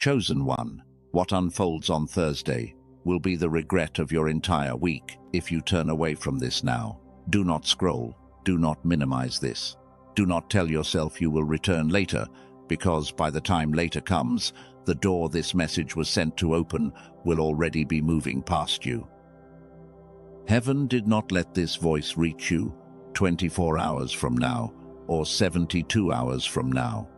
Chosen one, what unfolds on Thursday will be the regret of your entire week if you turn away from this now. Do not scroll. Do not minimize this. Do not tell yourself you will return later, because by the time later comes, the door this message was sent to open will already be moving past you. Heaven did not let this voice reach you 24 hours from now or 72 hours from now.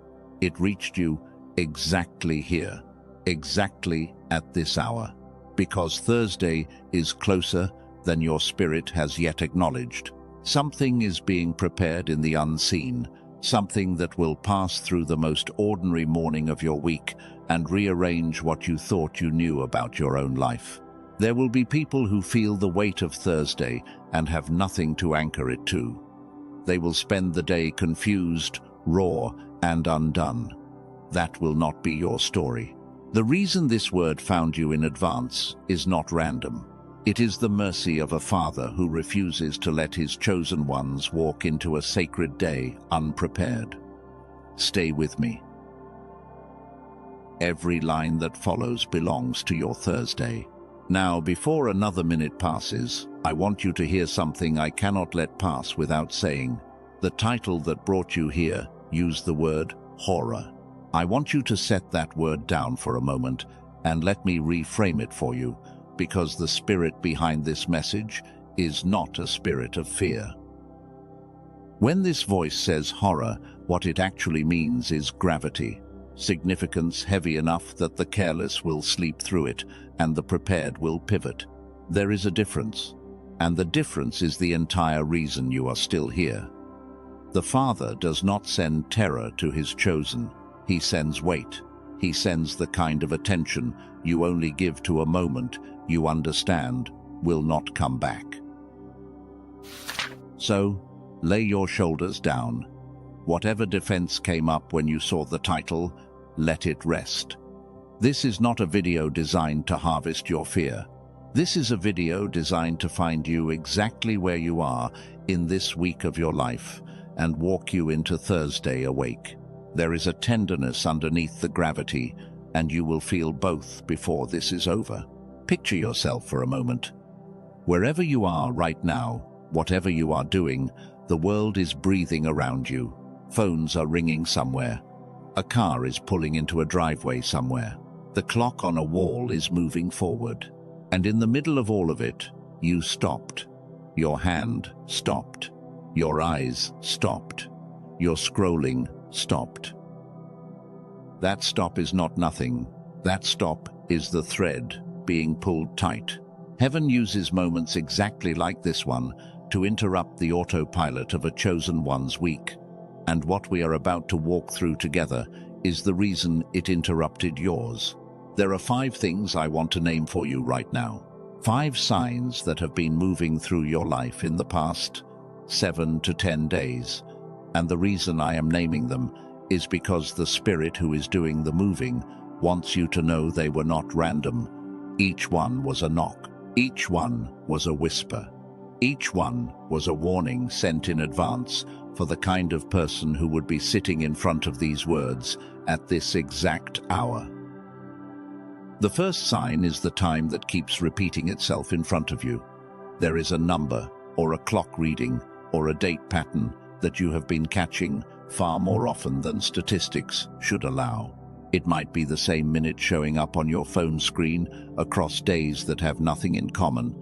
It reached you exactly here, exactly at this hour, because Thursday is closer than your spirit has yet acknowledged. Something is being prepared in the unseen, something that will pass through the most ordinary morning of your week and rearrange what you thought you knew about your own life. There will be people who feel the weight of Thursday and have nothing to anchor it to. They will spend the day confused, raw, and undone. That will not be your story. The reason this word found you in advance is not random. It is the mercy of a father who refuses to let his chosen ones walk into a sacred day unprepared. Stay with me. Every line that follows belongs to your Thursday. Now, before another minute passes, I want you to hear something I cannot let pass without saying. The title that brought you here used the word horror. I want you to set that word down for a moment and let me reframe it for you, because the spirit behind this message is not a spirit of fear. When this voice says horror, what it actually means is gravity, significance heavy enough that the careless will sleep through it and the prepared will pivot. There is a difference, and the difference is the entire reason you are still here. The Father does not send terror to his chosen. He sends weight. He sends the kind of attention you only give to a moment you understand will not come back. So, lay your shoulders down. Whatever defense came up when you saw the title, let it rest. This is not a video designed to harvest your fear. This is a video designed to find you exactly where you are in this week of your life and walk you into Thursday awake. There is a tenderness underneath the gravity, and you will feel both before this is over. Picture yourself for a moment. Wherever you are right now, whatever you are doing, the world is breathing around you. Phones are ringing somewhere. A car is pulling into a driveway somewhere. The clock on a wall is moving forward. And in the middle of all of it, you stopped. Your hand stopped. Your eyes stopped. Your scrolling stopped. That stop is not nothing. That stop is the thread being pulled tight. Heaven uses moments exactly like this one to interrupt the autopilot of a chosen one's week. And what we are about to walk through together is the reason it interrupted yours. There are 5 things I want to name for you right now. 5 signs that have been moving through your life in the past 7 to 10 days. And the reason I am naming them is because the spirit who is doing the moving wants you to know they were not random. Each one was a knock. Each one was a whisper. Each one was a warning sent in advance for the kind of person who would be sitting in front of these words at this exact hour. The first sign is the time that keeps repeating itself in front of you. There is a number, or a clock reading, or a date pattern that you have been catching far more often than statistics should allow. It might be the same minute showing up on your phone screen across days that have nothing in common.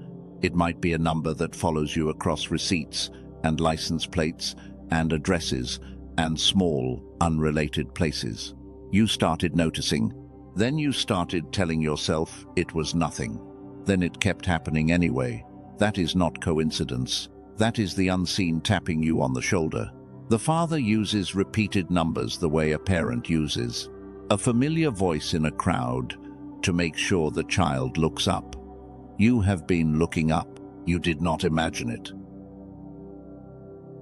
It might be a number that follows you across receipts and license plates and addresses and small, unrelated places. You started noticing. Then you started telling yourself it was nothing. Then it kept happening anyway. That is not coincidence. That is the unseen tapping you on the shoulder. The Father uses repeated numbers the way a parent uses a familiar voice in a crowd to make sure the child looks up. You have been looking up. You did not imagine it.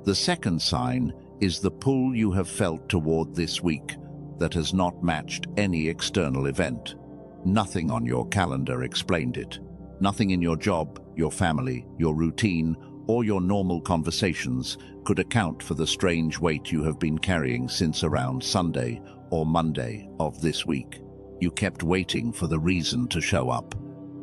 The second sign is the pull you have felt toward this week that has not matched any external event. Nothing on your calendar explained it. Nothing in your job, your family, your routine, or your normal conversations could account for the strange weight you have been carrying since around Sunday or Monday of this week. You kept waiting for the reason to show up,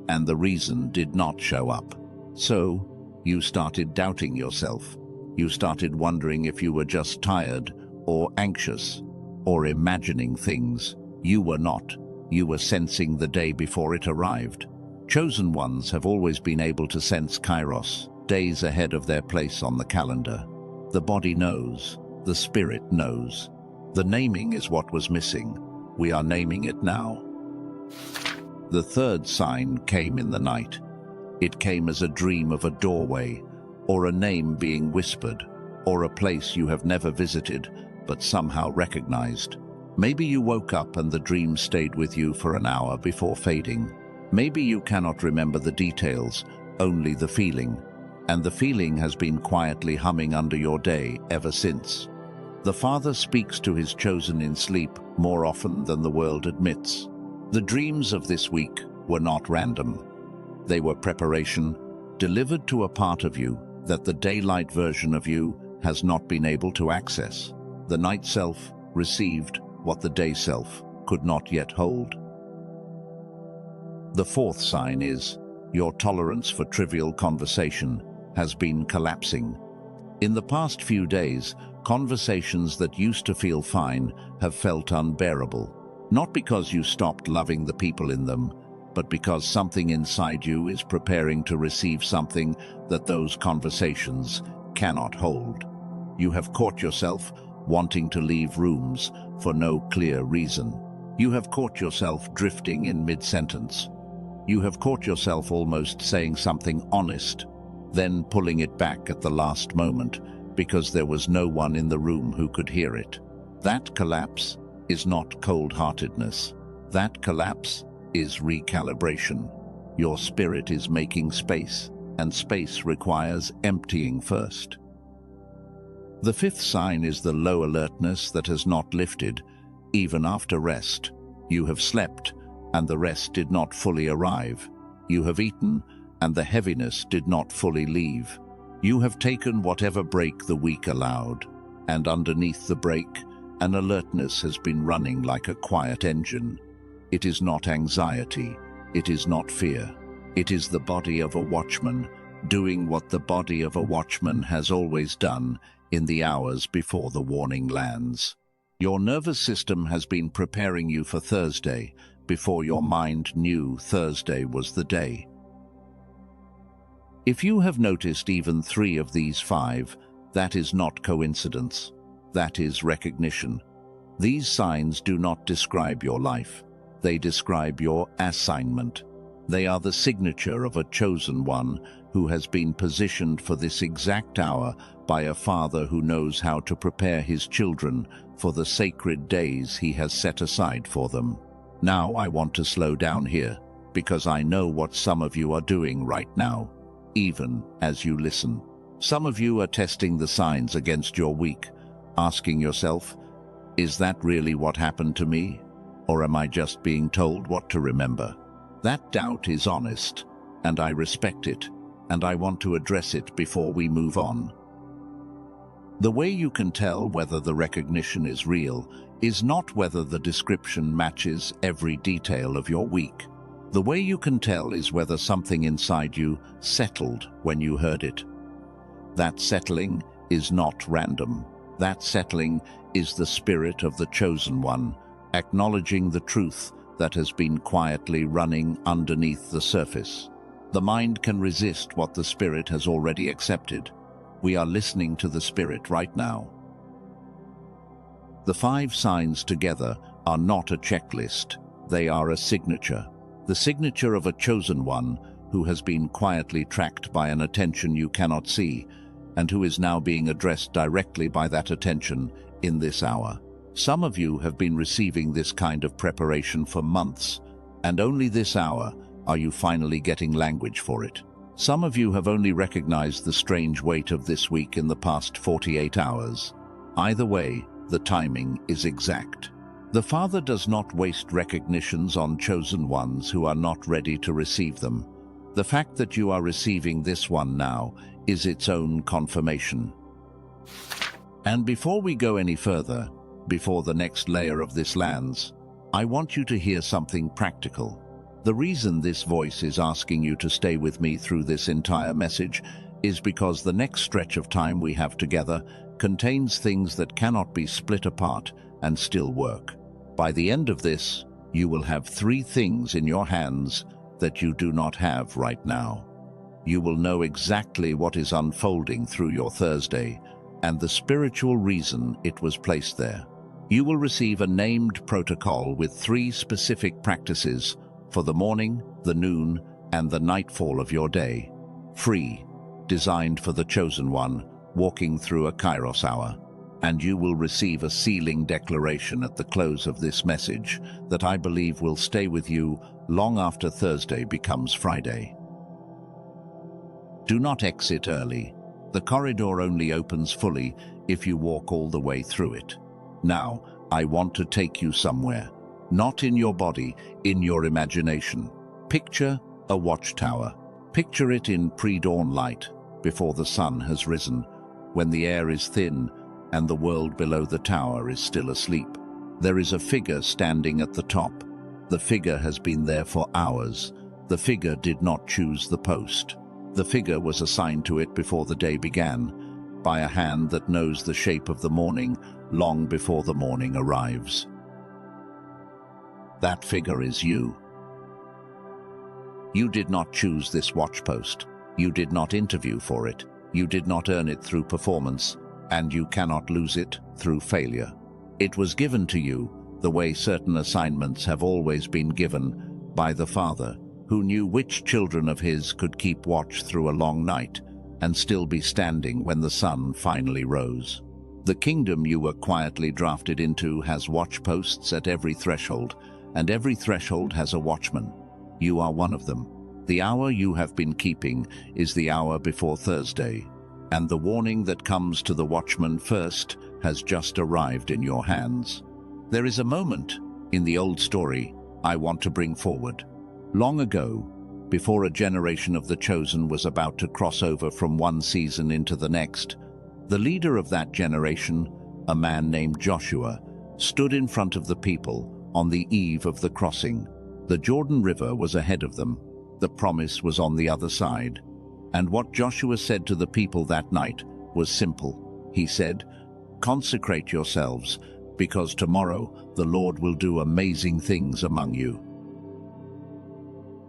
and the reason did not show up. So, you started doubting yourself. You started wondering if you were just tired, or anxious, or imagining things. You were not. You were sensing the day before it arrived. Chosen ones have always been able to sense Kairos, days ahead of their place on the calendar. The body knows. The spirit knows. The naming is what was missing. We are naming it now. The third sign came in the night. It came as a dream of a doorway, or a name being whispered, or a place you have never visited, but somehow recognized. Maybe you woke up and the dream stayed with you for an hour before fading. Maybe you cannot remember the details, only the feeling. And the feeling has been quietly humming under your day ever since. The Father speaks to his chosen in sleep more often than the world admits. The dreams of this week were not random. They were preparation, delivered to a part of you that the daylight version of you has not been able to access. The night self received what the day self could not yet hold. The fourth sign is your tolerance for trivial conversation has been collapsing. In the past few days, conversations that used to feel fine have felt unbearable. Not because you stopped loving the people in them, but because something inside you is preparing to receive something that those conversations cannot hold. You have caught yourself wanting to leave rooms for no clear reason. You have caught yourself drifting in mid-sentence. You have caught yourself almost saying something honest, then pulling it back at the last moment because there was no one in the room who could hear it. That collapse is not cold-heartedness. That collapse is recalibration. Your spirit is making space, and space requires emptying first. The fifth sign is the low alertness that has not lifted, even after rest. You have slept, and the rest did not fully arrive. You have eaten, and the heaviness did not fully leave. You have taken whatever break the week allowed, and underneath the break, an alertness has been running like a quiet engine. It is not anxiety, it is not fear. It is the body of a watchman, doing what the body of a watchman has always done in the hours before the warning lands. Your nervous system has been preparing you for Thursday before your mind knew Thursday was the day. If you have noticed even 3 of these 5, that is not coincidence. That is recognition. These signs do not describe your life. They describe your assignment. They are the signature of a chosen one who has been positioned for this exact hour by a father who knows how to prepare his children for the sacred days he has set aside for them. Now I want to slow down here, because I know what some of you are doing right now, even as you listen. Some of you are testing the signs against your week, asking yourself, is that really what happened to me? Or am I just being told what to remember? That doubt is honest, and I respect it, and I want to address it before we move on. The way you can tell whether the recognition is real is not whether the description matches every detail of your week. The way you can tell is whether something inside you settled when you heard it. That settling is not random. That settling is the spirit of the chosen one, acknowledging the truth that has been quietly running underneath the surface. The mind can resist what the spirit has already accepted. We are listening to the spirit right now. The 5 signs together are not a checklist. They are a signature. The signature of a chosen one who has been quietly tracked by an attention you cannot see, and who is now being addressed directly by that attention in this hour. Some of you have been receiving this kind of preparation for months, and only this hour are you finally getting language for it. Some of you have only recognized the strange weight of this week in the past 48 hours. Either way, the timing is exact. The Father does not waste recognitions on chosen ones who are not ready to receive them. The fact that you are receiving this one now is its own confirmation. And before we go any further, before the next layer of this lands, I want you to hear something practical. The reason this voice is asking you to stay with me through this entire message is because the next stretch of time we have together contains things that cannot be split apart and still work. By the end of this, you will have 3 things in your hands that you do not have right now. You will know exactly what is unfolding through your Thursday and the spiritual reason it was placed there. You will receive a named protocol with 3 specific practices for the morning, the noon, and the nightfall of your day. Free, designed for the chosen one, walking through a Kairos hour. And you will receive a sealing declaration at the close of this message that I believe will stay with you long after Thursday becomes Friday. Do not exit early. The corridor only opens fully if you walk all the way through it. Now, I want to take you somewhere. Not in your body, in your imagination. Picture a watchtower. Picture it in pre-dawn light, before the sun has risen, when the air is thin and the world below the tower is still asleep. There is a figure standing at the top. The figure has been there for hours. The figure did not choose the post. The figure was assigned to it before the day began, by a hand that knows the shape of the morning long before the morning arrives. That figure is you. You did not choose this watch post. You did not interview for it. You did not earn it through performance, and you cannot lose it through failure. It was given to you the way certain assignments have always been given by the Father, who knew which children of his could keep watch through a long night and still be standing when the sun finally rose. The kingdom you were quietly drafted into has watch posts at every threshold, and every threshold has a watchman. You are one of them. The hour you have been keeping is the hour before Thursday, and the warning that comes to the watchman first has just arrived in your hands. There is a moment in the old story I want to bring forward. Long ago, before a generation of the chosen was about to cross over from one season into the next, the leader of that generation, a man named Joshua, stood in front of the people on the eve of the crossing. The Jordan River was ahead of them. The promise was on the other side. And what Joshua said to the people that night was simple. He said, "Consecrate yourselves, because tomorrow the Lord will do amazing things among you."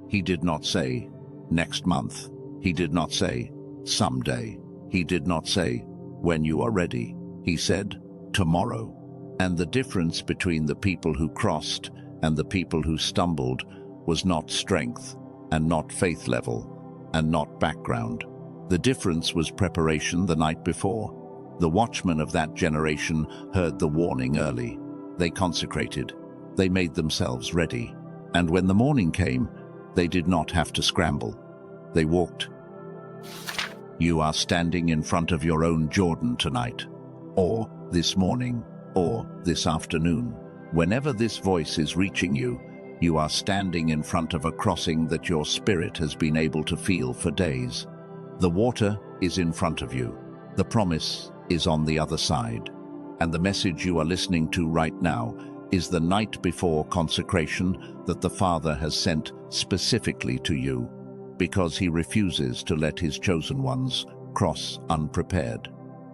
He did not say, "Next month." He did not say, "Someday." He did not say, "When you are ready." He said, "Tomorrow." And the difference between the people who crossed and the people who stumbled was not strength, and not faith level, and not background. The difference was preparation the night before. The watchmen of that generation heard the warning early. They consecrated. They made themselves ready. And when the morning came, they did not have to scramble. They walked. You are standing in front of your own Jordan tonight, or this morning, or this afternoon. Whenever this voice is reaching you, you are standing in front of a crossing that your spirit has been able to feel for days. The water is in front of you. The promise is on the other side. And the message you are listening to right now is the night before consecration that the Father has sent specifically to you, because he refuses to let his chosen ones cross unprepared.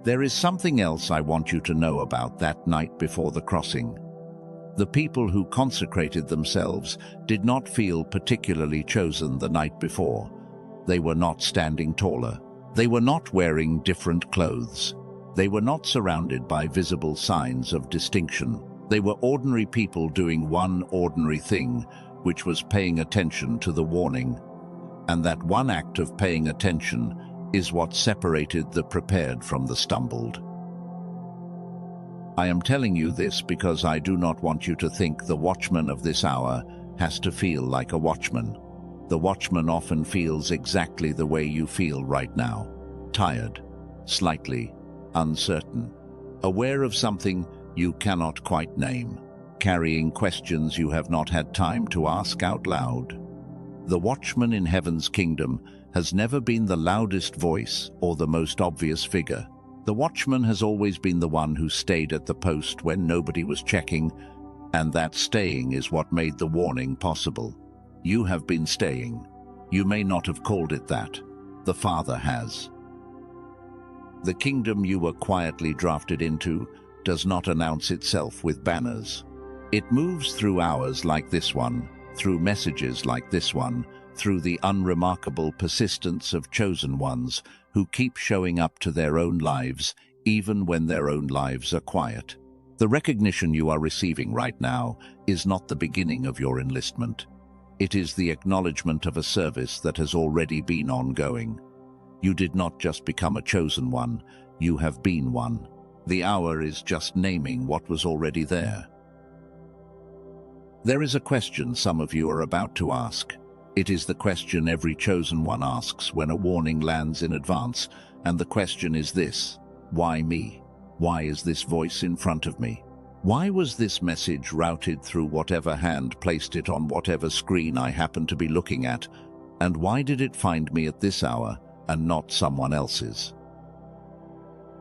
There is something else I want you to know about that night before the crossing. The people who consecrated themselves did not feel particularly chosen the night before. They were not standing taller. They were not wearing different clothes. They were not surrounded by visible signs of distinction. They were ordinary people doing one ordinary thing, which was paying attention to the warning. And that one act of paying attention is what separated the prepared from the stumbled. I am telling you this because I do not want you to think the watchman of this hour has to feel like a watchman. The watchman often feels exactly the way you feel right now. Tired, slightly, uncertain, aware of something you cannot quite name, carrying questions you have not had time to ask out loud. The watchman in heaven's kingdom has never been the loudest voice or the most obvious figure. The watchman has always been the one who stayed at the post when nobody was checking, And that staying is what made the warning possible. You have been staying. You may not have called it that. The Father has. The kingdom you were quietly drafted into does not announce itself with banners. It moves through hours like this one, through messages like this one, through the unremarkable persistence of chosen ones who keep showing up to their own lives, even when their own lives are quiet. The recognition you are receiving right now is not the beginning of your enlistment. It is the acknowledgement of a service that has already been ongoing. You did not just become a chosen one, you have been one. The hour is just naming what was already there. There is a question some of you are about to ask. It is the question every chosen one asks when a warning lands in advance, and the question is this: why me? Why is this voice in front of me? Why was this message routed through whatever hand placed it on whatever screen I happened to be looking at? And why did it find me at this hour and not someone else's?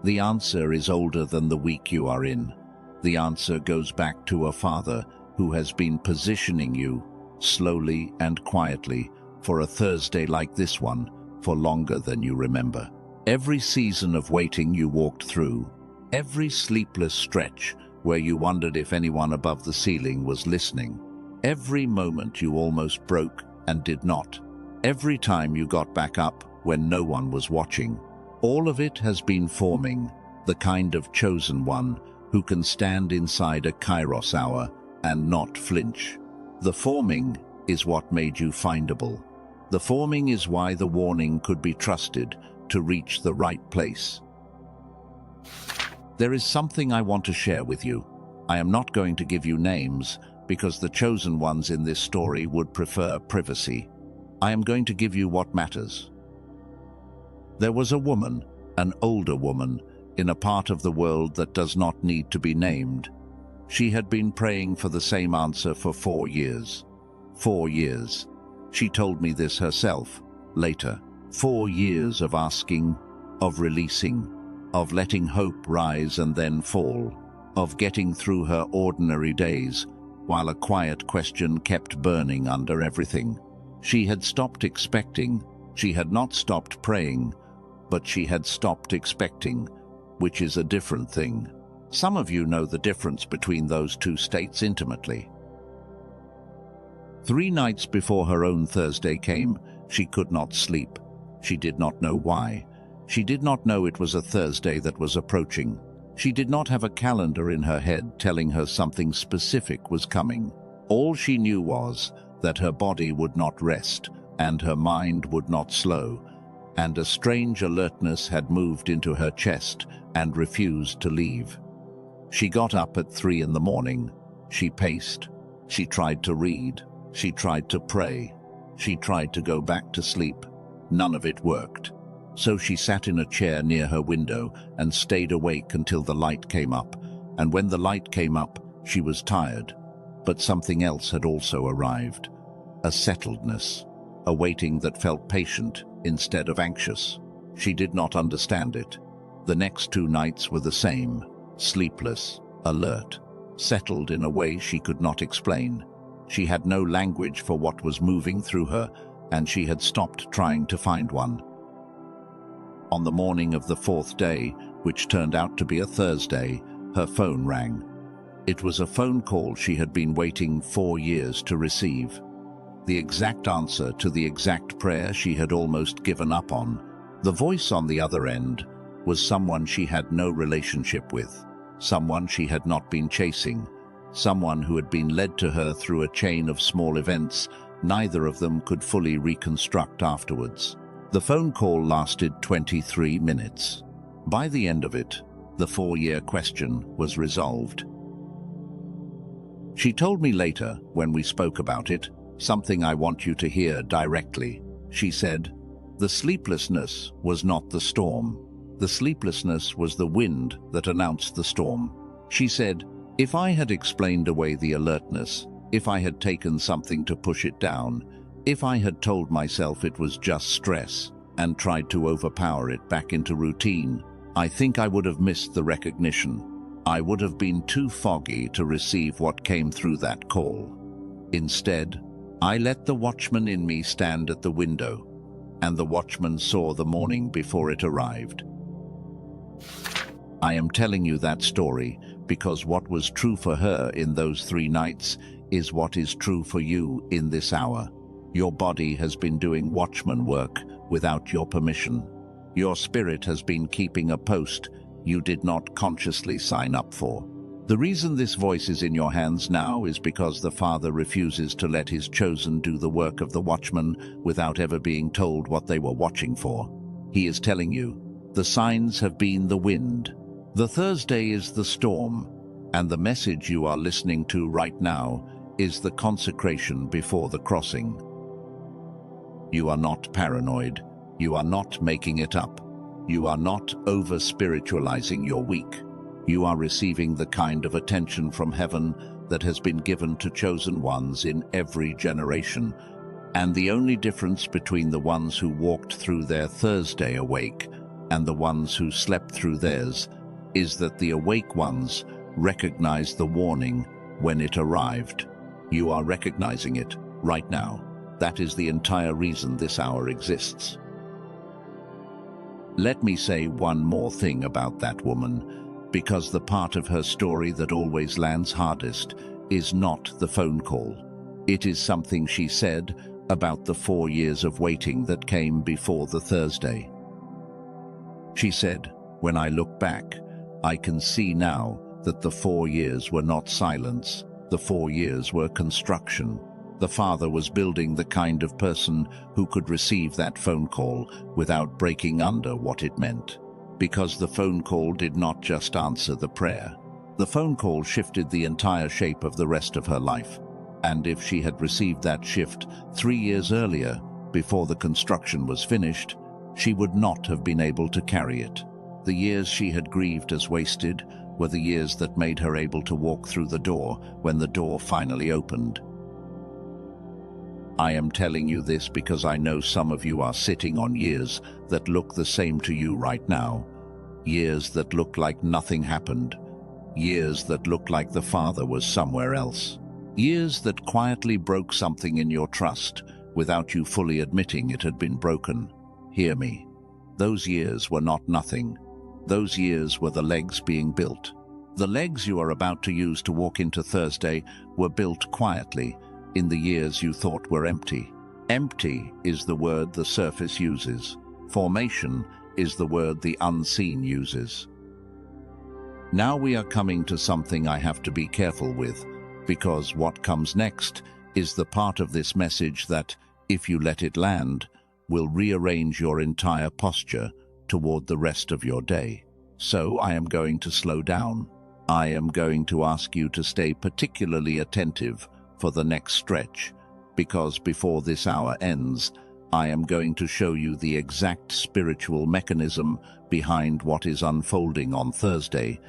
The answer is older than the week you are in. The answer goes back to a Father who has been positioning you, slowly and quietly, for a Thursday like this one, for longer than you remember. Every season of waiting you walked through, every sleepless stretch where you wondered if anyone above the ceiling was listening, every moment you almost broke and did not, every time you got back up when no one was watching, all of it has been forming the kind of chosen one who can stand inside a Kairos hour and not flinch. The forming is what made you findable. The forming is why the warning could be trusted to reach the right place. There is something I want to share with you. I am not going to give you names because the chosen ones in this story would prefer privacy. I am going to give you what matters. There was a woman, an older woman, in a part of the world that does not need to be named. She had been praying for the same answer for 4 years. 4 years. She told me this herself, later. 4 years of asking, of releasing, of letting hope rise and then fall, of getting through her ordinary days, while a quiet question kept burning under everything. She had stopped expecting. She had not stopped praying, but she had stopped expecting, which is a different thing. Some of you know the difference between those two states intimately. 3 nights before her own Thursday came, she could not sleep. She did not know why. She did not know it was a Thursday that was approaching. She did not have a calendar in her head telling her something specific was coming. All she knew was that her body would not rest and her mind would not slow, and a strange alertness had moved into her chest and refused to leave. She got up at 3 in the morning. She paced. She tried to read. She tried to pray. She tried to go back to sleep. None of it worked. So she sat in a chair near her window and stayed awake until the light came up. And when the light came up, she was tired. But something else had also arrived. A settledness. A waiting that felt patient instead of anxious. She did not understand it. The next 2 nights were the same. Sleepless, alert, settled in a way she could not explain. She had no language for what was moving through her, and she had stopped trying to find one. On the morning of the 4th day, which turned out to be a Thursday, her phone rang. It was a phone call she had been waiting 4 years to receive. The exact answer to the exact prayer she had almost given up on. The voice on the other end was someone she had no relationship with, someone she had not been chasing, someone who had been led to her through a chain of small events neither of them could fully reconstruct afterwards. The phone call lasted 23 minutes. By the end of it, the 4-year question was resolved. She told me later, when we spoke about it, something I want you to hear directly. She said, "The sleeplessness was not the storm. The sleeplessness was the wind that announced the storm." She said, "If I had explained away the alertness, if I had taken something to push it down, if I had told myself it was just stress and tried to overpower it back into routine, I think I would have missed the recognition. I would have been too foggy to receive what came through that call. Instead, I let the watchman in me stand at the window, and the watchman saw the morning before it arrived. I am telling you that story because what was true for her in those 3 nights is what is true for you in this hour. Your body has been doing watchman work without your permission. Your spirit has been keeping a post you did not consciously sign up for. The reason this voice is in your hands now is because the Father refuses to let his chosen do the work of the watchman without ever being told what they were watching for. He is telling you, the signs have been the wind. The Thursday is the storm, and the message you are listening to right now is the consecration before the crossing. You are not paranoid. You are not making it up. You are not over-spiritualizing your week. You are receiving the kind of attention from heaven that has been given to chosen ones in every generation. And the only difference between the ones who walked through their Thursday awake and the ones who slept through theirs is that the awake ones recognized the warning when it arrived. You are recognizing it right now. That is the entire reason this hour exists. Let me say one more thing about that woman, because the part of her story that always lands hardest is not the phone call. It is something she said about the 4 years of waiting that came before the Thursday. She said, "When I look back, I can see now that the 4 years were not silence. The 4 years were construction. The Father was building the kind of person who could receive that phone call without breaking under what it meant. Because the phone call did not just answer the prayer. The phone call shifted the entire shape of the rest of her life. And if she had received that shift 3 years earlier, before the construction was finished, she would not have been able to carry it. The years she had grieved as wasted were the years that made her able to walk through the door when the door finally opened. I am telling you this because I know some of you are sitting on years that look the same to you right now. Years that look like nothing happened. Years that look like the Father was somewhere else. Years that quietly broke something in your trust without you fully admitting it had been broken. Hear me. Those years were not nothing. Those years were the legs being built. The legs you are about to use to walk into Thursday were built quietly in the years you thought were empty. Empty is the word the surface uses. Formation is the word the unseen uses. Now we are coming to something I have to be careful with, because what comes next is the part of this message that, if you let it land, will rearrange your entire posture toward the rest of your day. So I am going to slow down. I am going to ask you to stay particularly attentive for the next stretch, because before this hour ends, I am going to show you the exact spiritual mechanism behind what is unfolding on Thursday,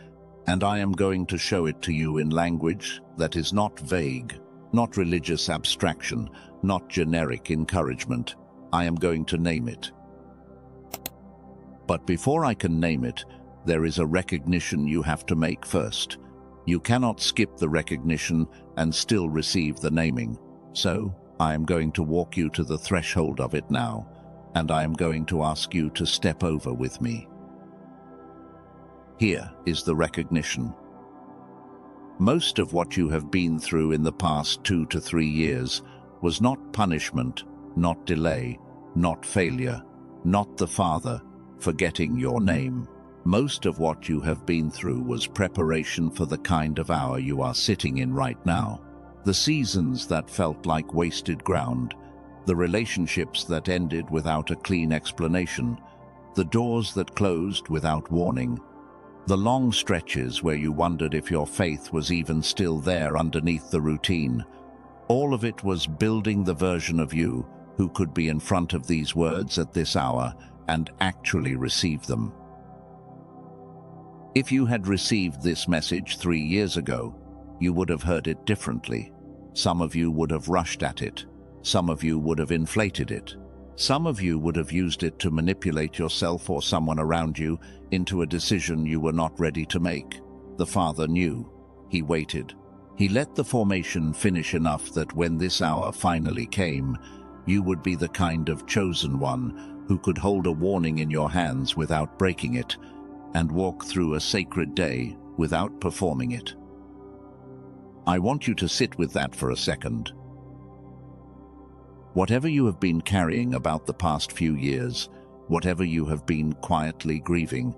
and I am going to show it to you in language that is not vague, not religious abstraction, not generic encouragement. I am going to name it. But before I can name it, there is a recognition you have to make first. You cannot skip the recognition and still receive the naming. So, I am going to walk you to the threshold of it now, and I am going to ask you to step over with me. Here is the recognition. Most of what you have been through in the past 2 to 3 years was not punishment, not delay, not failure, not the Father forgetting your name. Most of what you have been through was preparation for the kind of hour you are sitting in right now. The seasons that felt like wasted ground, the relationships that ended without a clean explanation, the doors that closed without warning, the long stretches where you wondered if your faith was even still there underneath the routine. All of it was building the version of you who could be in front of these words at this hour and actually receive them. If you had received this message 3 years ago, you would have heard it differently. Some of you would have rushed at it. Some of you would have inflated it. Some of you would have used it to manipulate yourself or someone around you into a decision you were not ready to make. The father knew. He waited. He let the formation finish enough that when this hour finally came, you would be the kind of chosen one who could hold a warning in your hands without breaking it, and walk through a sacred day without performing it. I want you to sit with that for a second. Whatever you have been carrying about the past few years, whatever you have been quietly grieving,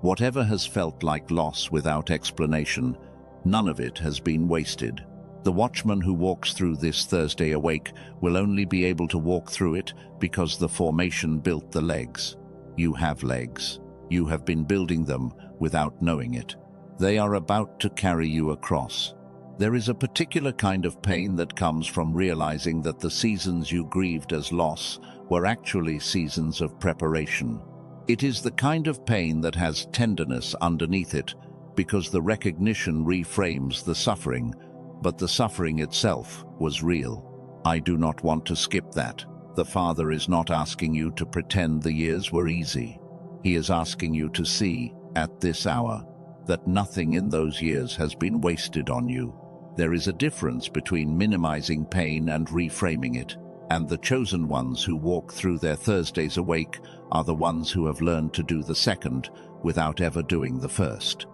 whatever has felt like loss without explanation, none of it has been wasted. The watchman who walks through this Thursday awake will only be able to walk through it because the formation built the legs. You have legs. You have been building them without knowing it. They are about to carry you across. There is a particular kind of pain that comes from realizing that the seasons you grieved as loss were actually seasons of preparation. It is the kind of pain that has tenderness underneath it, because the recognition reframes the suffering, but the suffering itself was real. I do not want to skip that. The Father is not asking you to pretend the years were easy. He is asking you to see, at this hour, that nothing in those years has been wasted on you. There is a difference between minimizing pain and reframing it, and the chosen ones who walk through their Thursdays awake are the ones who have learned to do the second without ever doing the first.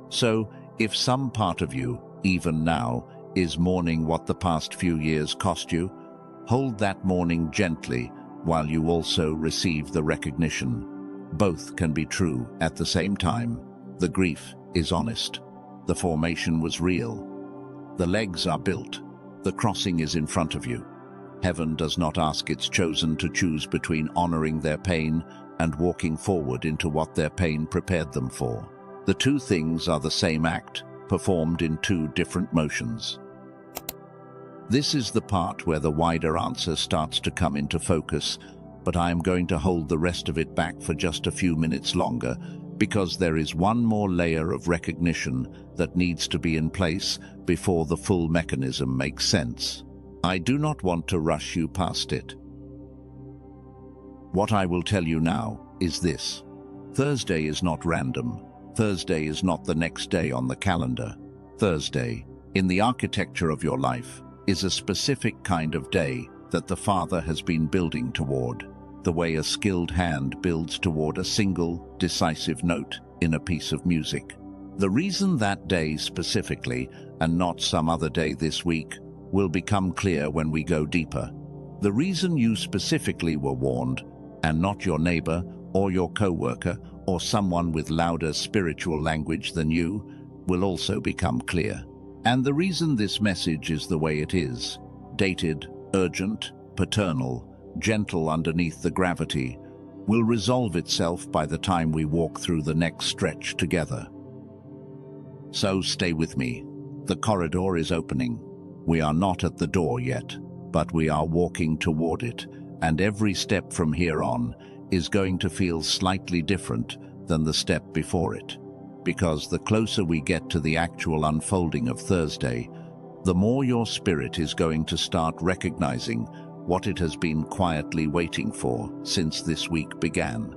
So, if some part of you, even now, is mourning what the past few years cost you, hold that mourning gently while you also receive the recognition. Both can be true at the same time. The grief is honest. The formation was real. The legs are built. The crossing is in front of you. Heaven does not ask its chosen to choose between honoring their pain and walking forward into what their pain prepared them for. The two things are the same act, performed in two different motions. This is the part where the wider answer starts to come into focus, but I am going to hold the rest of it back for just a few minutes longer, because there is one more layer of recognition that needs to be in place before the full mechanism makes sense. I do not want to rush you past it. What I will tell you now is this. Thursday is not random. Thursday is not the next day on the calendar. Thursday, in the architecture of your life, is a specific kind of day that the Father has been building toward, the way a skilled hand builds toward a single, decisive note in a piece of music. The reason that day specifically, and not some other day this week, will become clear when we go deeper. The reason you specifically were warned, and not your neighbor or your co-worker or someone with louder spiritual language than you, will also become clear. And the reason this message is the way it is, dated, urgent, paternal, gentle underneath the gravity, will resolve itself by the time we walk through the next stretch together. So stay with me. The corridor is opening. We are not at the door yet, but we are walking toward it, and every step from here on is going to feel slightly different than the step before it, because the closer we get to the actual unfolding of Thursday, the more your spirit is going to start recognizing what it has been quietly waiting for since this week began.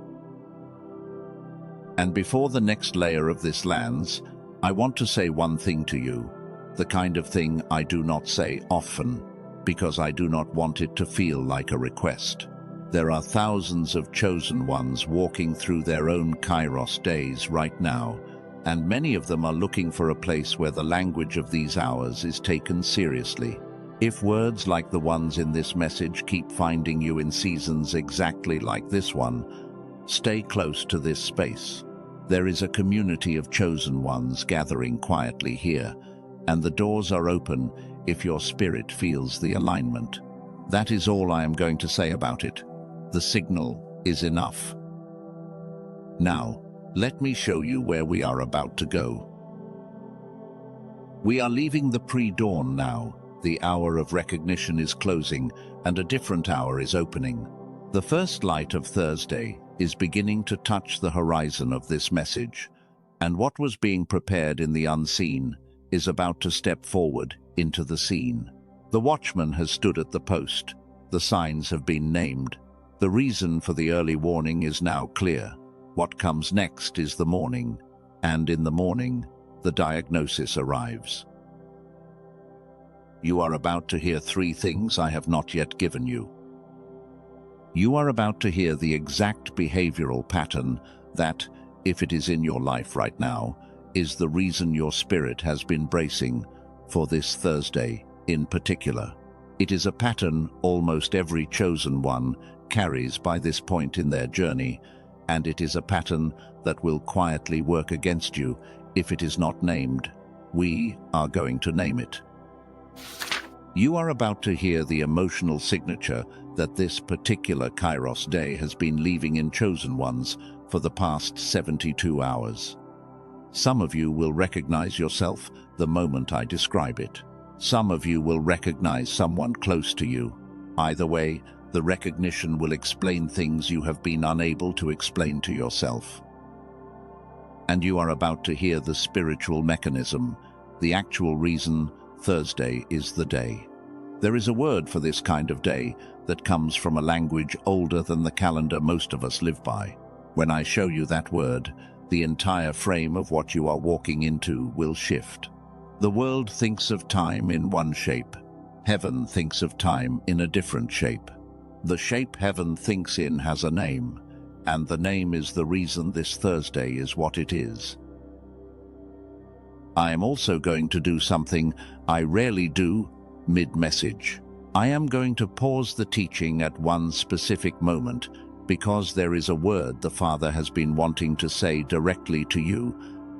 And before the next layer of this lands, I want to say one thing to you, the kind of thing I do not say often, because I do not want it to feel like a request. There are thousands of chosen ones walking through their own Kairos days right now, and many of them are looking for a place where the language of these hours is taken seriously. If words like the ones in this message keep finding you in seasons exactly like this one, stay close to this space. There is a community of chosen ones gathering quietly here, and the doors are open if your spirit feels the alignment. That is all I am going to say about it. The signal is enough. Now, let me show you where we are about to go. We are leaving the pre-dawn now. The hour of recognition is closing, and a different hour is opening. The first light of Thursday is beginning to touch the horizon of this message, and what was being prepared in the unseen is about to step forward into the scene. The watchman has stood at the post. The signs have been named. The reason for the early warning is now clear. What comes next is the morning. And in the morning, the diagnosis arrives. You are about to hear 3 things I have not yet given you. You are about to hear the exact behavioral pattern that, if it is in your life right now, is the reason your spirit has been bracing for this Thursday in particular. It is a pattern almost every chosen one carries by this point in their journey, and it is a pattern that will quietly work against you if it is not named. We are going to name it. You are about to hear the emotional signature that this particular Kairos day has been leaving in chosen ones for the past 72 hours. Some of you will recognize yourself the moment I describe it. Some of you will recognize someone close to you. Either way, the recognition will explain things you have been unable to explain to yourself. And you are about to hear the spiritual mechanism, the actual reason Thursday is the day. There is a word for this kind of day that comes from a language older than the calendar most of us live by. When I show you that word, the entire frame of what you are walking into will shift. The world thinks of time in one shape. Heaven thinks of time in a different shape. The shape heaven thinks in has a name, and the name is the reason this Thursday is what it is. I am also going to do something I rarely do mid-message. I am going to pause the teaching at one specific moment because there is a word the Father has been wanting to say directly to you,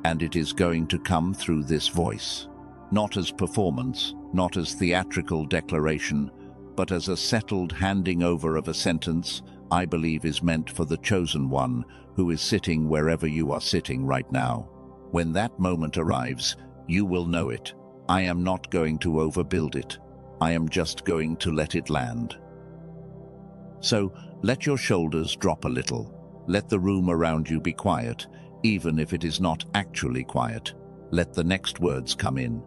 and it is going to come through this voice. Not as performance, not as theatrical declaration, but as a settled handing over of a sentence I believe is meant for the chosen one who is sitting wherever you are sitting right now. When that moment arrives, you will know it. I am not going to overbuild it. I am just going to let it land. So, let your shoulders drop a little. Let the room around you be quiet, even if it is not actually quiet. Let the next words come in.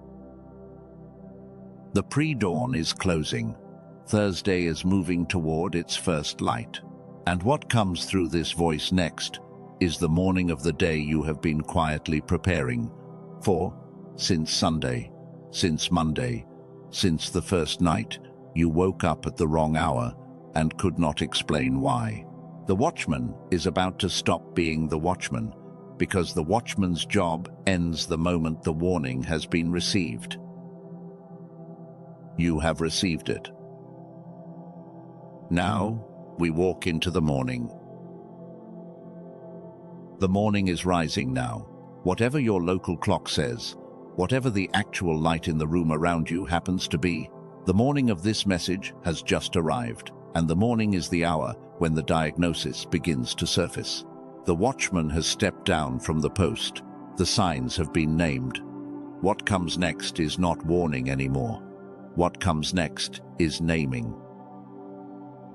The pre-dawn is closing. Thursday is moving toward its first light. And what comes through this voice next is the morning of the day you have been quietly preparing for since Sunday, since Monday, since the first night you woke up at the wrong hour and could not explain why. The watchman is about to stop being the watchman because the watchman's job ends the moment the warning has been received. You have received it. Now, we walk into the morning. The morning is rising now. Whatever your local clock says, whatever the actual light in the room around you happens to be, the morning of this message has just arrived, and the morning is the hour when the diagnosis begins to surface. The watchman has stepped down from the post. The signs have been named. What comes next is not warning anymore. What comes next is naming.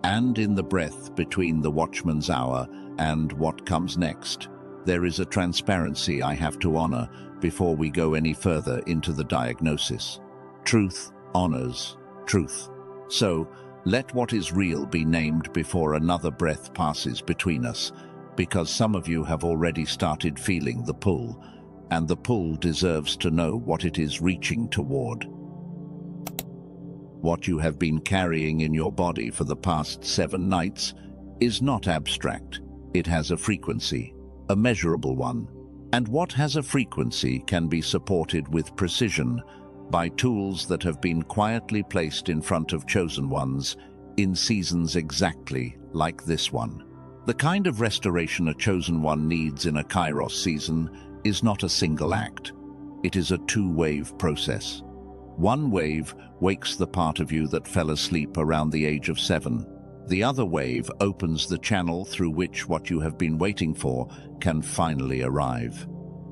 And in the breath between the watchman's hour and what comes next, there is a transparency I have to honor before we go any further into the diagnosis. Truth honors truth. So, let what is real be named before another breath passes between us, because some of you have already started feeling the pull, and the pull deserves to know what it is reaching toward. What you have been carrying in your body for the past 7 nights is not abstract. It has a frequency, a measurable one. And what has a frequency can be supported with precision by tools that have been quietly placed in front of chosen ones in seasons exactly like this one. The kind of restoration a chosen one needs in a Kairos season is not a single act. It is a 2-wave process. One wave wakes the part of you that fell asleep around the age of 7. The other wave opens the channel through which what you have been waiting for can finally arrive.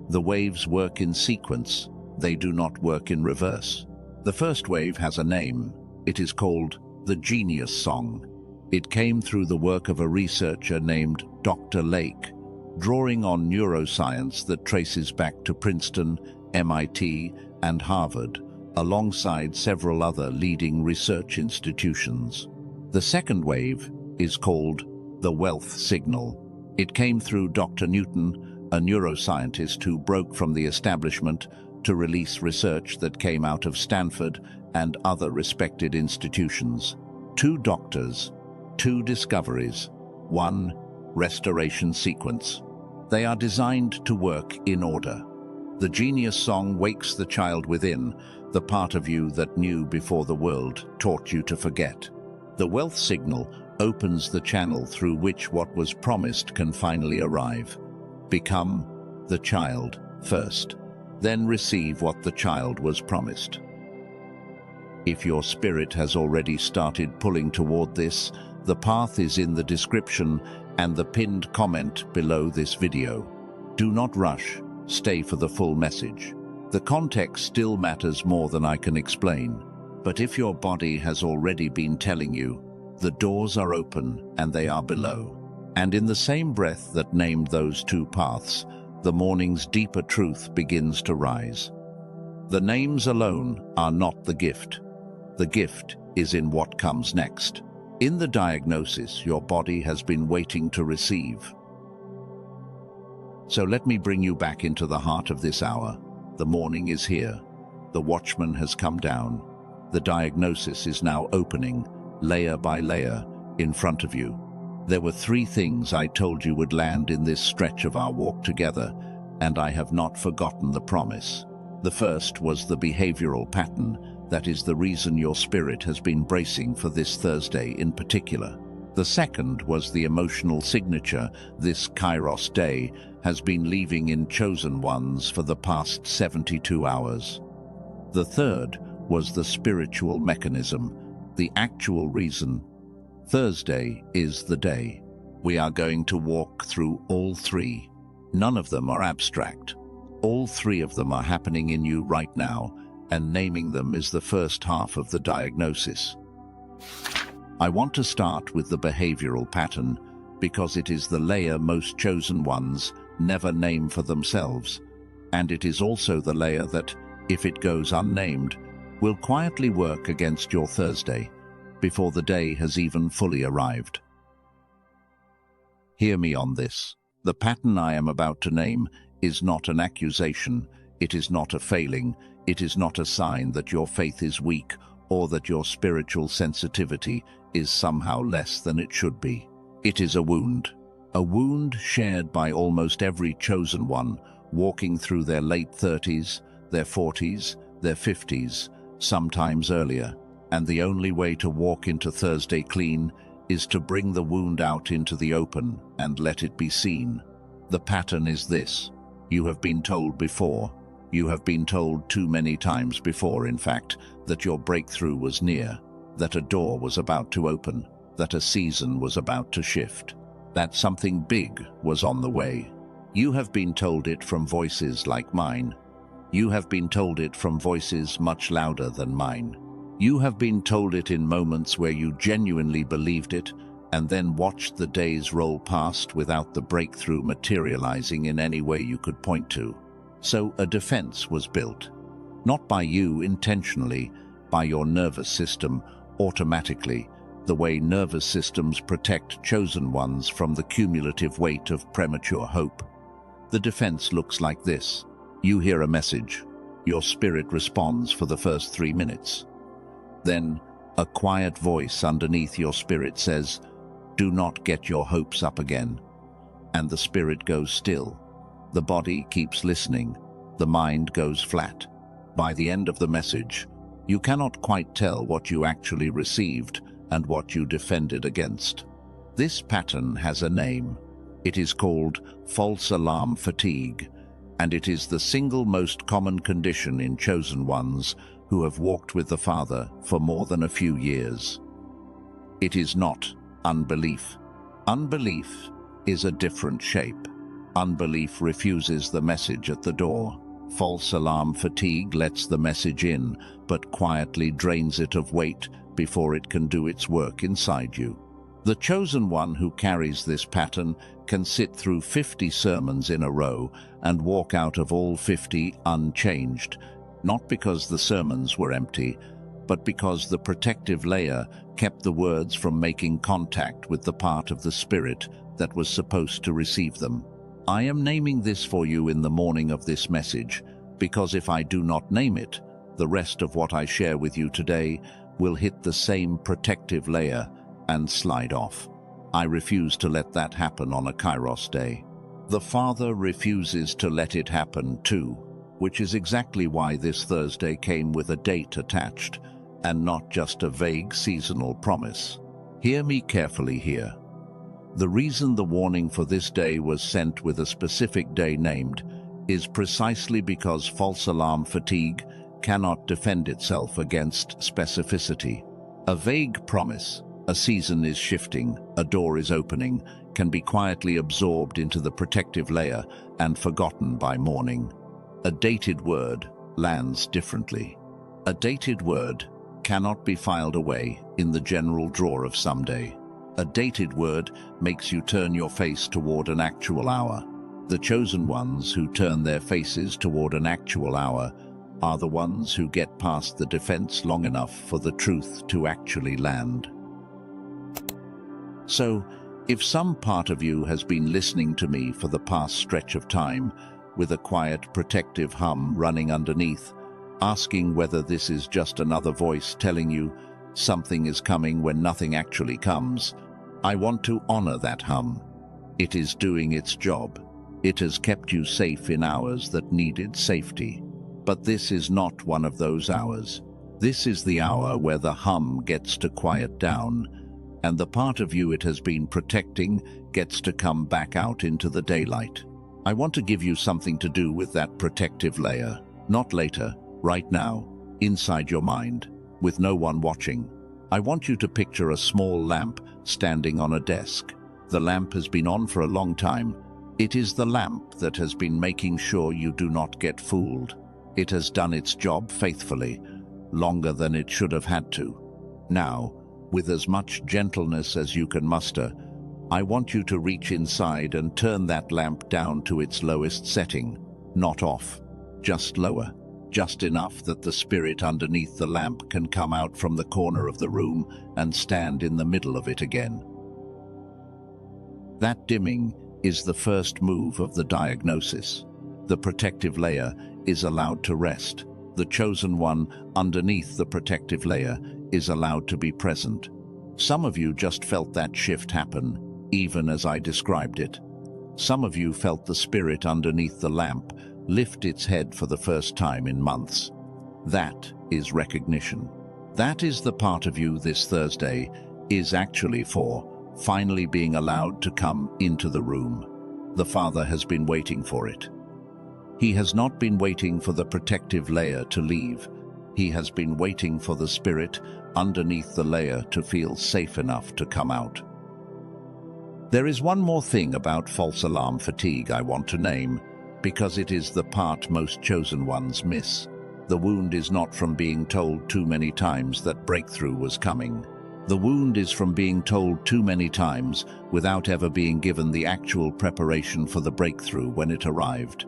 The waves work in sequence. They do not work in reverse. The first wave has a name. It is called the Genius Song. It came through the work of a researcher named Dr. Lake, drawing on neuroscience that traces back to Princeton, MIT, and Harvard, alongside several other leading research institutions. The second wave is called the Wealth Signal. It came through Dr. Newton, a neuroscientist who broke from the establishment to release research that came out of Stanford and other respected institutions. 2 doctors, 2 discoveries, 1 restoration sequence. They are designed to work in order. The genius song wakes the child within, the part of you that knew before the world taught you to forget. The wealth signal opens the channel through which what was promised can finally arrive. Become the child first, then receive what the child was promised. If your spirit has already started pulling toward this, the path is in the description and the pinned comment below this video. Do not rush, stay for the full message. The context still matters more than I can explain, but if your body has already been telling you, the doors are open and they are below. And in the same breath that named those 2 paths, the morning's deeper truth begins to rise. The names alone are not the gift. The gift is in what comes next. In the diagnosis your body has been waiting to receive. So let me bring you back into the heart of this hour. The morning is here. The watchman has come down. The diagnosis is now opening, layer by layer, in front of you. There were 3 things I told you would land in this stretch of our walk together, and I have not forgotten the promise. The first was the behavioral pattern. That is the reason your spirit has been bracing for this Thursday in particular. The second was the emotional signature this Kairos day has been leaving in chosen ones for the past 72 hours. The third was the spiritual mechanism, the actual reason. Thursday is the day. We are going to walk through all 3. None of them are abstract. All 3 of them are happening in you right now, and naming them is the first half of the diagnosis. I want to start with the behavioral pattern because it is the layer most chosen ones never name for themselves, and it is also the layer that, if it goes unnamed, will quietly work against your Thursday before the day has even fully arrived. Hear me on this. The pattern I am about to name is not an accusation, it is not a failing, it is not a sign that your faith is weak or that your spiritual sensitivity is somehow less than it should be. It is a wound shared by almost every chosen one, walking through their late 30s, their 40s, their 50s, sometimes earlier. And the only way to walk into Thursday clean is to bring the wound out into the open and let it be seen. The pattern is this. You have been told before. You have been told too many times before, in fact, that your breakthrough was near, that a door was about to open, that a season was about to shift, that something big was on the way. You have been told it from voices like mine. You have been told it from voices much louder than mine. You have been told it in moments where you genuinely believed it and then watched the days roll past without the breakthrough materializing in any way you could point to. So a defense was built, not by you intentionally, by your nervous system, automatically, the way nervous systems protect chosen ones from the cumulative weight of premature hope. The defense looks like this. You hear a message. Your spirit responds for the first 3 minutes. Then, a quiet voice underneath your spirit says, "Do not get your hopes up again." And the spirit goes still. The body keeps listening. The mind goes flat. By the end of the message, you cannot quite tell what you actually received and what you defended against. This pattern has a name. It is called false alarm fatigue, and it is the single most common condition in chosen ones who have walked with the Father for more than a few years. It is not unbelief. Unbelief is a different shape. Unbelief refuses the message at the door. False alarm fatigue lets the message in, but quietly drains it of weight before it can do its work inside you. The chosen one who carries this pattern can sit through 50 sermons in a row and walk out of all 50 unchanged, not because the sermons were empty, but because the protective layer kept the words from making contact with the part of the spirit that was supposed to receive them. I am naming this for you in the morning of this message, because if I do not name it, the rest of what I share with you today will hit the same protective layer and slide off. I refuse to let that happen on a Kairos day. The Father refuses to let it happen too, which is exactly why this Thursday came with a date attached, and not just a vague seasonal promise. Hear me carefully here. The reason the warning for this day was sent with a specific day named is precisely because false alarm fatigue cannot defend itself against specificity. A vague promise, a season is shifting, a door is opening, can be quietly absorbed into the protective layer and forgotten by morning. A dated word lands differently. A dated word cannot be filed away in the general drawer of someday. A dated word makes you turn your face toward an actual hour. The chosen ones who turn their faces toward an actual hour are the ones who get past the defense long enough for the truth to actually land. So, if some part of you has been listening to me for the past stretch of time, with a quiet, protective hum running underneath, asking whether this is just another voice telling you something is coming when nothing actually comes, I want to honor that hum. It is doing its job. It has kept you safe in hours that needed safety. But this is not one of those hours. This is the hour where the hum gets to quiet down, and the part of you it has been protecting gets to come back out into the daylight. I want to give you something to do with that protective layer, not later, right now, inside your mind, with no one watching. I want you to picture a small lamp standing on a desk. The lamp has been on for a long time. It is the lamp that has been making sure you do not get fooled. It has done its job faithfully, longer than it should have had to. Now, with as much gentleness as you can muster, I want you to reach inside and turn that lamp down to its lowest setting, not off, just lower, just enough that the spirit underneath the lamp can come out from the corner of the room and stand in the middle of it again. That dimming is the first move of the diagnosis. The protective layer is allowed to rest. The chosen one underneath the protective layer is allowed to be present. Some of you just felt that shift happen, even as I described it. Some of you felt the spirit underneath the lamp lift its head for the first time in months. That is recognition. That is the part of you this Thursday is actually for finally being allowed to come into the room. The Father has been waiting for it. He has not been waiting for the protective layer to leave. He has been waiting for the spirit underneath the layer to feel safe enough to come out. There is one more thing about false alarm fatigue I want to name, because it is the part most chosen ones miss. The wound is not from being told too many times that breakthrough was coming. The wound is from being told too many times without ever being given the actual preparation for the breakthrough when it arrived.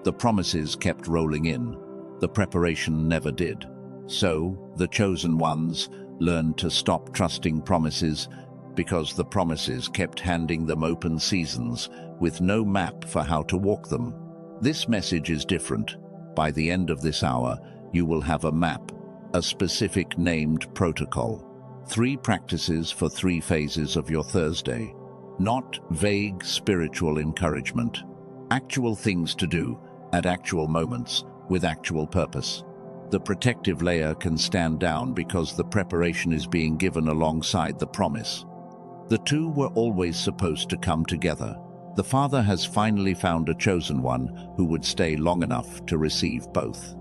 The promises kept rolling in. The preparation never did. So, the chosen ones learned to stop trusting promises because the promises kept handing them open seasons with no map for how to walk them. This message is different. By the end of this hour, you will have a map, a specific named protocol. 3 practices for 3 phases of your Thursday. Not vague spiritual encouragement. Actual things to do at actual moments with actual purpose. The protective layer can stand down because the preparation is being given alongside the promise. The two were always supposed to come together. The Father has finally found a chosen one who would stay long enough to receive both.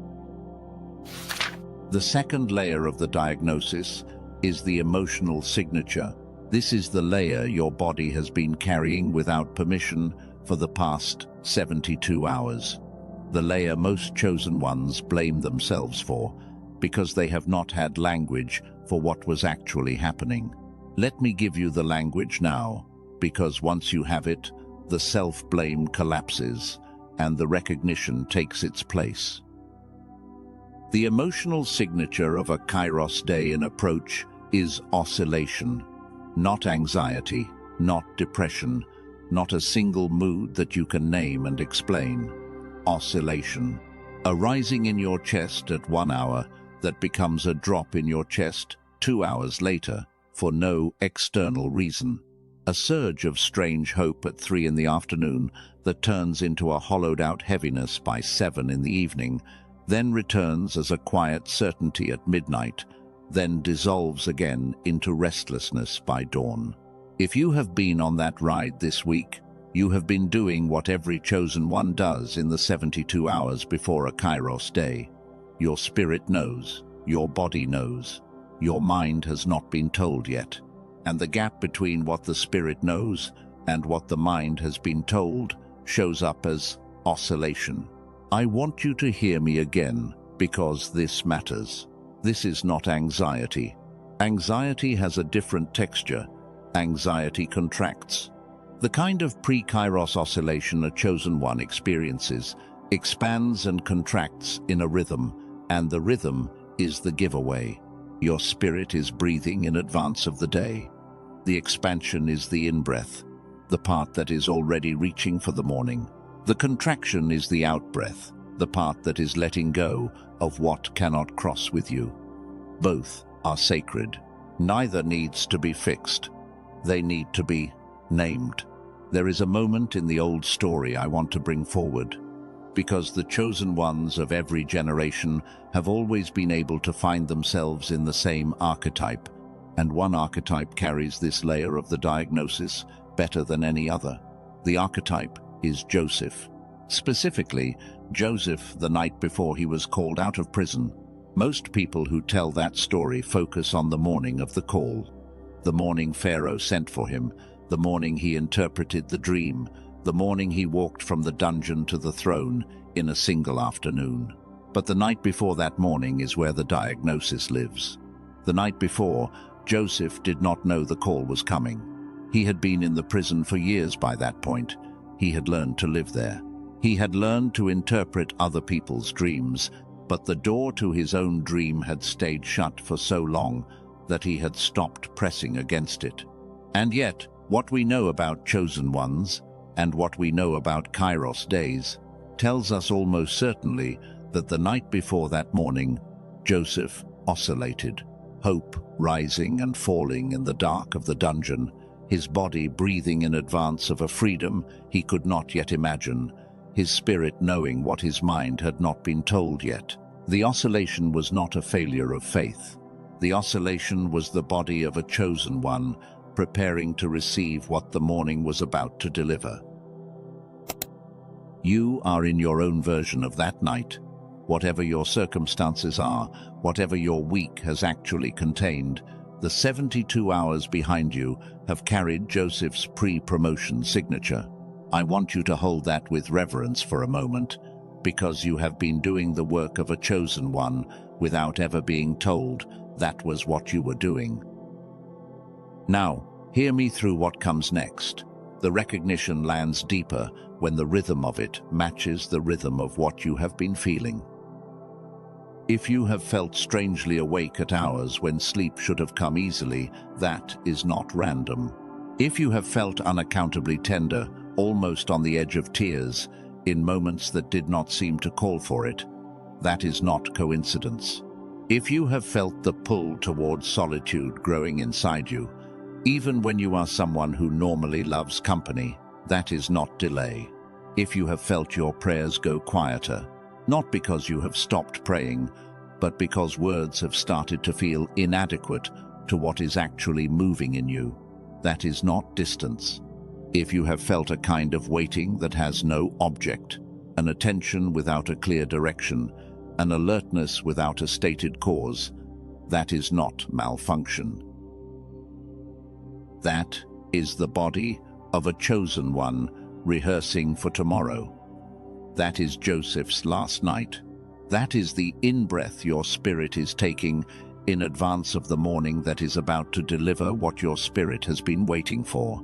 The second layer of the diagnosis is the emotional signature. This is the layer your body has been carrying without permission for the past 72 hours. The layer most chosen ones blame themselves for, because they have not had language for what was actually happening. Let me give you the language now, because once you have it, the self-blame collapses and the recognition takes its place. The emotional signature of a Kairos day in approach is oscillation, not anxiety, not depression, not a single mood that you can name and explain. Oscillation. A rising in your chest at 1 hour that becomes a drop in your chest 2 hours later for no external reason. A surge of strange hope at 3 in the afternoon that turns into a hollowed-out heaviness by 7 in the evening, then returns as a quiet certainty at midnight, then dissolves again into restlessness by dawn. If you have been on that ride this week, you have been doing what every chosen one does in the 72 hours before a Kairos day. Your spirit knows, your body knows, your mind has not been told yet. And the gap between what the spirit knows and what the mind has been told shows up as oscillation. I want you to hear me again because this matters. This is not anxiety. Anxiety has a different texture. Anxiety contracts. The kind of pre-Kairos oscillation a chosen one experiences expands and contracts in a rhythm, and the rhythm is the giveaway. Your spirit is breathing in advance of the day. The expansion is the in-breath, the part that is already reaching for the morning. The contraction is the out-breath, the part that is letting go of what cannot cross with you. Both are sacred. Neither needs to be fixed. They need to be named. There is a moment in the old story I want to bring forward, because the chosen ones of every generation have always been able to find themselves in the same archetype, and one archetype carries this layer of the diagnosis better than any other. The archetype is Joseph. Specifically, Joseph the night before he was called out of prison. Most people who tell that story focus on the morning of the call. The morning Pharaoh sent for him, the morning he interpreted the dream, the morning he walked from the dungeon to the throne in a single afternoon. But the night before that morning is where the diagnosis lives. The night before, Joseph did not know the call was coming. He had been in the prison for years by that point. He had learned to live there. He had learned to interpret other people's dreams, but the door to his own dream had stayed shut for so long that he had stopped pressing against it. And yet, what we know about chosen ones, and what we know about Kairos days, tells us almost certainly that the night before that morning, Joseph oscillated, hope rising and falling in the dark of the dungeon, his body breathing in advance of a freedom he could not yet imagine, his spirit knowing what his mind had not been told yet. The oscillation was not a failure of faith. The oscillation was the body of a chosen one, preparing to receive what the morning was about to deliver. You are in your own version of that night. Whatever your circumstances are, whatever your week has actually contained, the 72 hours behind you have carried Joseph's pre-promotion signature. I want you to hold that with reverence for a moment, because you have been doing the work of a chosen one without ever being told that was what you were doing. Now, hear me through what comes next. The recognition lands deeper when the rhythm of it matches the rhythm of what you have been feeling. If you have felt strangely awake at hours when sleep should have come easily, that is not random. If you have felt unaccountably tender, almost on the edge of tears, in moments that did not seem to call for it, that is not coincidence. If you have felt the pull towards solitude growing inside you, even when you are someone who normally loves company, that is not delay. If you have felt your prayers go quieter, not because you have stopped praying, but because words have started to feel inadequate to what is actually moving in you, that is not distance. If you have felt a kind of waiting that has no object, an attention without a clear direction, an alertness without a stated cause, that is not malfunction. That is the body of a chosen one rehearsing for tomorrow. That is Joseph's last night. That is the in-breath your spirit is taking in advance of the morning that is about to deliver what your spirit has been waiting for.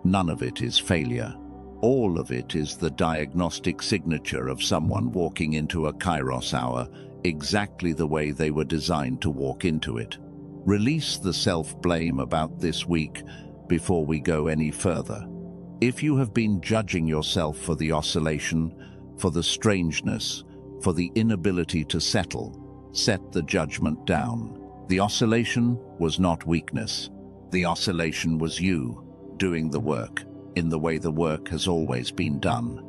None of it is failure. All of it is the diagnostic signature of someone walking into a Kairos hour exactly the way they were designed to walk into it. Release the self-blame about this week before we go any further. If you have been judging yourself for the oscillation, for the strangeness, for the inability to settle, set the judgment down. The oscillation was not weakness. The oscillation was you doing the work in the way the work has always been done.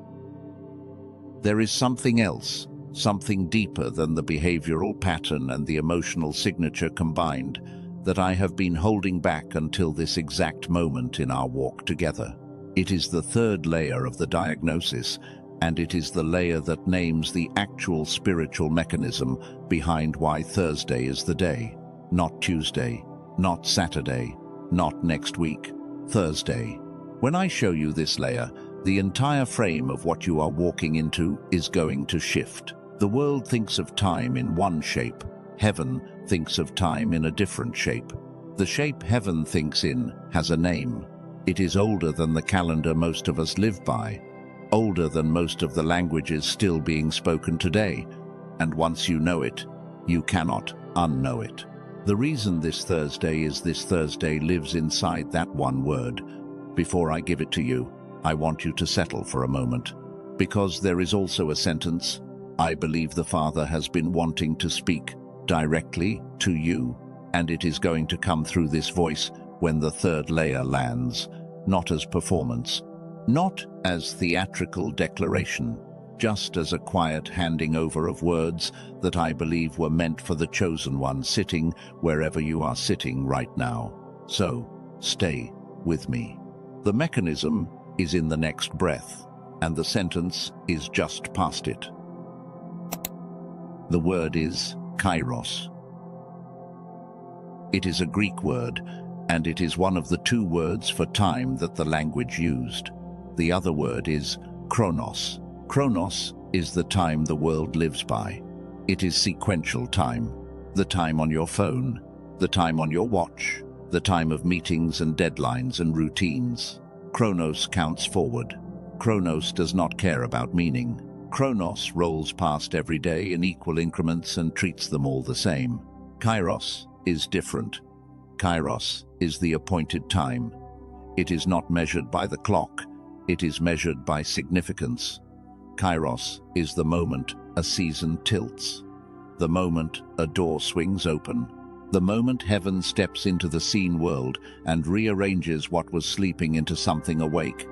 There is something else, something deeper than the behavioral pattern and the emotional signature combined, that I have been holding back until this exact moment in our walk together. It is the third layer of the diagnosis, and it is the layer that names the actual spiritual mechanism behind why Thursday is the day. Not Tuesday, not Saturday, not next week. Thursday. When I show you this layer, the entire frame of what you are walking into is going to shift. The world thinks of time in one shape. Heaven thinks of time in a different shape. The shape heaven thinks in has a name. It is older than the calendar most of us live by, older than most of the languages still being spoken today, and once you know it, you cannot unknow it. The reason this Thursday lives inside that one word. Before I give it to you, I want you to settle for a moment, because there is also a sentence I believe the Father has been wanting to speak directly to you, and it is going to come through this voice when the third layer lands, not as performance, not as theatrical declaration, just as a quiet handing over of words that I believe were meant for the chosen one sitting wherever you are sitting right now. So, stay with me. The mechanism is in the next breath, and the sentence is just past it. The word is kairos. It is a Greek word, and it is one of the two words for time that the language used. The other word is chronos. Chronos is the time the world lives by. It is sequential time, the time on your phone, the time on your watch, the time of meetings and deadlines and routines. Chronos counts forward. Chronos does not care about meaning. Chronos rolls past every day in equal increments and treats them all the same. Kairos is different. Kairos is the appointed time. It is not measured by the clock. It is measured by significance. Kairos is the moment a season tilts, the moment a door swings open, the moment heaven steps into the seen world and rearranges what was sleeping into something awake.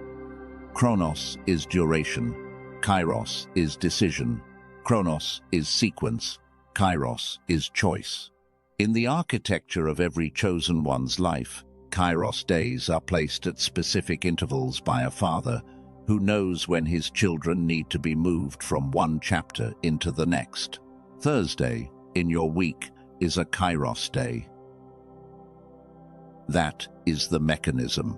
Chronos is duration. Kairos is decision. Chronos is sequence. Kairos is choice. In the architecture of every chosen one's life, Kairos days are placed at specific intervals by a father who knows when his children need to be moved from one chapter into the next. Thursday in your week is a Kairos day. That is the mechanism.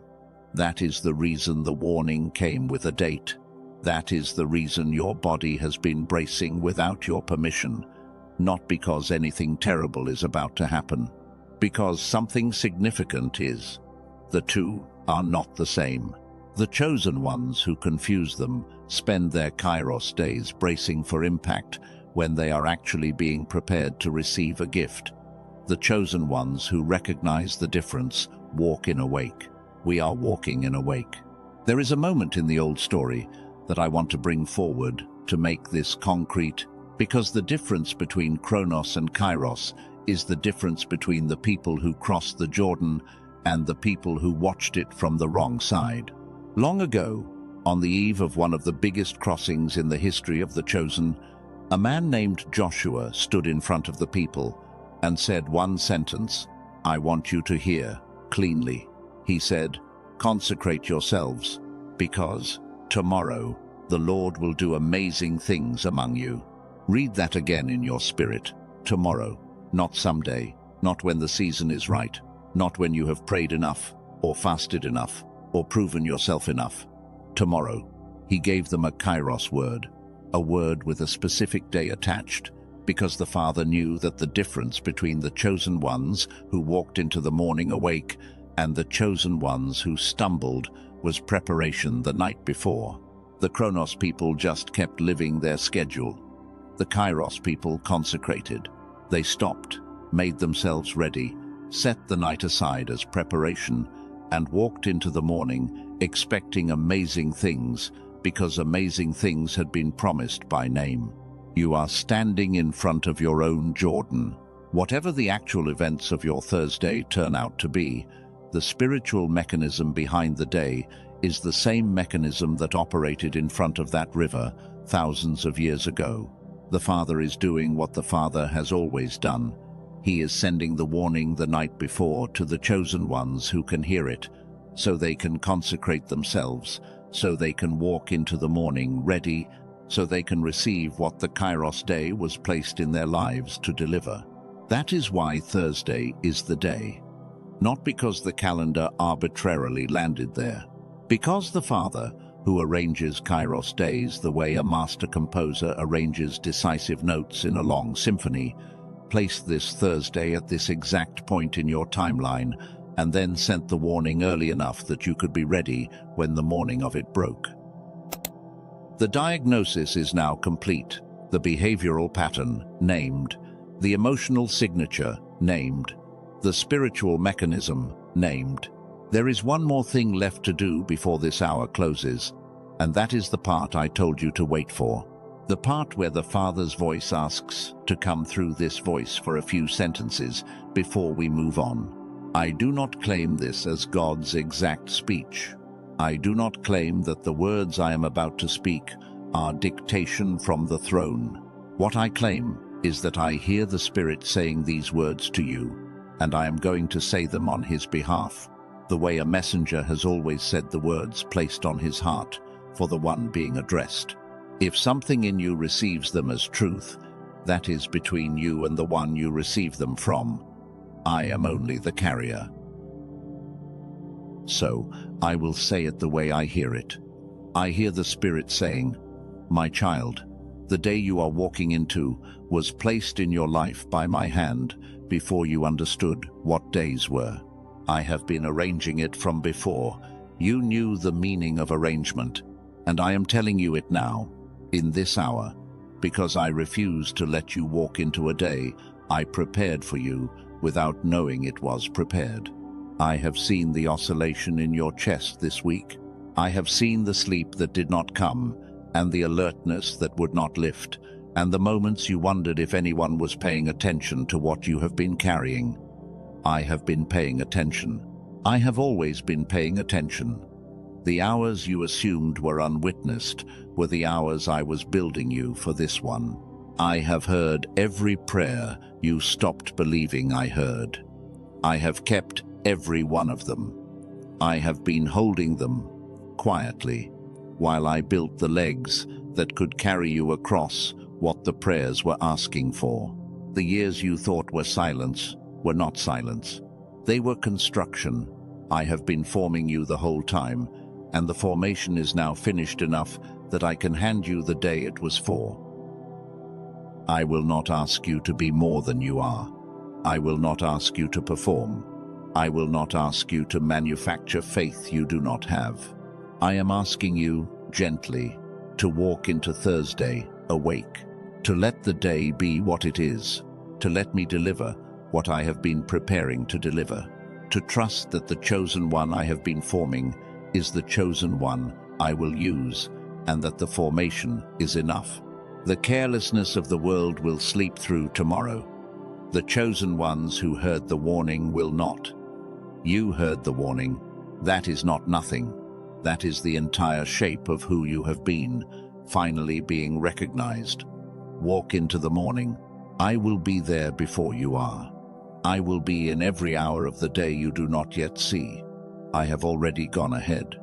That is the reason the warning came with a date. That is the reason your body has been bracing without your permission, not because anything terrible is about to happen, because something significant is. The two are not the same. The chosen ones who confuse them spend their Kairos days bracing for impact when they are actually being prepared to receive a gift. The chosen ones who recognize the difference walk in a wake. We are walking in a wake. There is a moment in the old story that I want to bring forward to make this concrete, because the difference between Chronos and Kairos is the difference between the people who crossed the Jordan and the people who watched it from the wrong side. Long ago, on the eve of one of the biggest crossings in the history of the chosen, a man named Joshua stood in front of the people and said one sentence, "I want you to hear cleanly." He said, "Consecrate yourselves, because tomorrow the Lord will do amazing things among you." Read that again in your spirit. Tomorrow, not someday, not when the season is right, not when you have prayed enough, or fasted enough, or proven yourself enough. Tomorrow. He gave them a Kairos word, a word with a specific day attached, because the Father knew that the difference between the chosen ones who walked into the morning awake and the chosen ones who stumbled was preparation the night before. The Chronos people just kept living their schedule. The Kairos people consecrated. They stopped, made themselves ready, set the night aside as preparation, and walked into the morning expecting amazing things, because amazing things had been promised by name. You are standing in front of your own Jordan. Whatever the actual events of your Thursday turn out to be, the spiritual mechanism behind the day is the same mechanism that operated in front of that river thousands of years ago. The Father is doing what the Father has always done. He is sending the warning the night before to the chosen ones who can hear it, so they can consecrate themselves, so they can walk into the morning ready, so they can receive what the Kairos day was placed in their lives to deliver. That is why Thursday is the day. Not because the calendar arbitrarily landed there. Because the Father, who arranges Kairos days the way a master composer arranges decisive notes in a long symphony, placed this Thursday at this exact point in your timeline, and then sent the warning early enough that you could be ready when the morning of it broke. The diagnosis is now complete, the behavioral pattern named, the emotional signature named, the spiritual mechanism named. There is one more thing left to do before this hour closes, and that is the part I told you to wait for. The part where the Father's voice asks to come through this voice for a few sentences before we move on. I do not claim this as God's exact speech. I do not claim that the words I am about to speak are dictation from the throne. What I claim is that I hear the Spirit saying these words to you, and I am going to say them on His behalf, the way a messenger has always said the words placed on his heart for the one being addressed. If something in you receives them as truth, that is between you and the one you receive them from. I am only the carrier. So, I will say it the way I hear it. I hear the Spirit saying, "My child, the day you are walking into was placed in your life by my hand before you understood what days were. I have been arranging it from before. You knew the meaning of arrangement, and I am telling you it now, in this hour, because I refuse to let you walk into a day I prepared for you without knowing it was prepared. I have seen the oscillation in your chest this week. I have seen the sleep that did not come, and the alertness that would not lift, and the moments you wondered if anyone was paying attention to what you have been carrying. I have been paying attention. I have always been paying attention. The hours you assumed were unwitnessed were the hours I was building you for this one. I have heard every prayer you stopped believing I heard. I have kept every one of them. I have been holding them quietly while I built the legs that could carry you across what the prayers were asking for. The years you thought were silence were not silence. They were construction. I have been forming you the whole time, and the formation is now finished enough that I can hand you the day it was for. I will not ask you to be more than you are. I will not ask you to perform. I will not ask you to manufacture faith you do not have. I am asking you, gently, to walk into Thursday awake, to let the day be what it is, to let me deliver what I have been preparing to deliver, to trust that the chosen one I have been forming is the chosen one I will use, and that the formation is enough. The carelessness of the world will sleep through tomorrow. The chosen ones who heard the warning will not. You heard the warning. That is not nothing. That is the entire shape of who you have been, finally being recognized. Walk into the morning. I will be there before you are. I will be in every hour of the day you do not yet see. I have already gone ahead.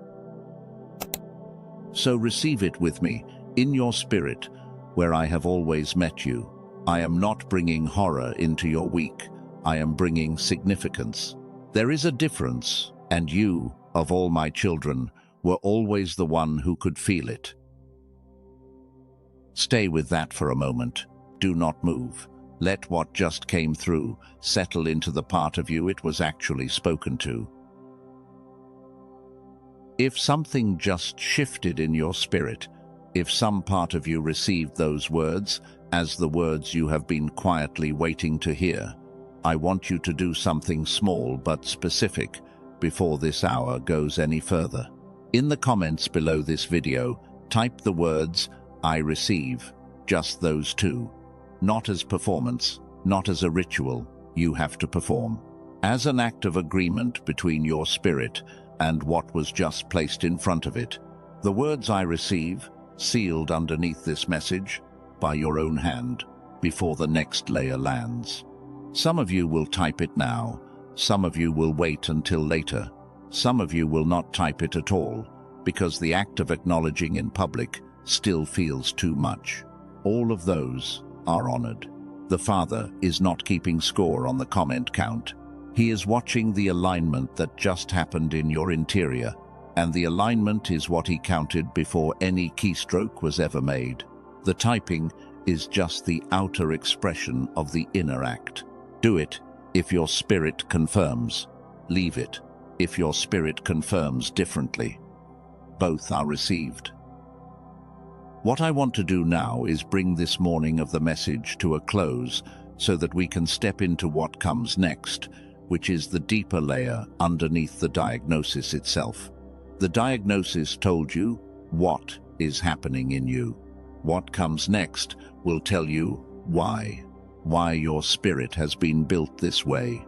So receive it with me, in your spirit, where I have always met you. I am not bringing horror into your week. I am bringing significance. There is a difference, and you, of all my children, were always the one who could feel it. Stay with that for a moment. Do not move. Let what just came through settle into the part of you it was actually spoken to. If something just shifted in your spirit, if some part of you received those words as the words you have been quietly waiting to hear, I want you to do something small but specific before this hour goes any further. In the comments below this video, type the words, "I receive," just those two. Not as performance, not as a ritual you have to perform. As an act of agreement between your spirit and what was just placed in front of it. The words "I receive," sealed underneath this message by your own hand before the next layer lands. Some of you will type it now, some of you will wait until later, some of you will not type it at all because the act of acknowledging in public still feels too much. All of those are honored. The Father is not keeping score on the comment count. He is watching the alignment that just happened in your interior, and the alignment is what he counted before any keystroke was ever made. The typing is just the outer expression of the inner act. Do it if your spirit confirms. Leave it if your spirit confirms differently. Both are received. What I want to do now is bring this morning of the message to a close so that we can step into what comes next, which is the deeper layer underneath the diagnosis itself. The diagnosis told you what is happening in you. What comes next will tell you why your spirit has been built this way,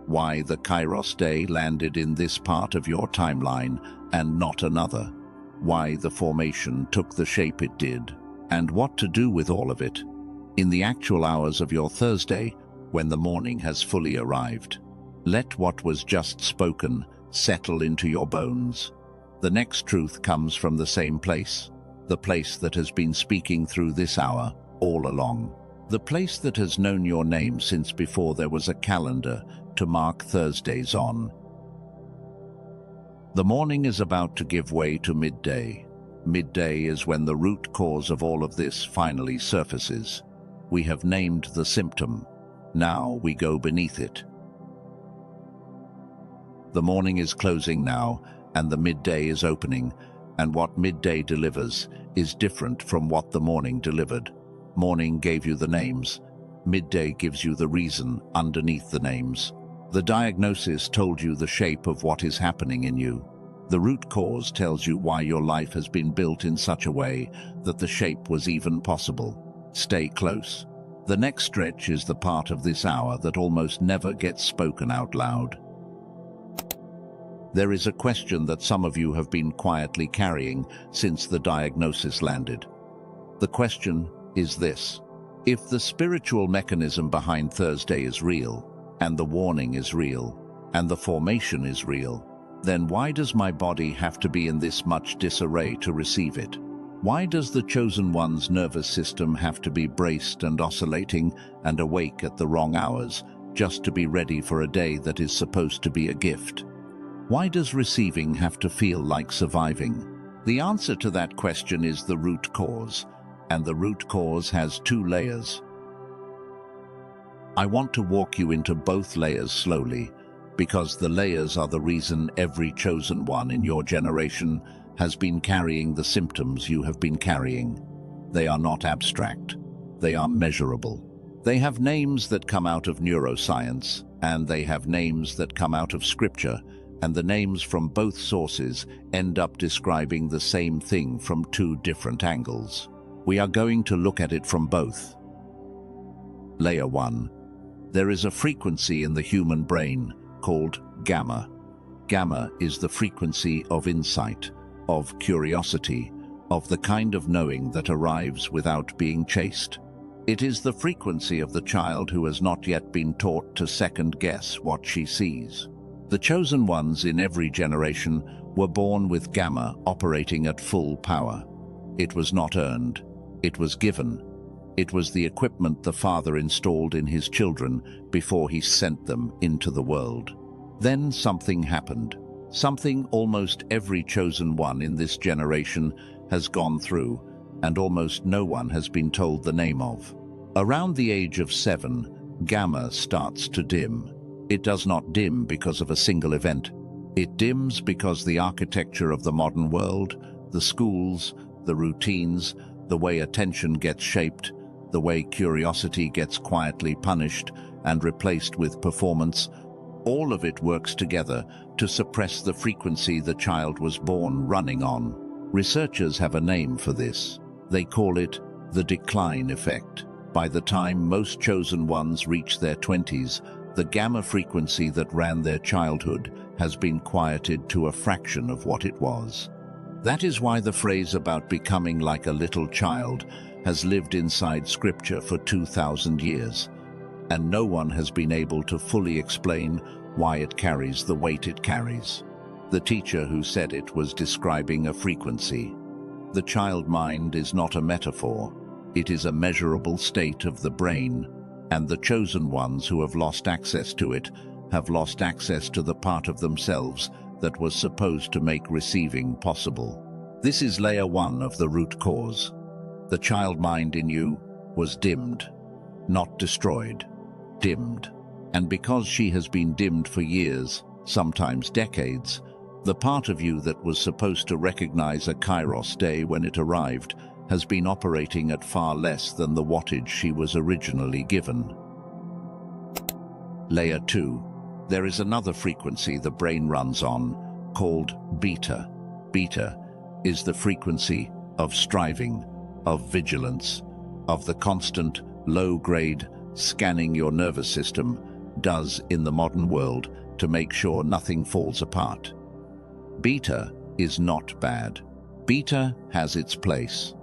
why the Kairos day landed in this part of your timeline and not another, why the formation took the shape it did, and what to do with all of it in the actual hours of your Thursday when the morning has fully arrived. Let what was just spoken settle into your bones. The next truth comes from the same place, the place that has been speaking through this hour all along, the place that has known your name since before there was a calendar to mark Thursdays on. The morning is about to give way to midday. Midday is when the root cause of all of this finally surfaces. We have named the symptom. Now we go beneath it. The morning is closing now, and the midday is opening, and what midday delivers is different from what the morning delivered. Morning gave you the names. Midday gives you the reason underneath the names. The diagnosis told you the shape of what is happening in you. The root cause tells you why your life has been built in such a way that the shape was even possible. Stay close. The next stretch is the part of this hour that almost never gets spoken out loud. There is a question that some of you have been quietly carrying since the diagnosis landed. The question is this: if the spiritual mechanism behind Thursday is real, and the warning is real, and the formation is real, then why does my body have to be in this much disarray to receive it? Why does the chosen one's nervous system have to be braced and oscillating and awake at the wrong hours just to be ready for a day that is supposed to be a gift? Why does receiving have to feel like surviving? The answer to that question is the root cause, and the root cause has two layers. I want to walk you into both layers slowly, because the layers are the reason every chosen one in your generation has been carrying the symptoms you have been carrying. They are not abstract. They are measurable. They have names that come out of neuroscience, and they have names that come out of scripture, and the names from both sources end up describing the same thing from two different angles. We are going to look at it from both. Layer 1. There is a frequency in the human brain called gamma. Gamma is the frequency of insight, of curiosity, of the kind of knowing that arrives without being chased. It is the frequency of the child who has not yet been taught to second-guess what she sees. The chosen ones in every generation were born with gamma operating at full power. It was not earned. It was given. It was the equipment the Father installed in his children before he sent them into the world. Then something happened. Something almost every chosen one in this generation has gone through, and almost no one has been told the name of. Around the age of 7, gamma starts to dim. It does not dim because of a single event. It dims because the architecture of the modern world, the schools, the routines, the way attention gets shaped, the way curiosity gets quietly punished and replaced with performance, All of it works together to suppress the frequency the child was born running on. Researchers have a name for this. They call it the decline effect. By the time most chosen ones reach their 20s, the gamma frequency that ran their childhood has been quieted to a fraction of what it was. That is why the phrase about becoming like a little child has lived inside scripture for 2,000 years, and no one has been able to fully explain why it carries the weight it carries. The teacher who said it was describing a frequency. The child mind is not a metaphor. It is a measurable state of the brain, and the chosen ones who have lost access to it have lost access to the part of themselves that was supposed to make receiving possible. This is layer 1 of the root cause. The child mind in you was dimmed, not destroyed, dimmed. And because she has been dimmed for years, sometimes decades, the part of you that was supposed to recognize a Kairos day when it arrived has been operating at far less than the wattage she was originally given. Layer 2. There is another frequency the brain runs on, called beta. Beta is the frequency of striving, of vigilance, of the constant, low-grade scanning your nervous system does in the modern world to make sure nothing falls apart. Beta is not bad. Beta has its place.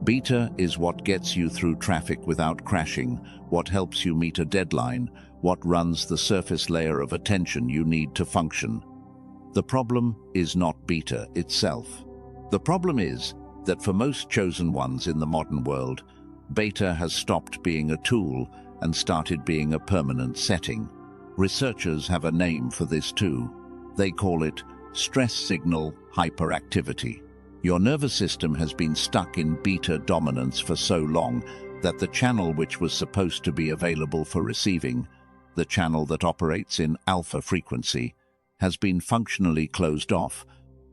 Beta is what gets you through traffic without crashing, what helps you meet a deadline, what runs the surface layer of attention you need to function. The problem is not beta itself. The problem is that for most chosen ones in the modern world, beta has stopped being a tool and started being a permanent setting. Researchers have a name for this too. They call it stress signal hyperactivity. Your nervous system has been stuck in beta dominance for so long that the channel which was supposed to be available for receiving, the channel that operates in alpha frequency, has been functionally closed off.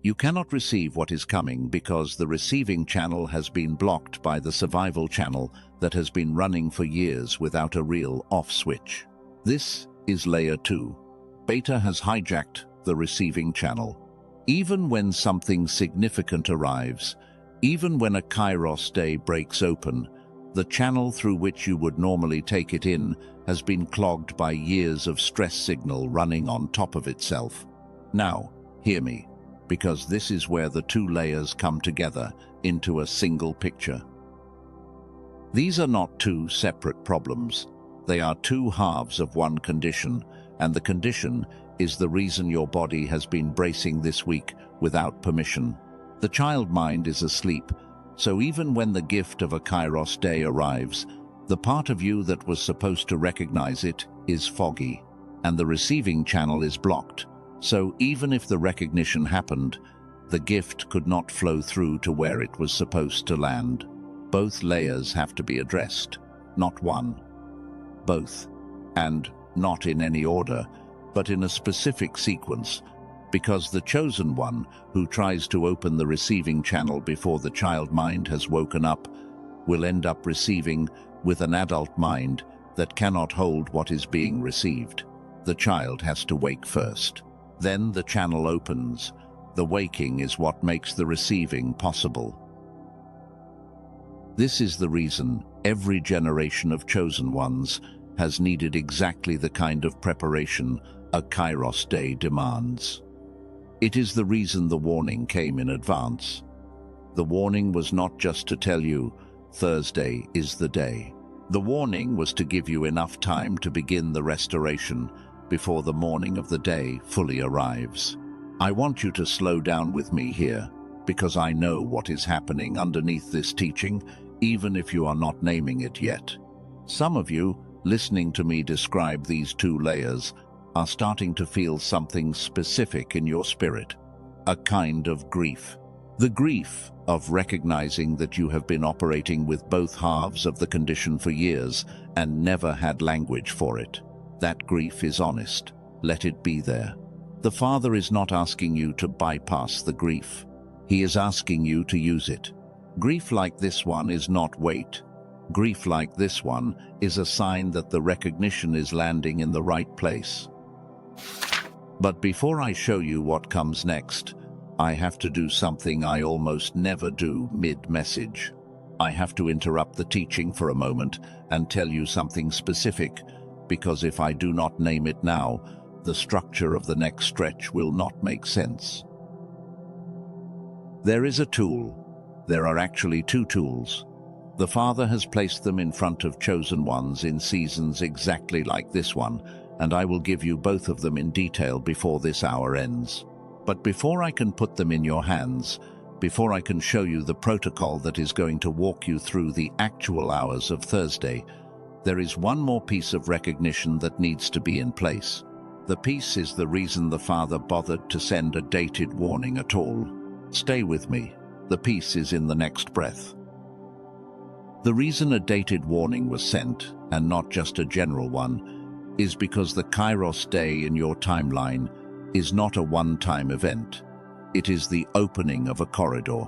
You cannot receive what is coming because the receiving channel has been blocked by the survival channel that has been running for years without a real off switch. This is layer 2. Beta has hijacked the receiving channel. Even when something significant arrives, even when a Kairos day breaks open, the channel through which you would normally take it in has been clogged by years of stress signal running on top of itself. Now, hear me, because this is where the two layers come together into a single picture. These are not two separate problems. They are two halves of one condition, and the condition is the reason your body has been bracing this week without permission. The child mind is asleep, so even when the gift of a Kairos day arrives, the part of you that was supposed to recognize it is foggy, and the receiving channel is blocked. So even if the recognition happened, the gift could not flow through to where it was supposed to land. Both layers have to be addressed, not one. Both, and not in any order, but in a specific sequence, because the chosen one who tries to open the receiving channel before the child mind has woken up will end up receiving with an adult mind that cannot hold what is being received. The child has to wake first. Then the channel opens. The waking is what makes the receiving possible. This is the reason every generation of chosen ones has needed exactly the kind of preparation a Kairos day demands. It is the reason the warning came in advance. The warning was not just to tell you, Thursday is the day. The warning was to give you enough time to begin the restoration before the morning of the day fully arrives. I want you to slow down with me here, because I know what is happening underneath this teaching, even if you are not naming it yet. Some of you, listening to me describe these two layers, are starting to feel something specific in your spirit, a kind of grief. The grief of recognizing that you have been operating with both halves of the condition for years and never had language for it. That grief is honest. Let it be there. The Father is not asking you to bypass the grief. He is asking you to use it. Grief like this one is not weight. Grief like this one is a sign that the recognition is landing in the right place. But before I show you what comes next, I have to do something I almost never do mid-message. I have to interrupt the teaching for a moment and tell you something specific, because if I do not name it now, the structure of the next stretch will not make sense. There is a tool. There are actually two tools. The Father has placed them in front of chosen ones in seasons exactly like this one, and I will give you both of them in detail before this hour ends. But before I can put them in your hands, before I can show you the protocol that is going to walk you through the actual hours of Thursday, there is one more piece of recognition that needs to be in place. The piece is the reason the Father bothered to send a dated warning at all. Stay with me. The piece is in the next breath. The reason a dated warning was sent, and not just a general one, is because the Kairos day in your timeline is not a one-time event. It is the opening of a corridor.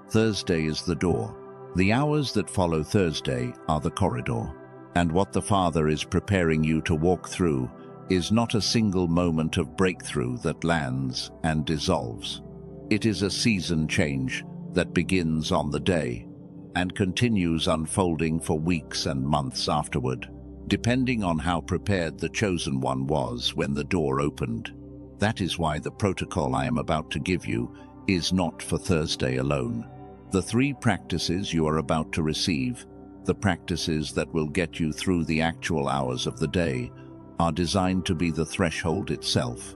Thursday is the door. The hours that follow Thursday are the corridor. And what the Father is preparing you to walk through is not a single moment of breakthrough that lands and dissolves. It is a season change that begins on the day and continues unfolding for weeks and months afterward, depending on how prepared the chosen one was when the door opened. That is why the protocol I am about to give you is not for Thursday alone. The 3 practices you are about to receive, the practices that will get you through the actual hours of the day, are designed to be the threshold itself.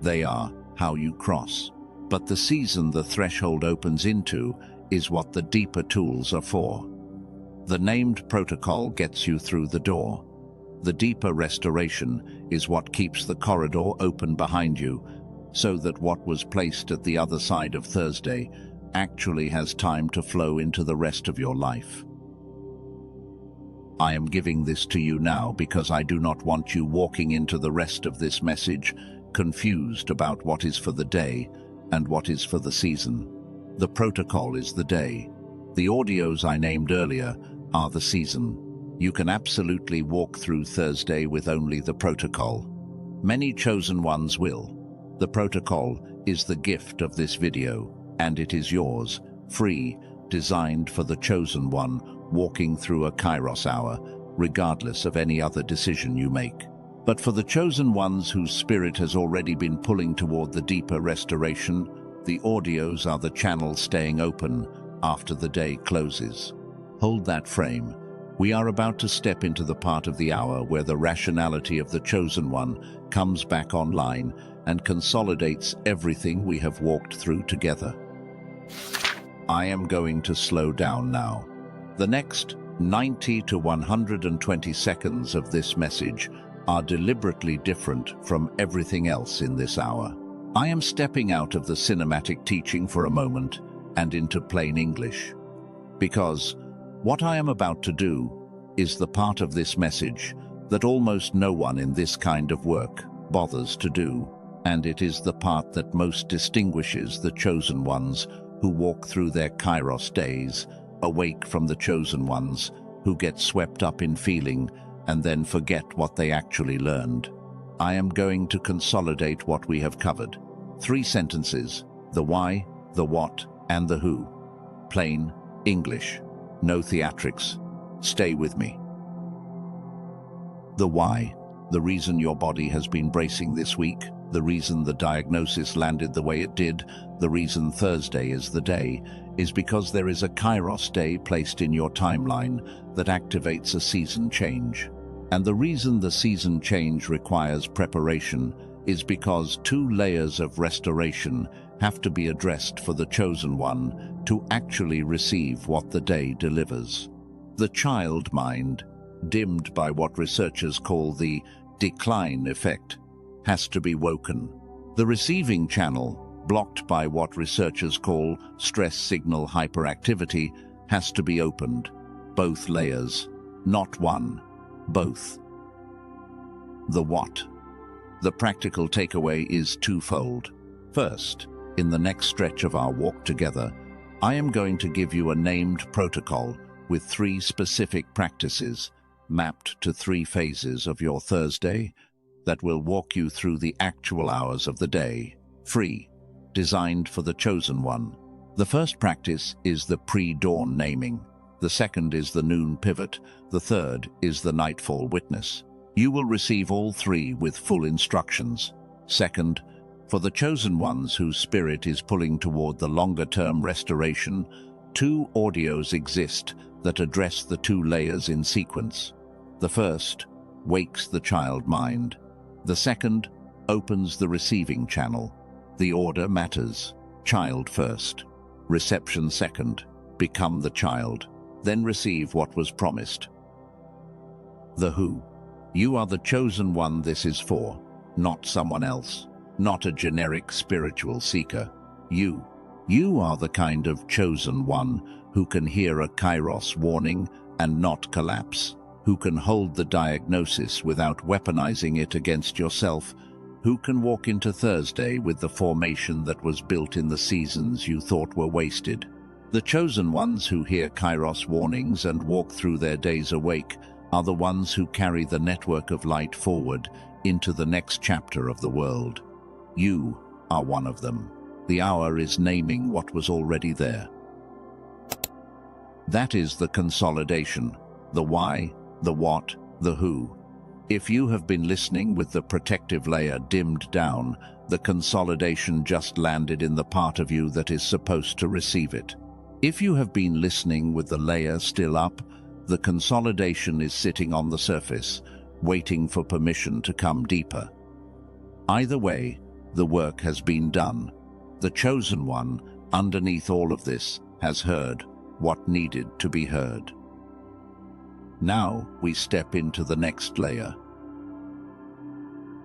They are how you cross. But the season the threshold opens into is what the deeper tools are for. The named protocol gets you through the door. The deeper restoration is what keeps the corridor open behind you, so that what was placed at the other side of Thursday actually has time to flow into the rest of your life. I am giving this to you now because I do not want you walking into the rest of this message confused about what is for the day and what is for the season. The protocol is the day. The audios I named earlier are the season. You can absolutely walk through Thursday with only the protocol. Many chosen ones will. The protocol is the gift of this video, and it is yours, free, designed for the chosen one walking through a Kairos hour, regardless of any other decision you make. But for the chosen ones whose spirit has already been pulling toward the deeper restoration, the audios are the channel staying open after the day closes. Hold that frame. We are about to step into the part of the hour where the rationality of the chosen one comes back online and consolidates everything we have walked through together. I am going to slow down now. The next 90 to 120 seconds of this message are deliberately different from everything else in this hour. I am stepping out of the cinematic teaching for a moment and into plain English, because what I am about to do is the part of this message that almost no one in this kind of work bothers to do, and it is the part that most distinguishes the chosen ones who walk through their Kairos days, awake from the chosen ones who get swept up in feeling and then forget what they actually learned. I am going to consolidate what we have covered. 3 sentences: the why, the what, and the who. Plain English. No theatrics. Stay with me. The why, the reason your body has been bracing this week, the reason the diagnosis landed the way it did, the reason Thursday is the day, is because there is a Kairos day placed in your timeline that activates a season change. And the reason the season change requires preparation is because 2 layers of restoration have to be addressed for the chosen one to actually receive what the day delivers. The child mind, dimmed by what researchers call the decline effect, has to be woken. The receiving channel, blocked by what researchers call stress signal hyperactivity, has to be opened. Both layers, not one, both. The what? The practical takeaway is twofold. First, in the next stretch of our walk together, I am going to give you a named protocol with 3 specific practices mapped to 3 phases of your Thursday that will walk you through the actual hours of the day, free, designed for the chosen one. The first practice is the pre-dawn naming. The second is the noon pivot. The third is the nightfall witness. You will receive all three with full instructions. Second, for the chosen ones whose spirit is pulling toward the longer-term restoration, 2 audios exist that address the 2 layers in sequence. The first wakes the child mind. The second opens the receiving channel. The order matters. Child first. Reception second. Become the child. Then receive what was promised. The who. You are the chosen one this is for, not someone else, not a generic spiritual seeker. You are the kind of chosen one who can hear a kairos warning and not collapse, who can hold the diagnosis without weaponizing it against yourself, who can walk into Thursday with the formation that was built in the seasons you thought were wasted. The chosen ones who hear kairos warnings and walk through their days awake are the ones who carry the network of light forward into the next chapter of the world. You are one of them. The hour is naming what was already there. That is the consolidation, the why, the what, the who. If you have been listening with the protective layer dimmed down, the consolidation just landed in the part of you that is supposed to receive it. If you have been listening with the layer still up, the consolidation is sitting on the surface, waiting for permission to come deeper. Either way, the work has been done. The chosen one, underneath all of this, has heard what needed to be heard. Now we step into the next layer.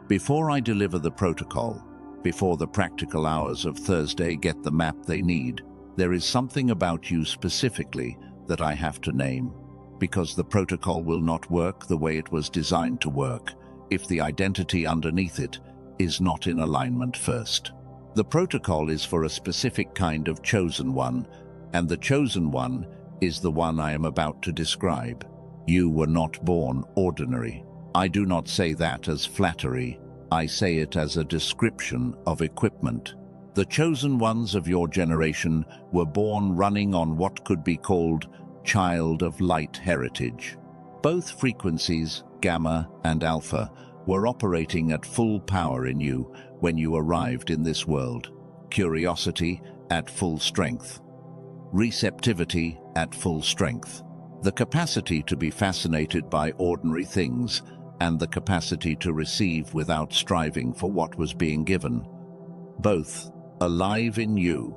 Before I deliver the protocol, before the practical hours of Thursday get the map they need, there is something about you specifically that I have to name, because the protocol will not work the way it was designed to work if the identity underneath it is not in alignment first. The protocol is for a specific kind of chosen one, and the chosen one is the one I am about to describe. You were not born ordinary. I do not say that as flattery. I say it as a description of equipment. The chosen ones of your generation were born running on what could be called child of light heritage. Both frequencies, gamma and alpha, were operating at full power in you when you arrived in this world. Curiosity at full strength. Receptivity at full strength. The capacity to be fascinated by ordinary things and the capacity to receive without striving for what was being given. Both alive in you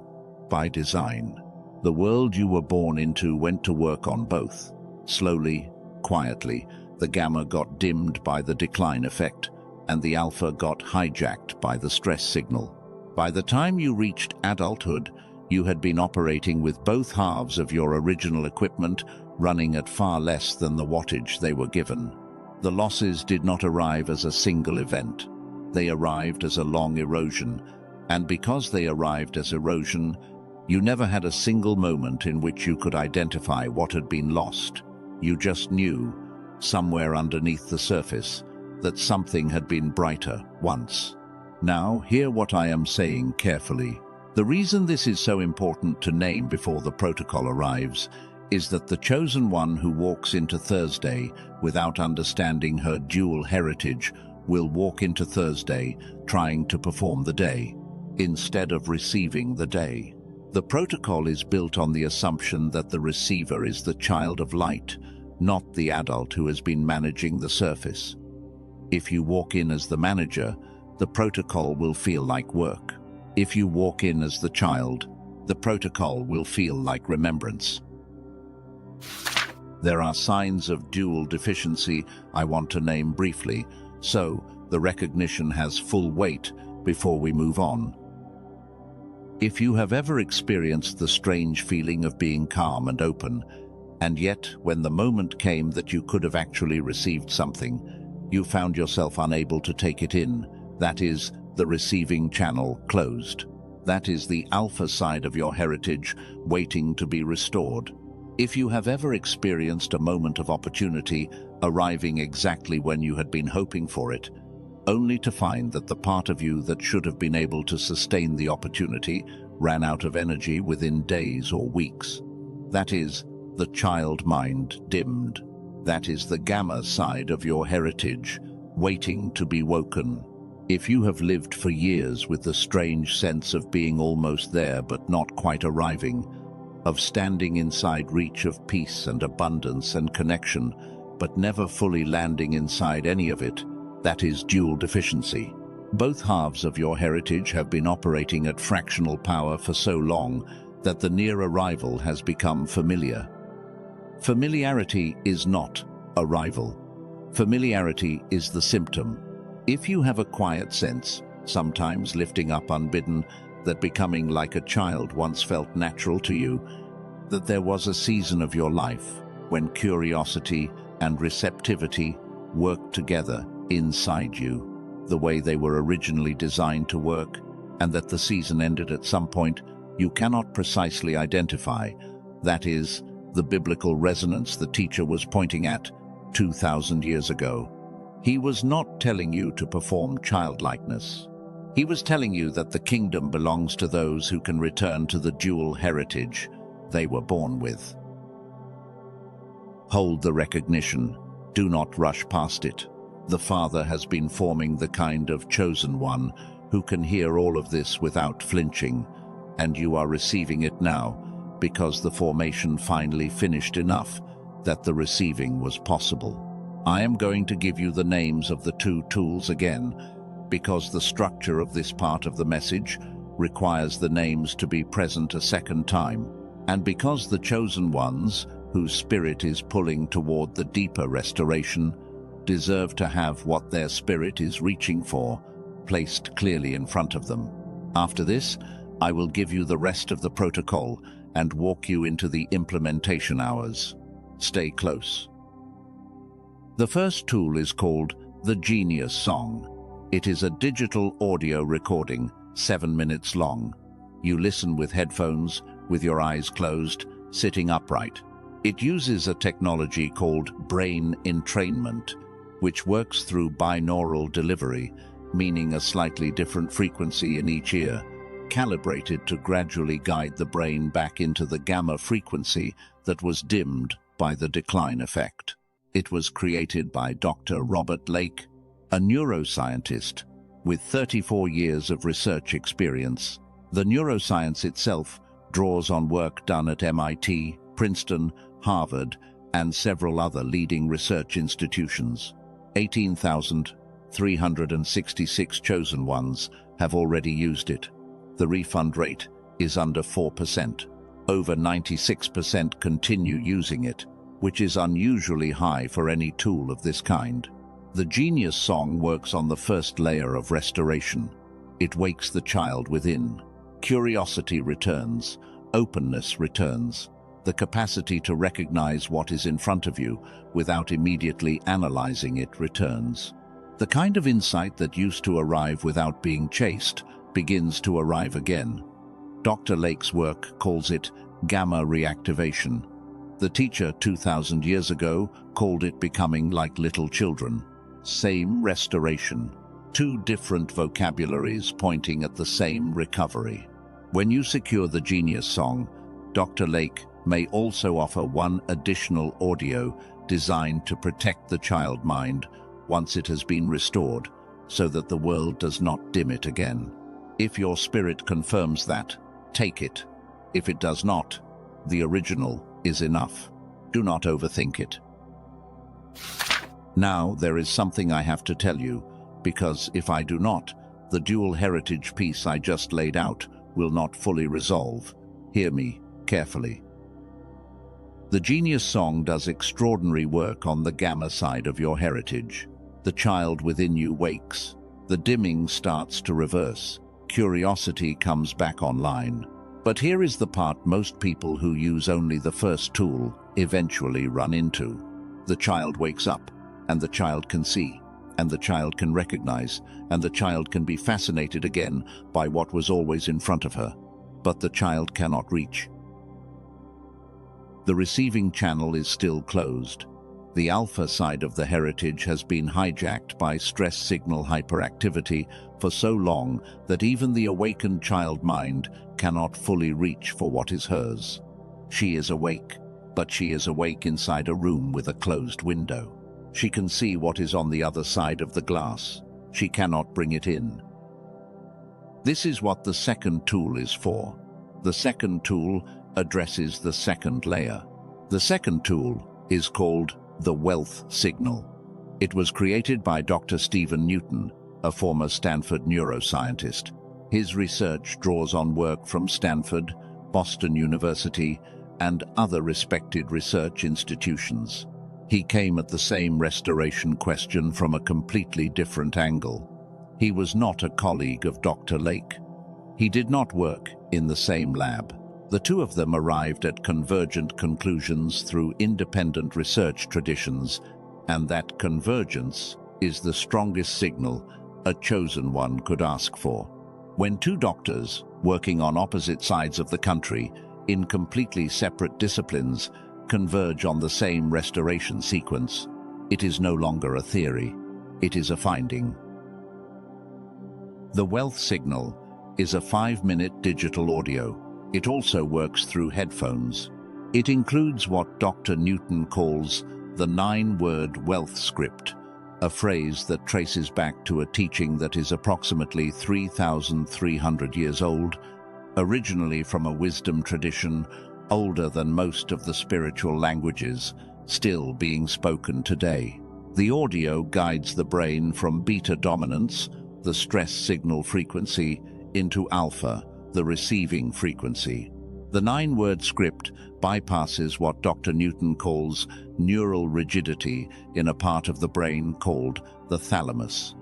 by design. The world you were born into went to work on both. Slowly, quietly, the gamma got dimmed by the decline effect, and the alpha got hijacked by the stress signal. By the time you reached adulthood, you had been operating with both halves of your original equipment running at far less than the wattage they were given. The losses did not arrive as a single event. They arrived as a long erosion, and because they arrived as erosion, you never had a single moment in which you could identify what had been lost. You just knew, somewhere underneath the surface, that something had been brighter once. Now, hear what I am saying carefully. The reason this is so important to name before the protocol arrives is that the chosen one who walks into Thursday without understanding her dual heritage will walk into Thursday trying to perform the day, instead of receiving the day. The protocol is built on the assumption that the receiver is the child of light, not the adult who has been managing the surface. If you walk in as the manager, the protocol will feel like work. If you walk in as the child, the protocol will feel like remembrance. There are signs of dual deficiency I want to name briefly, so the recognition has full weight before we move on. If you have ever experienced the strange feeling of being calm and open, and yet when the moment came that you could have actually received something, you found yourself unable to take it in, that is, the receiving channel closed. That is the alpha side of your heritage waiting to be restored. If you have ever experienced a moment of opportunity arriving exactly when you had been hoping for it, only to find that the part of you that should have been able to sustain the opportunity ran out of energy within days or weeks. That is, the child mind dimmed. That is the gamma side of your heritage, waiting to be woken. If you have lived for years with the strange sense of being almost there but not quite arriving, of standing inside reach of peace and abundance and connection, but never fully landing inside any of it, that is dual deficiency. Both halves of your heritage have been operating at fractional power for so long that the near arrival has become familiar. Familiarity is not arrival. Familiarity is the symptom. If you have a quiet sense, sometimes lifting up unbidden, that becoming like a child once felt natural to you, that there was a season of your life when curiosity and receptivity worked together inside you, the way they were originally designed to work, and that the season ended at some point you cannot precisely identify. That is, the biblical resonance the teacher was pointing at 2,000 years ago. He was not telling you to perform childlikeness. He was telling you that the kingdom belongs to those who can return to the dual heritage they were born with. Hold the recognition. Do not rush past it. The Father has been forming the kind of chosen one who can hear all of this without flinching, and you are receiving it now because the formation finally finished enough that the receiving was possible. I am going to give you the names of the two tools again, because the structure of this part of the message requires the names to be present a second time, and because the chosen ones, whose spirit is pulling toward the deeper restoration, deserve to have what their spirit is reaching for placed clearly in front of them. After this, I will give you the rest of the protocol and walk you into the implementation hours. Stay close. The first tool is called the Genius Song. It is a digital audio recording, 7 minutes long. You listen with headphones, with your eyes closed, sitting upright. It uses a technology called brain entrainment, which works through binaural delivery, meaning a slightly different frequency in each ear, calibrated to gradually guide the brain back into the gamma frequency that was dimmed by the decline effect. It was created by Dr. Robert Lake, a neuroscientist with 34 years of research experience. The neuroscience itself draws on work done at MIT, Princeton, Harvard, and several other leading research institutions. 18,366 chosen ones have already used it. The refund rate is under 4%. Over 96% continue using it, which is unusually high for any tool of this kind. The Genius Song works on the first layer of restoration. It wakes the child within. Curiosity returns. Openness returns. The capacity to recognize what is in front of you without immediately analyzing it returns. The kind of insight that used to arrive without being chased begins to arrive again. Dr. Lake's work calls it gamma reactivation. The teacher 2,000 years ago called it becoming like little children. Same restoration. Two different vocabularies pointing at the same recovery. When you secure the Genius Song, Dr. Lake may also offer one additional audio designed to protect the child mind once it has been restored, so that the world does not dim it again. If your spirit confirms that, take it. If it does not, the original is enough. Do not overthink it. Now there is something I have to tell you, because if I do not, the dual heritage piece I just laid out will not fully resolve. Hear me carefully. The Genius Song does extraordinary work on the gamma side of your heritage. The child within you wakes. The dimming starts to reverse. Curiosity comes back online. But here is the part most people who use only the first tool eventually run into. The child wakes up, and the child can see, and the child can recognize, and the child can be fascinated again by what was always in front of her. But the child cannot reach. The receiving channel is still closed. The alpha side of the heritage has been hijacked by stress signal hyperactivity for so long that even the awakened child mind cannot fully reach for what is hers. She is awake, but she is awake inside a room with a closed window. She can see what is on the other side of the glass. She cannot bring it in. This is what the second tool is for. The second tool addresses the second layer. The second tool is called the wealth signal. It was created by Dr. Stephen Newton, a former Stanford neuroscientist. His research draws on work from Stanford, Boston University, and other respected research institutions. He came at the same restoration question from a completely different angle. He was not a colleague of Dr. Lake. He did not work in the same lab. The two of them arrived at convergent conclusions through independent research traditions, and that convergence is the strongest signal a chosen one could ask for. When two doctors, working on opposite sides of the country, in completely separate disciplines, converge on the same restoration sequence, it is no longer a theory, it is a finding. The wealth signal is a 5-minute digital audio. It also works through headphones. It includes what Dr. Newton calls the 9-word wealth script, a phrase that traces back to a teaching that is approximately 3,300 years old, originally from a wisdom tradition older than most of the spiritual languages, still being spoken today. The audio guides the brain from beta dominance, the stress signal frequency, into alpha, the receiving frequency. The 9-word script bypasses what Dr. Newton calls neural rigidity in a part of the brain called the thalamus.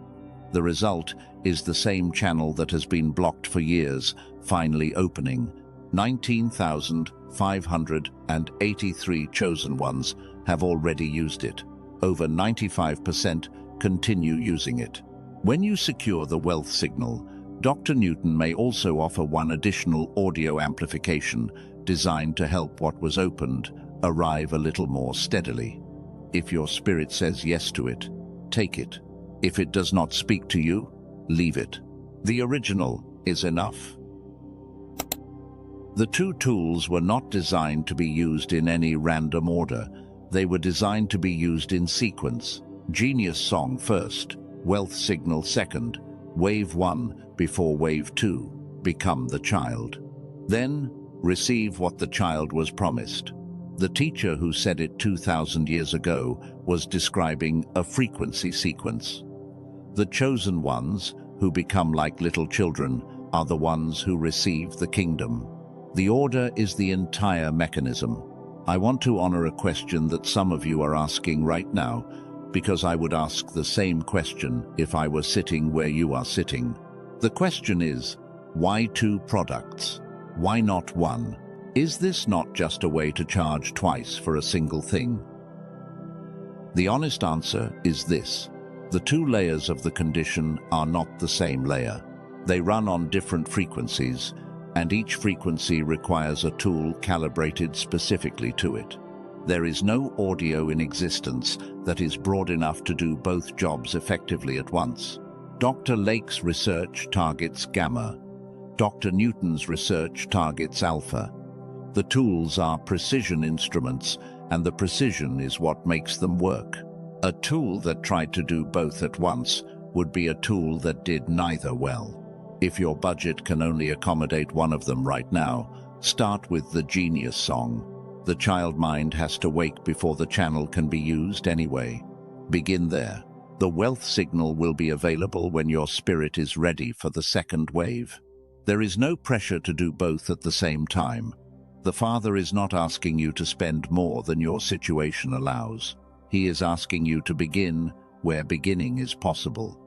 The result is the same channel that has been blocked for years, finally opening. 19,583 chosen ones have already used it. Over 95% continue using it. When you secure the wealth signal, Dr. Newton may also offer one additional audio amplification designed to help what was opened arrive a little more steadily. If your spirit says yes to it, take it. If it does not speak to you, leave it. The original is enough. The two tools were not designed to be used in any random order. They were designed to be used in sequence. Genius song first, wealth signal second, wave 1 before wave 2, become the child. Then, receive what the child was promised. The teacher who said it 2,000 years ago was describing a frequency sequence. The chosen ones, who become like little children, are the ones who receive the kingdom. The order is the entire mechanism. I want to honor a question that some of you are asking right now, because I would ask the same question if I were sitting where you are sitting. The question is, why 2 products? Why not one? Is this not just a way to charge twice for a single thing? The honest answer is this. The 2 layers of the condition are not the same layer. They run on different frequencies, and each frequency requires a tool calibrated specifically to it. There is no audio in existence that is broad enough to do both jobs effectively at once. Dr. Lake's research targets gamma. Dr. Newton's research targets alpha. The tools are precision instruments, and the precision is what makes them work. A tool that tried to do both at once would be a tool that did neither well. If your budget can only accommodate one of them right now, start with the genius song. The child mind has to wake before the channel can be used anyway. Begin there. The wealth signal will be available when your spirit is ready for the second wave. There is no pressure to do both at the same time. The Father is not asking you to spend more than your situation allows. He is asking you to begin where beginning is possible.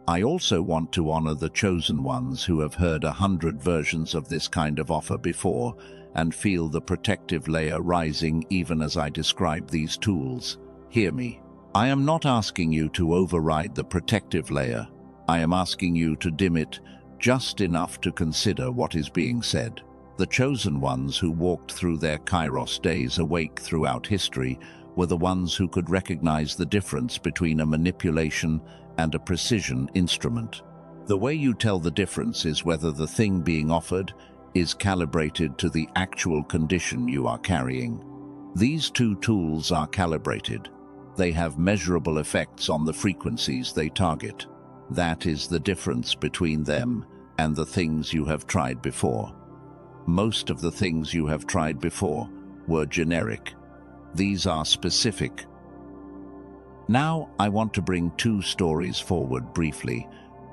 I also want to honor the chosen ones who have heard 100 versions of this kind of offer before and feel the protective layer rising even as I describe these tools. Hear me. I am not asking you to override the protective layer. I am asking you to dim it just enough to consider what is being said. The chosen ones who walked through their Kairos days awake throughout history were the ones who could recognize the difference between a manipulation and a precision instrument. The way you tell the difference is whether the thing being offered is calibrated to the actual condition you are carrying. These two tools are calibrated. They have measurable effects on the frequencies they target. That is the difference between them and the things you have tried before. Most of the things you have tried before were generic. These are specific. Now I want to bring two stories forward briefly,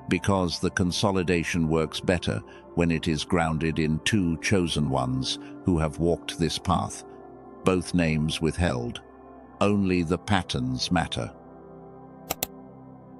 because the consolidation works better when it is grounded in two chosen ones who have walked this path, both names withheld. Only the patterns matter.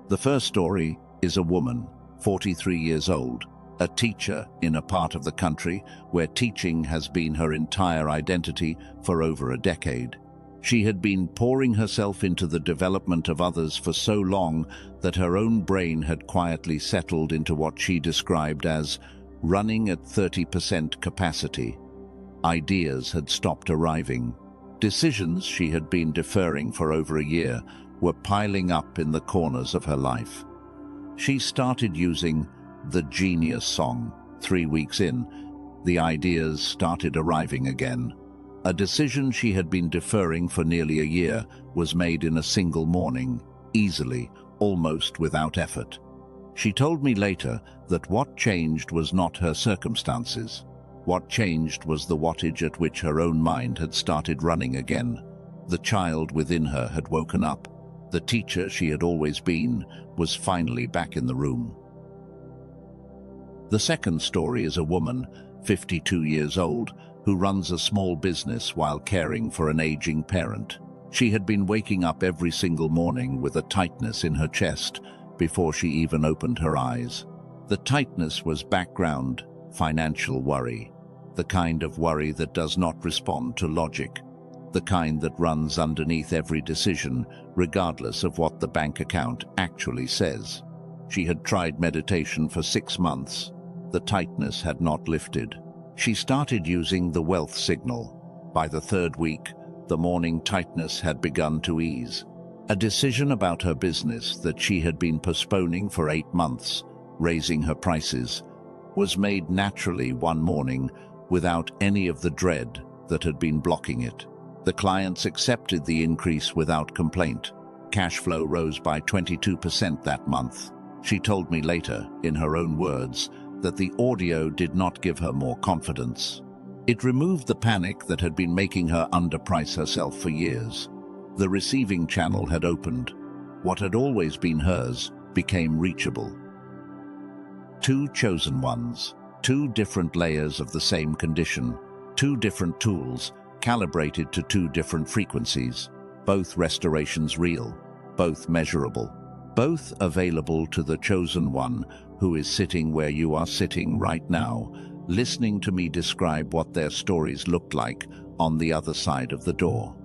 The first story is a woman, 43 years old, a teacher in a part of the country where teaching has been her entire identity for over a decade. She had been pouring herself into the development of others for so long that her own brain had quietly settled into what she described as running at 30% capacity. Ideas had stopped arriving. Decisions she had been deferring for over a year were piling up in the corners of her life. She started using the genius song. 3 weeks in, the ideas started arriving again. A decision she had been deferring for nearly a year was made in a single morning, easily, almost without effort. She told me later that what changed was not her circumstances. What changed was the wattage at which her own mind had started running again. The child within her had woken up. The teacher she had always been was finally back in the room. The second story is a woman, 52 years old, who runs a small business while caring for an aging parent. She had been waking up every single morning with a tightness in her chest before she even opened her eyes. The tightness was background, financial worry, the kind of worry that does not respond to logic, the kind that runs underneath every decision, regardless of what the bank account actually says. She had tried meditation for 6 months. The tightness had not lifted. She started using the wealth signal. By the 3rd week, the morning tightness had begun to ease. A decision about her business that she had been postponing for 8 months, raising her prices, was made naturally one morning without any of the dread that had been blocking it. The clients accepted the increase without complaint. Cash flow rose by 22% that month. She told me later, in her own words, that the audio did not give her more confidence. It removed the panic that had been making her underprice herself for years. The receiving channel had opened. What had always been hers became reachable. Two chosen ones, two different layers of the same condition, two different tools, calibrated to two different frequencies, both restorations real, both measurable, both available to the chosen one who is sitting where you are sitting right now, listening to me describe what their stories looked like on the other side of the door.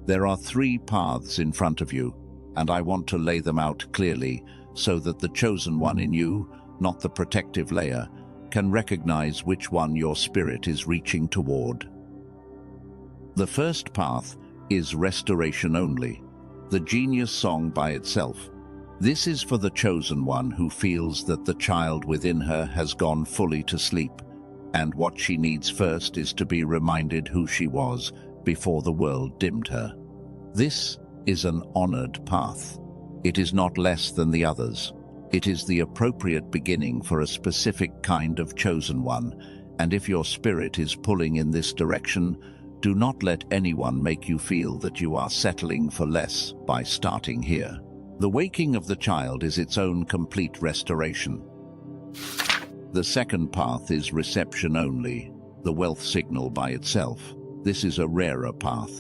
There are 3 paths in front of you, and I want to lay them out clearly so that the chosen one in you, not the protective layer, can recognize which one your spirit is reaching toward. The first path is restoration only, the genius song by itself. This is for the chosen one who feels that the child within her has gone fully to sleep, and what she needs first is to be reminded who she was before the world dimmed her. This is an honored path. It is not less than the others. It is the appropriate beginning for a specific kind of chosen one, and if your spirit is pulling in this direction, do not let anyone make you feel that you are settling for less by starting here. The waking of the child is its own complete restoration. The second path is reception only, the wealth signal by itself. This is a rarer path.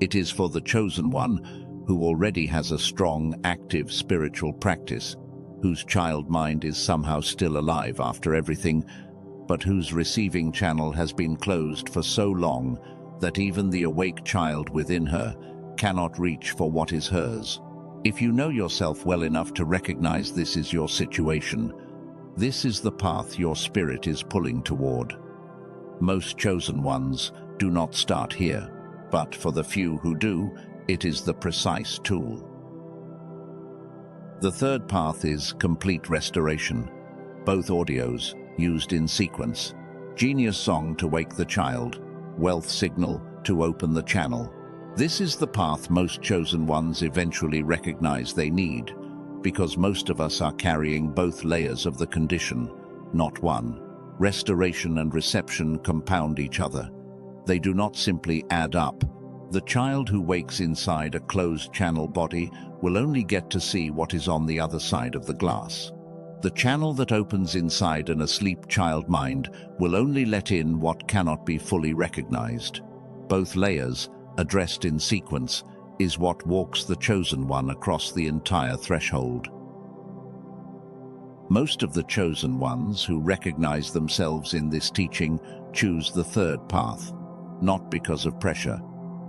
It is for the chosen one who already has a strong, active spiritual practice, whose child mind is somehow still alive after everything, but whose receiving channel has been closed for so long that even the awake child within her cannot reach for what is hers. If you know yourself well enough to recognize this is your situation, This is the path your spirit is pulling toward. Most chosen ones do not start here, but for the few who do, it is the precise tool. The third path is complete restoration. Both audios, used in sequence. Genius song to wake the child, wealth signal to open the channel. This is the path most chosen ones eventually recognize they need, because most of us are carrying both layers of the condition, not one. Restoration and reception compound each other. They do not simply add up. The child who wakes inside a closed channel body will only get to see what is on the other side of the glass. The channel that opens inside an asleep child mind will only let in what cannot be fully recognized. Both layers, addressed in sequence, is what walks the chosen one across the entire threshold. Most of the chosen ones who recognize themselves in this teaching choose the third path, not because of pressure,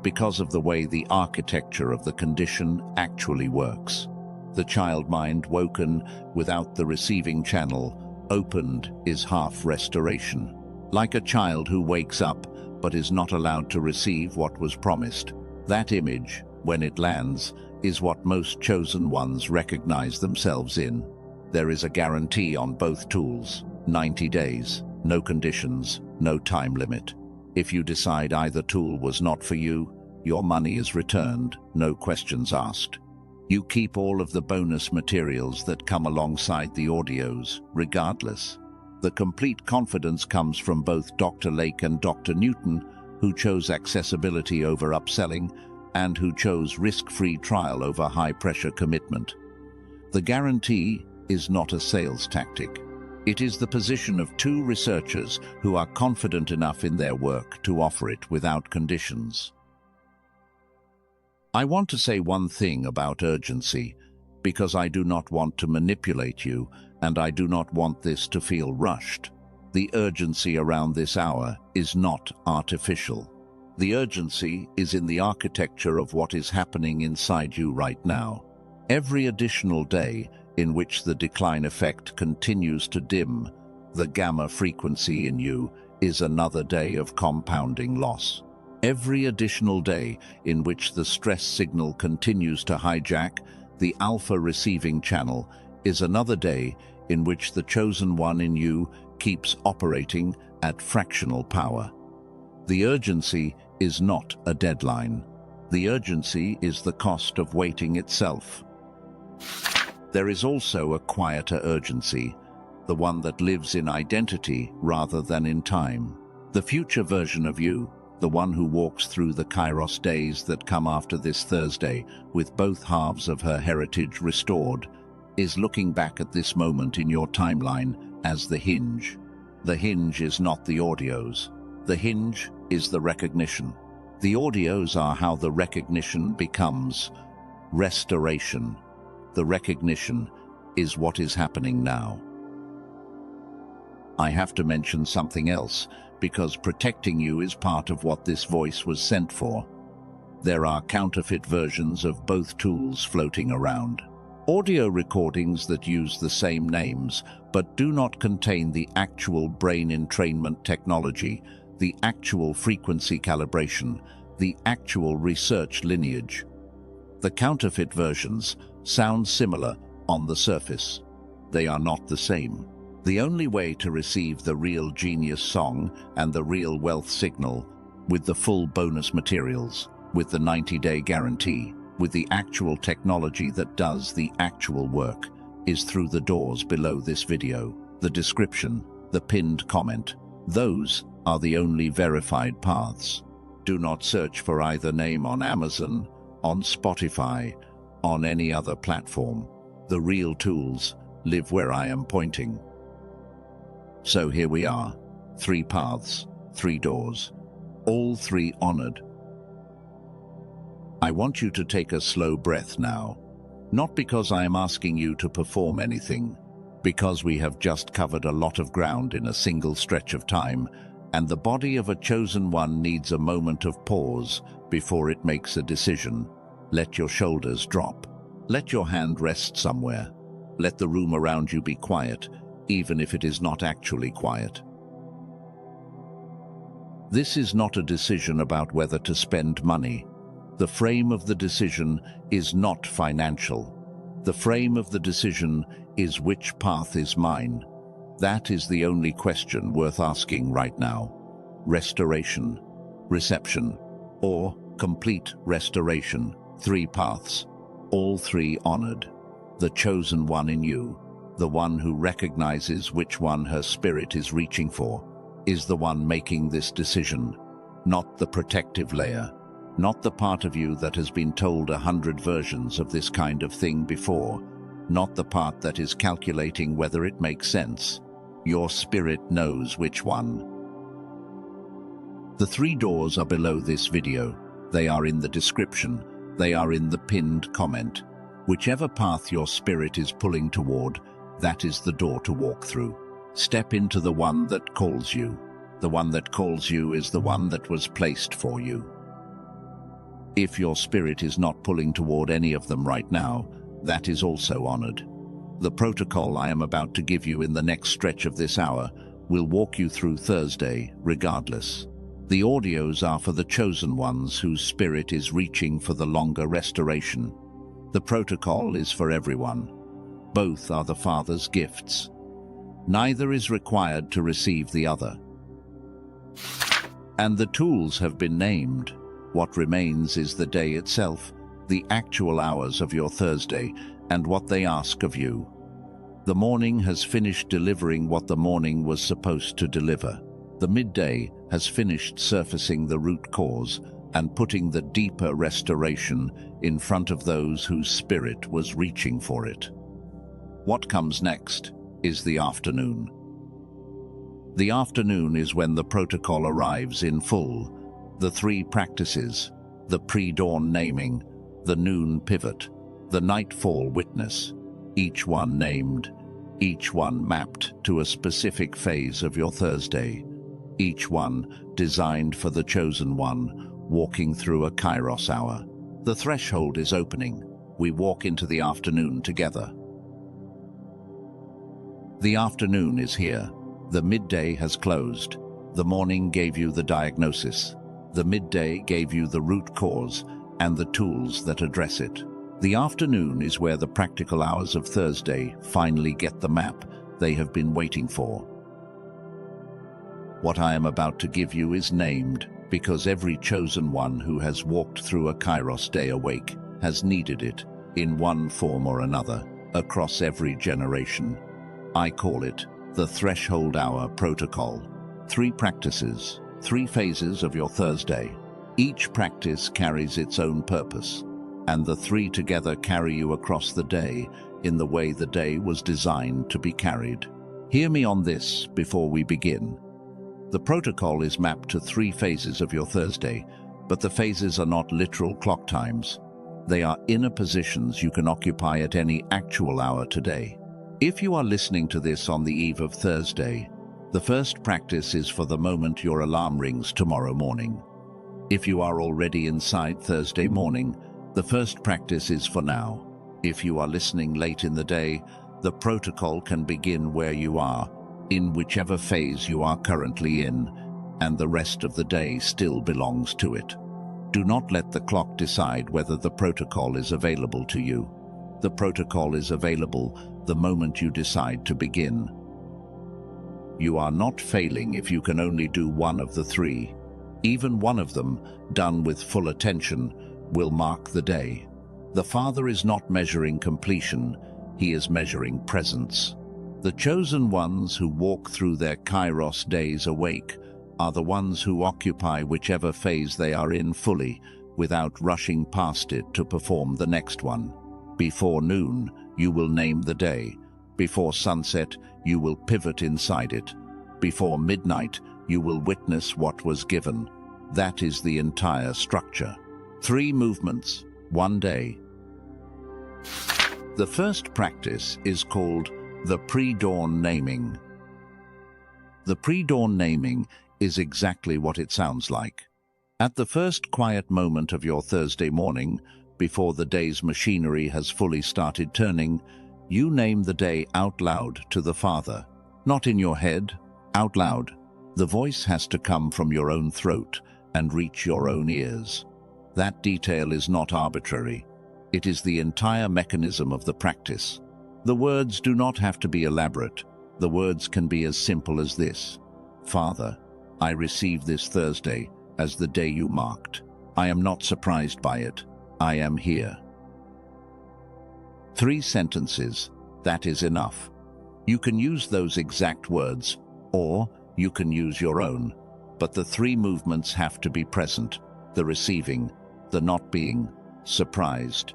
because of the way the architecture of the condition actually works. The child mind woken without the receiving channel opened is half restoration. Like a child who wakes up but is not allowed to receive what was promised. That image, when it lands, is what most chosen ones recognize themselves in. There is a guarantee on both tools, 90 days, no conditions, no time limit. If you decide either tool was not for you, your money is returned, no questions asked. You keep all of the bonus materials that come alongside the audios, regardless. The complete confidence comes from both Dr. Lake and Dr. Newton, who chose accessibility over upselling and who chose risk-free trial over high-pressure commitment. The guarantee is not a sales tactic. It is the position of two researchers who are confident enough in their work to offer it without conditions. I want to say one thing about urgency, because I do not want to manipulate you, and I do not want this to feel rushed. The urgency around this hour is not artificial. The urgency is in the architecture of what is happening inside you right now. Every additional day in which the decline effect continues to dim the gamma frequency in you is another day of compounding loss. Every additional day in which the stress signal continues to hijack the alpha receiving channel is another day in which the chosen one in you keeps operating at fractional power. The urgency is not a deadline. The urgency is the cost of waiting itself. There is also a quieter urgency, the one that lives in identity rather than in time. The future version of you, the one who walks through the Kairos days that come after this Thursday with both halves of her heritage restored, is looking back at this moment in your timeline as the hinge. The hinge is not the audios. The hinge is the recognition. The audios are how the recognition becomes restoration. The recognition is what is happening now. I have to mention something else, because protecting you is part of what this voice was sent for. There are counterfeit versions of both tools floating around. Audio recordings that use the same names, but do not contain the actual brain entrainment technology, the actual frequency calibration, the actual research lineage. The counterfeit versions sound similar on the surface. They are not the same. The only way to receive the real genius song and the real wealth signal, with the full bonus materials, with the 90-day guarantee, with the actual technology that does the actual work, is through the doors below this video, the description, the pinned comment. Those are the only verified paths. Do not search for either name on Amazon, on Spotify, on any other platform. The real tools live where I am pointing. So here we are, 3 paths, 3 doors, all 3 honored. I want you to take a slow breath now, not because I am asking you to perform anything, because we have just covered a lot of ground in a single stretch of time, and the body of a chosen one needs a moment of pause before it makes a decision. Let your shoulders drop. Let your hand rest somewhere. Let the room around you be quiet. even if it is not actually quiet. This is not a decision about whether to spend money. The frame of the decision is not financial. The frame of the decision is which path is mine. That is the only question worth asking right now. Restoration, reception, or complete restoration. 3 paths, all 3 honored. The chosen one in you, the one who recognizes which one her spirit is reaching for, is the one making this decision, not the protective layer, not the part of you that has been told 100 versions of this kind of thing before, not the part that is calculating whether it makes sense. Your spirit knows which one. The 3 doors are below this video. They are in the description. They are in the pinned comment. Whichever path your spirit is pulling toward, that is the door to walk through. Step into the one that calls you. The one that calls you is the one that was placed for you. If your spirit is not pulling toward any of them right now, that is also honored. The protocol I am about to give you in the next stretch of this hour will walk you through Thursday, regardless. The audios are for the chosen ones whose spirit is reaching for the longer restoration. The protocol is for everyone. Both are the Father's gifts. Neither is required to receive the other. And the tools have been named. What remains is the day itself, the actual hours of your Thursday, and what they ask of you. The morning has finished delivering what the morning was supposed to deliver. The midday has finished surfacing the root cause and putting the deeper restoration in front of those whose spirit was reaching for it. What comes next is the afternoon. The afternoon is when the protocol arrives in full. The 3 practices, the pre-dawn naming, the noon pivot, the nightfall witness, each one named, each one mapped to a specific phase of your Thursday, each one designed for the chosen one, walking through a Kairos hour. The threshold is opening. We walk into the afternoon together. The afternoon is here. The midday has closed. The morning gave you the diagnosis. The midday gave you the root cause and the tools that address it. The afternoon is where the practical hours of Thursday finally get the map they have been waiting for. What I am about to give you is named because every chosen one who has walked through a Kairos day awake has needed it in one form or another across every generation. I call it the Threshold Hour Protocol. 3 practices, 3 phases of your Thursday. Each practice carries its own purpose, and the 3 together carry you across the day in the way the day was designed to be carried. Hear me on this before we begin. The protocol is mapped to 3 phases of your Thursday, but the phases are not literal clock times. They are inner positions you can occupy at any actual hour today. If you are listening to this on the eve of Thursday, the first practice is for the moment your alarm rings tomorrow morning. If you are already inside Thursday morning, the first practice is for now. If you are listening late in the day, the protocol can begin where you are, in whichever phase you are currently in, and the rest of the day still belongs to it. Do not let the clock decide whether the protocol is available to you. The protocol is available the moment you decide to begin. You are not failing if you can only do one of the 3. Even one of them, done with full attention, will mark the day. The Father is not measuring completion, he is measuring presence. The chosen ones who walk through their Kairos days awake are the ones who occupy whichever phase they are in fully, without rushing past it to perform the next one. Before noon, you will name the day. Before sunset, you will pivot inside it. Before midnight, you will witness what was given. That is the entire structure. 3 movements, 1 day. The first practice is called the pre-dawn naming. The pre-dawn naming is exactly what it sounds like. At the first quiet moment of your Thursday morning, before the day's machinery has fully started turning, you name the day out loud to the Father. Not in your head, out loud. The voice has to come from your own throat and reach your own ears. That detail is not arbitrary. It is the entire mechanism of the practice. The words do not have to be elaborate. The words can be as simple as this. Father, I receive this Thursday as the day you marked. I am not surprised by it. I am here. 3 sentences. That is enough. You can use those exact words, or you can use your own, but the 3 movements have to be present: the receiving, the not being, surprised,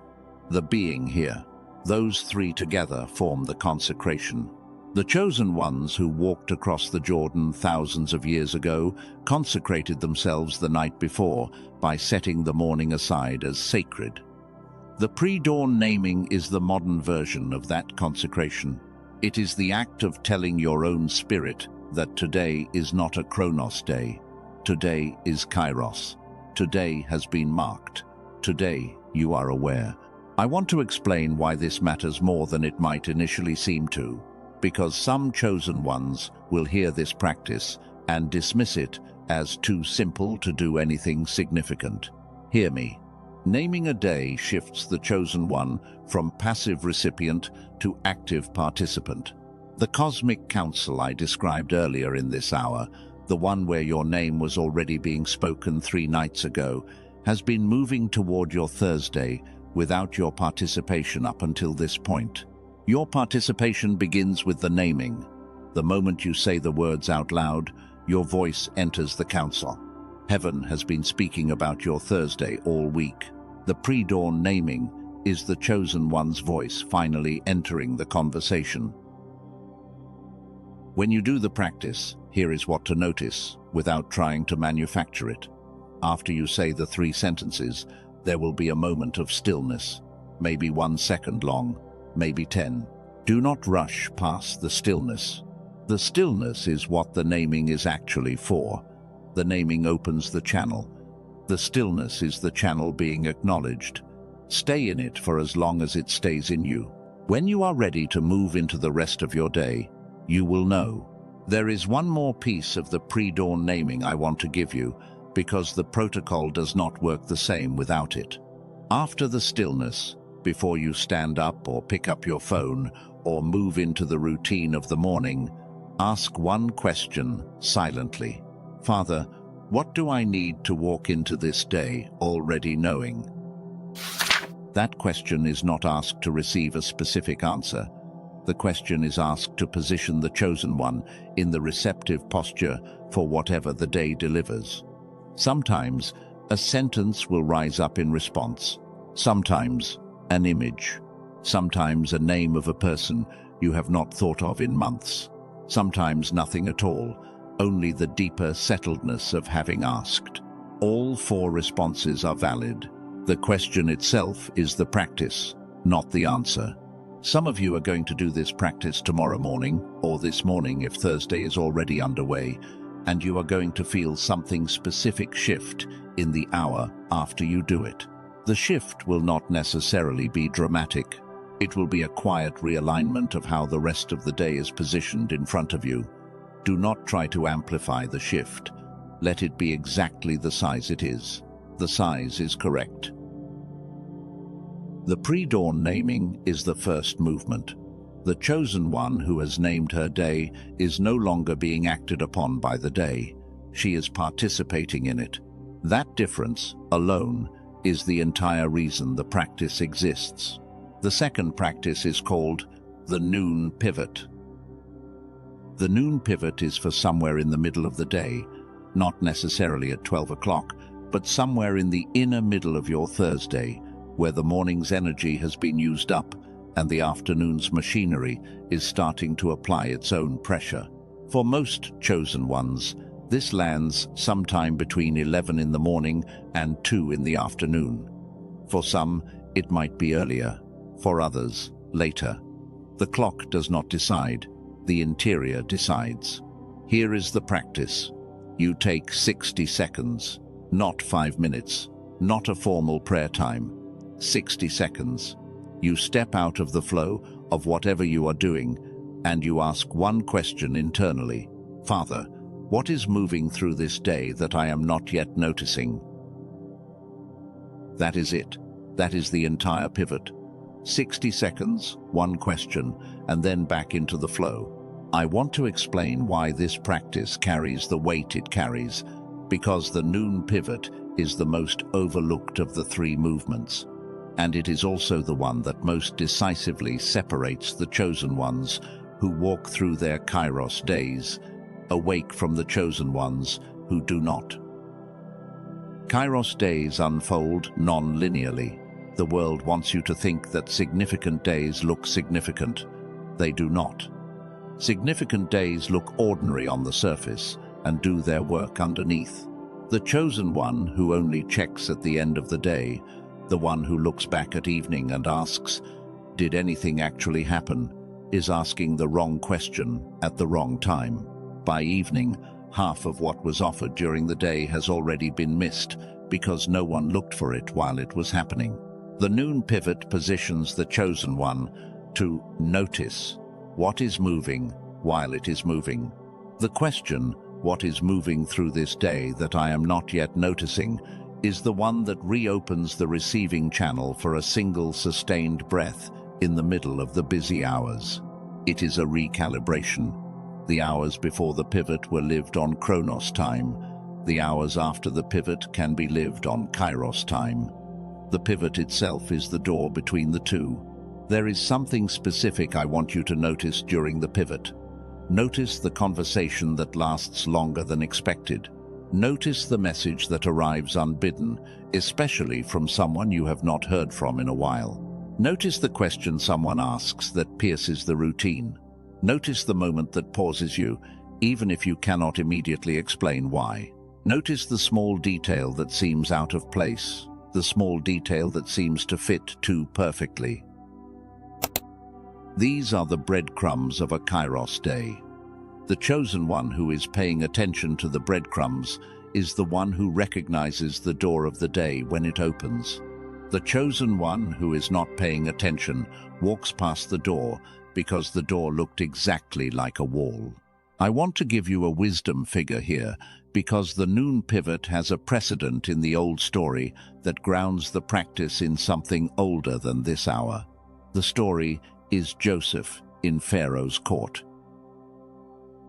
the being here. Those 3 together form the consecration. The chosen ones who walked across the Jordan thousands of years ago consecrated themselves the night before by setting the morning aside as sacred. The pre-dawn naming is the modern version of that consecration. It is the act of telling your own spirit that today is not a Chronos day. Today is Kairos. Today has been marked. Today you are aware. I want to explain why this matters more than it might initially seem to, because some chosen ones will hear this practice and dismiss it as too simple to do anything significant. Hear me. Naming a day shifts the chosen one from passive recipient to active participant. The cosmic council I described earlier in this hour, the one where your name was already being spoken 3 nights ago, has been moving toward your Thursday without your participation up until this point. Your participation begins with the naming. The moment you say the words out loud, your voice enters the council. Heaven has been speaking about your Thursday all week. The pre-dawn naming is the chosen one's voice finally entering the conversation. When you do the practice, here is what to notice without trying to manufacture it. After you say the 3 sentences, there will be a moment of stillness, maybe 1 second long, maybe 10. Do not rush past the stillness. The stillness is what the naming is actually for. The naming opens the channel. The stillness is the channel being acknowledged. Stay in it for as long as it stays in you. When you are ready to move into the rest of your day, you will know. There is one more piece of the pre-dawn naming I want to give you, because the protocol does not work the same without it. After the stillness, before you stand up or pick up your phone or move into the routine of the morning, ask one question silently. Father, what do I need to walk into this day already knowing? That question is not asked to receive a specific answer. The question is asked to position the chosen one in the receptive posture for whatever the day delivers. Sometimes a sentence will rise up in response. Sometimes an image. Sometimes a name of a person you have not thought of in months. Sometimes nothing at all, only the deeper settledness of having asked. All 4 responses are valid. The question itself is the practice, not the answer. Some of you are going to do this practice tomorrow morning, or this morning if Thursday is already underway, and you are going to feel something specific shift in the hour after you do it. The shift will not necessarily be dramatic. It will be a quiet realignment of how the rest of the day is positioned in front of you. Do not try to amplify the shift. Let it be exactly the size it is. The size is correct. The pre-dawn naming is the first movement. The chosen one who has named her day is no longer being acted upon by the day. She is participating in it. That difference, alone, is the entire reason the practice exists. The second practice is called the noon pivot. The noon pivot is for somewhere in the middle of the day, not necessarily at 12 o'clock, but somewhere in the inner middle of your Thursday, where the morning's energy has been used up and the afternoon's machinery is starting to apply its own pressure. For most chosen ones, this lands sometime between 11 in the morning and 2 in the afternoon. For some, it might be earlier. For others, later. The clock does not decide. The interior decides. Here is the practice. You take 60 seconds, not 5 minutes, not a formal prayer time. 60 seconds. You step out of the flow of whatever you are doing and you ask one question internally: Father, what is moving through this day that I am not yet noticing? That is it. That is the entire pivot. 60 seconds, one question, and then back into the flow. I want to explain why this practice carries the weight it carries, because the noon pivot is the most overlooked of the three movements, and it is also the one that most decisively separates the chosen ones who walk through their Kairos days, awake from the chosen ones who do not. Kairos days unfold non-linearly. The world wants you to think that significant days look significant. They do not. Significant days look ordinary on the surface and do their work underneath. The chosen one who only checks at the end of the day, the one who looks back at evening and asks, "Did anything actually happen?" is asking the wrong question at the wrong time. By evening, half of what was offered during the day has already been missed because no one looked for it while it was happening. The noon pivot positions the chosen one to notice what is moving while it is moving. The question, what is moving through this day that I am not yet noticing, is the one that reopens the receiving channel for a single sustained breath in the middle of the busy hours. It is a recalibration. The hours before the pivot were lived on Chronos time. The hours after the pivot can be lived on Kairos time. The pivot itself is the door between the two. There is something specific I want you to notice during the pivot. Notice the conversation that lasts longer than expected. Notice the message that arrives unbidden, especially from someone you have not heard from in a while. Notice the question someone asks that pierces the routine. Notice the moment that pauses you, even if you cannot immediately explain why. Notice the small detail that seems out of place, the small detail that seems to fit too perfectly. These are the breadcrumbs of a Kairos day. The chosen one who is paying attention to the breadcrumbs is the one who recognizes the door of the day when it opens. The chosen one who is not paying attention walks past the door because the door looked exactly like a wall. I want to give you a wisdom figure here because the noon pivot has a precedent in the old story that grounds the practice in something older than this hour. The story is Joseph in Pharaoh's court.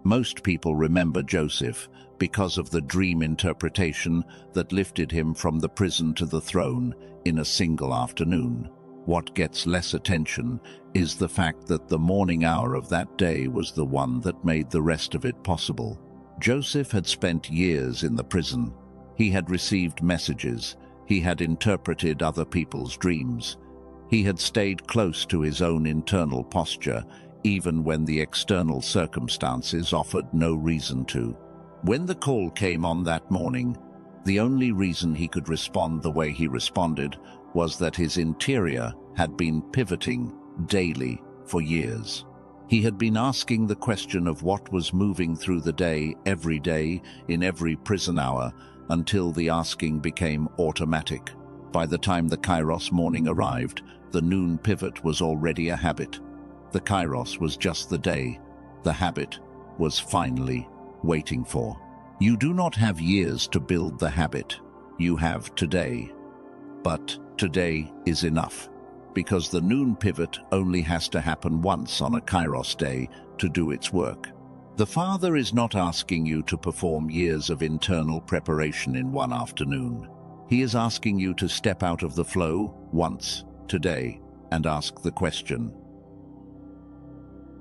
Most people remember Joseph because of the dream interpretation that lifted him from the prison to the throne in a single afternoon. What gets less attention is the fact that the morning hour of that day was the one that made the rest of it possible. Joseph had spent years in the prison. He had received messages. He had interpreted other people's dreams. He had stayed close to his own internal posture, even when the external circumstances offered no reason to. When the call came on that morning, the only reason he could respond the way he responded was that his interior had been pivoting daily for years. He had been asking the question of what was moving through the day, in every prison hour, until the asking became automatic. By the time the Kairos morning arrived, the noon pivot was already a habit. The Kairos was just the day. The habit was finally waiting for. You do not have years to build the habit. You have today. But today is enough, because the noon pivot only has to happen once on a Kairos day to do its work. The Father is not asking you to perform years of internal preparation in one afternoon. He is asking you to step out of the flow once, today, and ask the question.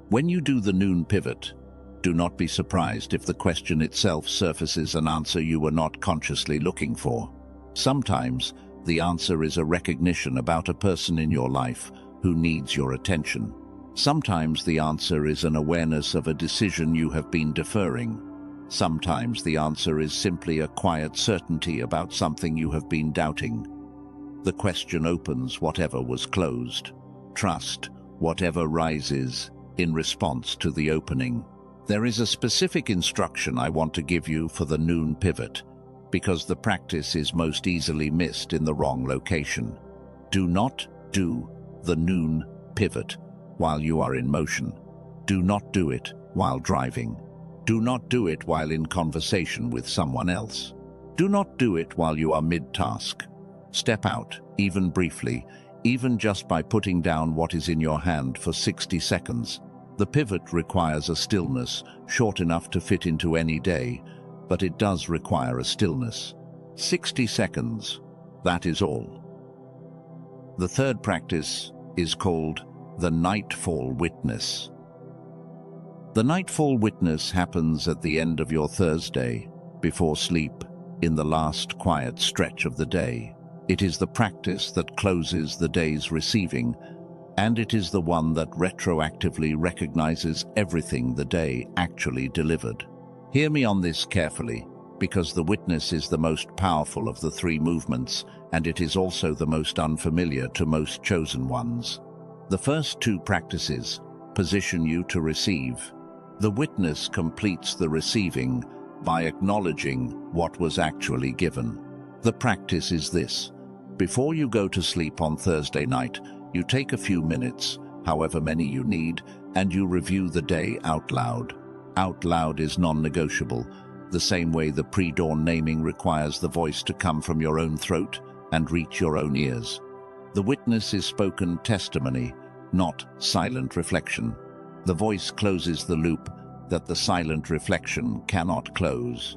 When you do the noon pivot, do not be surprised if the question itself surfaces an answer you were not consciously looking for. Sometimes, the answer is a recognition about a person in your life who needs your attention. Sometimes the answer is an awareness of a decision you have been deferring. Sometimes the answer is simply a quiet certainty about something you have been doubting. The question opens whatever was closed. Trust whatever rises in response to the opening. There is a specific instruction I want to give you for the noon pivot, because the practice is most easily missed in the wrong location. Do not do the noon pivot while you are in motion. Do not do it while driving. Do not do it while in conversation with someone else. Do not do it while you are mid-task. Step out, even briefly, even just by putting down what is in your hand for 60 seconds. The pivot requires a stillness short enough to fit into any day, but it does require a stillness. 60 seconds, that is all. The third practice is called the nightfall witness. The nightfall witness happens at the end of your Thursday, before sleep, in the last quiet stretch of the day. It is the practice that closes the day's receiving, and it is the one that retroactively recognizes everything the day actually delivered. Hear me on this carefully, because the witness is the most powerful of the three movements, and it is also the most unfamiliar to most chosen ones. The first two practices position you to receive. The witness completes the receiving by acknowledging what was actually given. The practice is this. Before you go to sleep on Thursday night, you take a few minutes, however many you need, and you review the day out loud. Out loud is non-negotiable, the same way the pre-dawn naming requires the voice to come from your own throat and reach your own ears. The witness is spoken testimony, not silent reflection. The voice closes the loop that the silent reflection cannot close.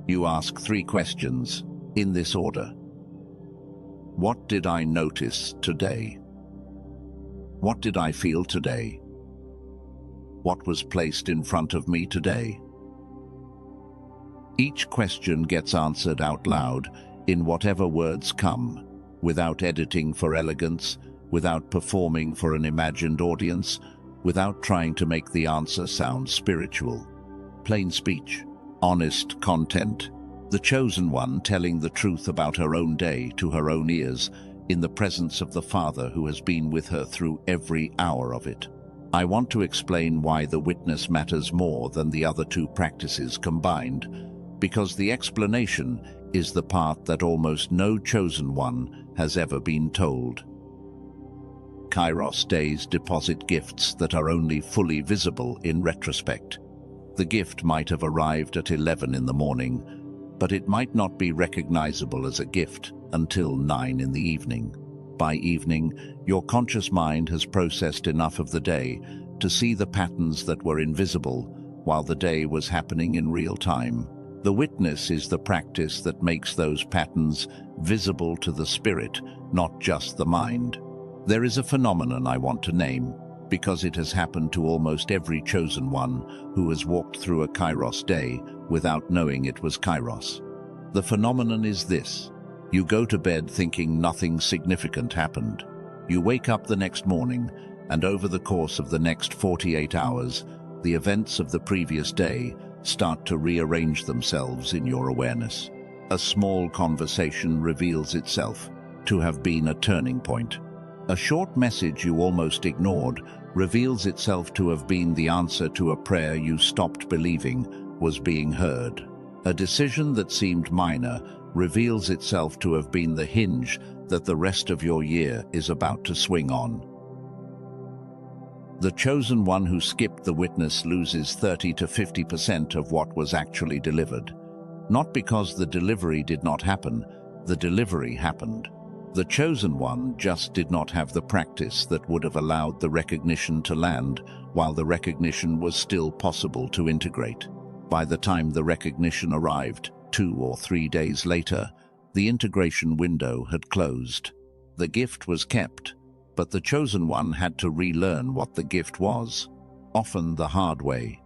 You ask 3 questions, in this order. What did I notice today? What did I feel today? What was placed in front of me today? Each question gets answered out loud in whatever words come, without editing for elegance, without performing for an imagined audience, without trying to make the answer sound spiritual. Plain speech, honest content, the chosen one telling the truth about her own day to her own ears, in the presence of the Father who has been with her through every hour of it. I want to explain why the witness matters more than the other 2 practices combined, because the explanation is the part that almost no chosen one has ever been told. Kairos days deposit gifts that are only fully visible in retrospect. The gift might have arrived at 11 in the morning, but it might not be recognizable as a gift until 9 in the evening. By evening, your conscious mind has processed enough of the day to see the patterns that were invisible while the day was happening in real time. The witness is the practice that makes those patterns visible to the spirit, not just the mind. There is a phenomenon I want to name, because it has happened to almost every chosen one who has walked through a Kairos day without knowing it was Kairos. The phenomenon is this. You go to bed thinking nothing significant happened. You wake up the next morning, and over the course of the next 48 hours, the events of the previous day start to rearrange themselves in your awareness. A small conversation reveals itself to have been a turning point. A short message you almost ignored reveals itself to have been the answer to a prayer you stopped believing was being heard. A decision that seemed minor reveals itself to have been the hinge that the rest of your year is about to swing on. The chosen one who skipped the witness loses 30 to 50% of what was actually delivered. Not because the delivery did not happen, the delivery happened. The chosen one just did not have the practice that would have allowed the recognition to land while the recognition was still possible to integrate. By the time the recognition arrived, 2 or 3 days later, the integration window had closed. The gift was kept, but the chosen one had to relearn what the gift was, often the hard way,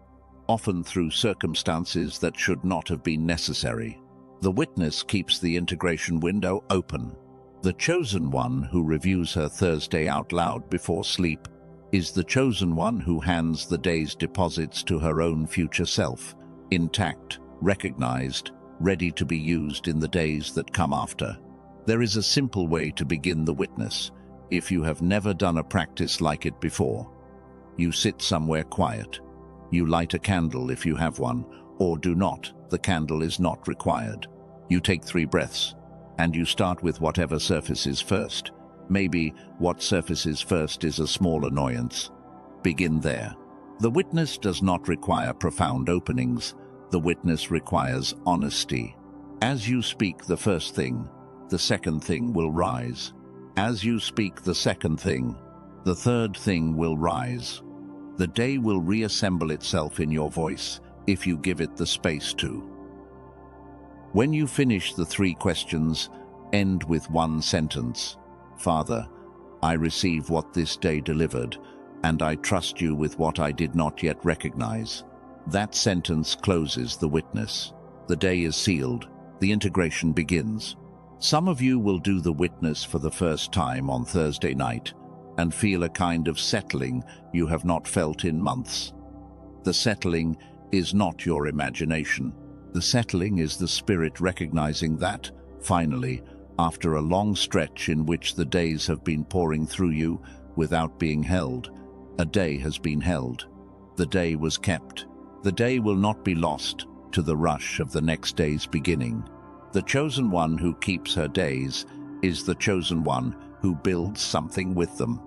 often through circumstances that should not have been necessary. The witness keeps the integration window open. The chosen one who reviews her Thursday out loud before sleep is the chosen one who hands the day's deposits to her own future self, intact, recognized, ready to be used in the days that come after. There is a simple way to begin the witness, if you have never done a practice like it before. You sit somewhere quiet. You light a candle if you have one, or do not. The candle is not required. You take 3 breaths, and you start with whatever surfaces first. Maybe what surfaces first is a small annoyance. Begin there. The witness does not require profound openings. The witness requires honesty. As you speak the first thing, the second thing will rise. As you speak the second thing, the third thing will rise. The day will reassemble itself in your voice if you give it the space to. When you finish the 3 questions, end with one sentence. Father, I receive what this day delivered, and I trust you with what I did not yet recognize. That sentence closes the witness. The day is sealed. The integration begins. Some of you will do the witness for the first time on Thursday night and feel a kind of settling you have not felt in months. The settling is not your imagination. The settling is the spirit recognizing that, finally, after a long stretch in which the days have been pouring through you without being held, a day has been held. The day was kept. The day will not be lost to the rush of the next day's beginning. The chosen one who keeps her days is the chosen one who builds something with them.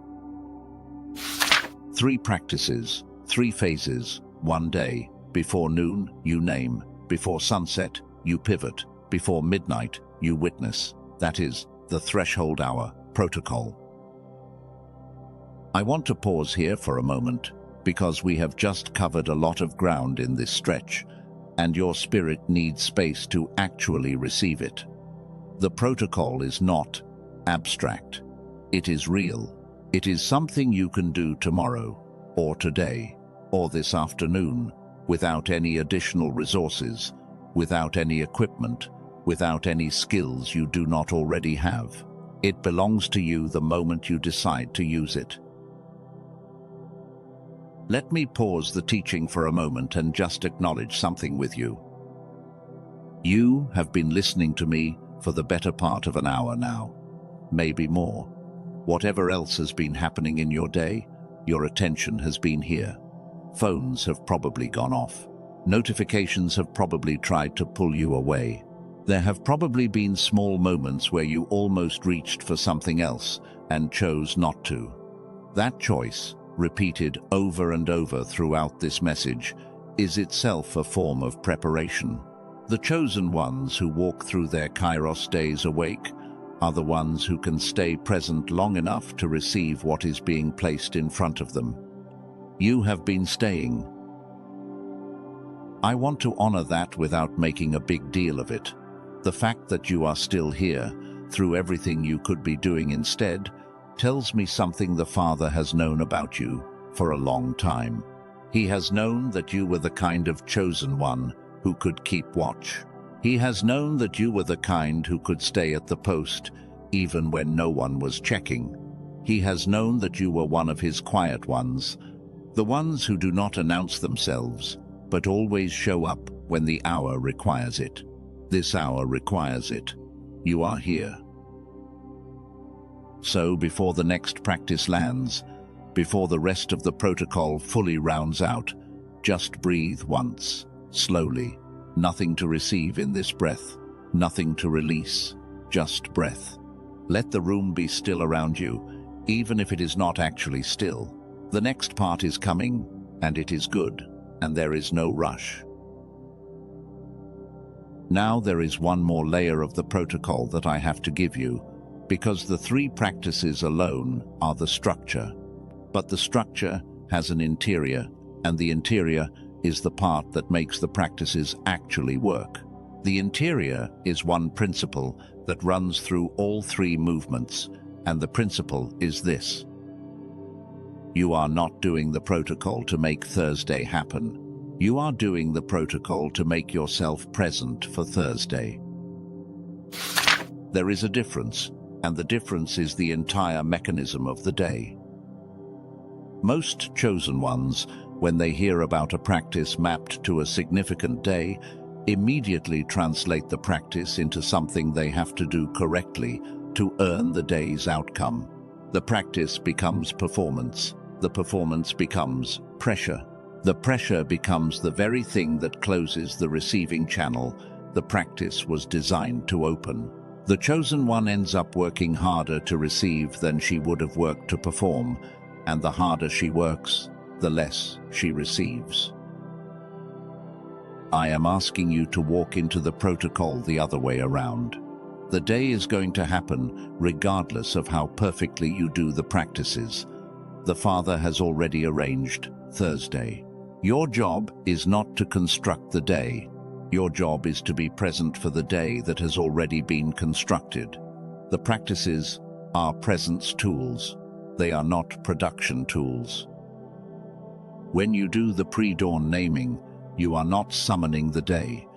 3 practices, 3 phases, 1 day. Before noon, you name. Before sunset, you pivot. Before midnight, you witness. That is the threshold hour protocol. I want to pause here for a moment because we have just covered a lot of ground in this stretch, and your spirit needs space to actually receive it. The protocol is not abstract. It is real. It is something you can do tomorrow, or today, or this afternoon, without any additional resources, without any equipment, without any skills you do not already have. It belongs to you the moment you decide to use it. Let me pause the teaching for a moment and just acknowledge something with you. You have been listening to me for the better part of an hour now, maybe more. Whatever else has been happening in your day, your attention has been here. Phones have probably gone off. Notifications have probably tried to pull you away. There have probably been small moments where you almost reached for something else and chose not to. That choice, repeated over and over throughout this message, is itself a form of preparation. The chosen ones who walk through their Kairos days awake are the ones who can stay present long enough to receive what is being placed in front of them. You have been staying. I want to honor that without making a big deal of it. The fact that you are still here, through everything you could be doing instead, tells me something the Father has known about you for a long time. He has known that you were the kind of chosen one who could keep watch. He has known that you were the kind who could stay at the post even when no one was checking. He has known that you were one of his quiet ones, the ones who do not announce themselves, but always show up when the hour requires it. This hour requires it. You are here. So before the next practice lands, before the rest of the protocol fully rounds out, just breathe once, slowly. Nothing to receive in this breath, nothing to release, just breath. Let the room be still around you, even if it is not actually still. The next part is coming, and it is good, and there is no rush. Now there is one more layer of the protocol that I have to give you, because the 3 practices alone are the structure. But the structure has an interior, and the interior is the part that makes the practices actually work. The interior is one principle that runs through all 3 movements, and the principle is this. You are not doing the protocol to make Thursday happen. You are doing the protocol to make yourself present for Thursday. There is a difference, and the difference is the entire mechanism of the day. Most chosen ones, when they hear about a practice mapped to a significant day, immediately translate the practice into something they have to do correctly to earn the day's outcome. The practice becomes performance. The performance becomes pressure. The pressure becomes the very thing that closes the receiving channel the practice was designed to open. The chosen one ends up working harder to receive than she would have worked to perform, and the harder she works, the less she receives. I am asking you to walk into the protocol the other way around. The day is going to happen regardless of how perfectly you do the practices. The Father has already arranged Thursday. Your job is not to construct the day. Your job is to be present for the day that has already been constructed. The practices are presence tools. They are not production tools. When you do the pre-dawn naming, you are not summoning the day.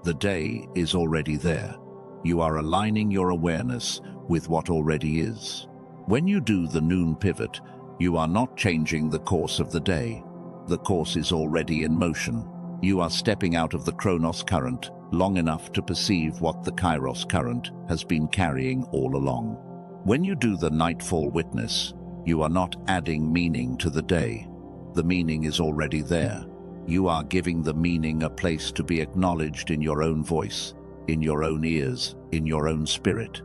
The day is already there. You are aligning your awareness with what already is. When you do the noon pivot, you are not changing the course of the day. The course is already in motion. You are stepping out of the Chronos current long enough to perceive what the Kairos current has been carrying all along. When you do the nightfall witness, you are not adding meaning to the day. The meaning is already there. You are giving the meaning a place to be acknowledged in your own voice, in your own ears, in your own spirit.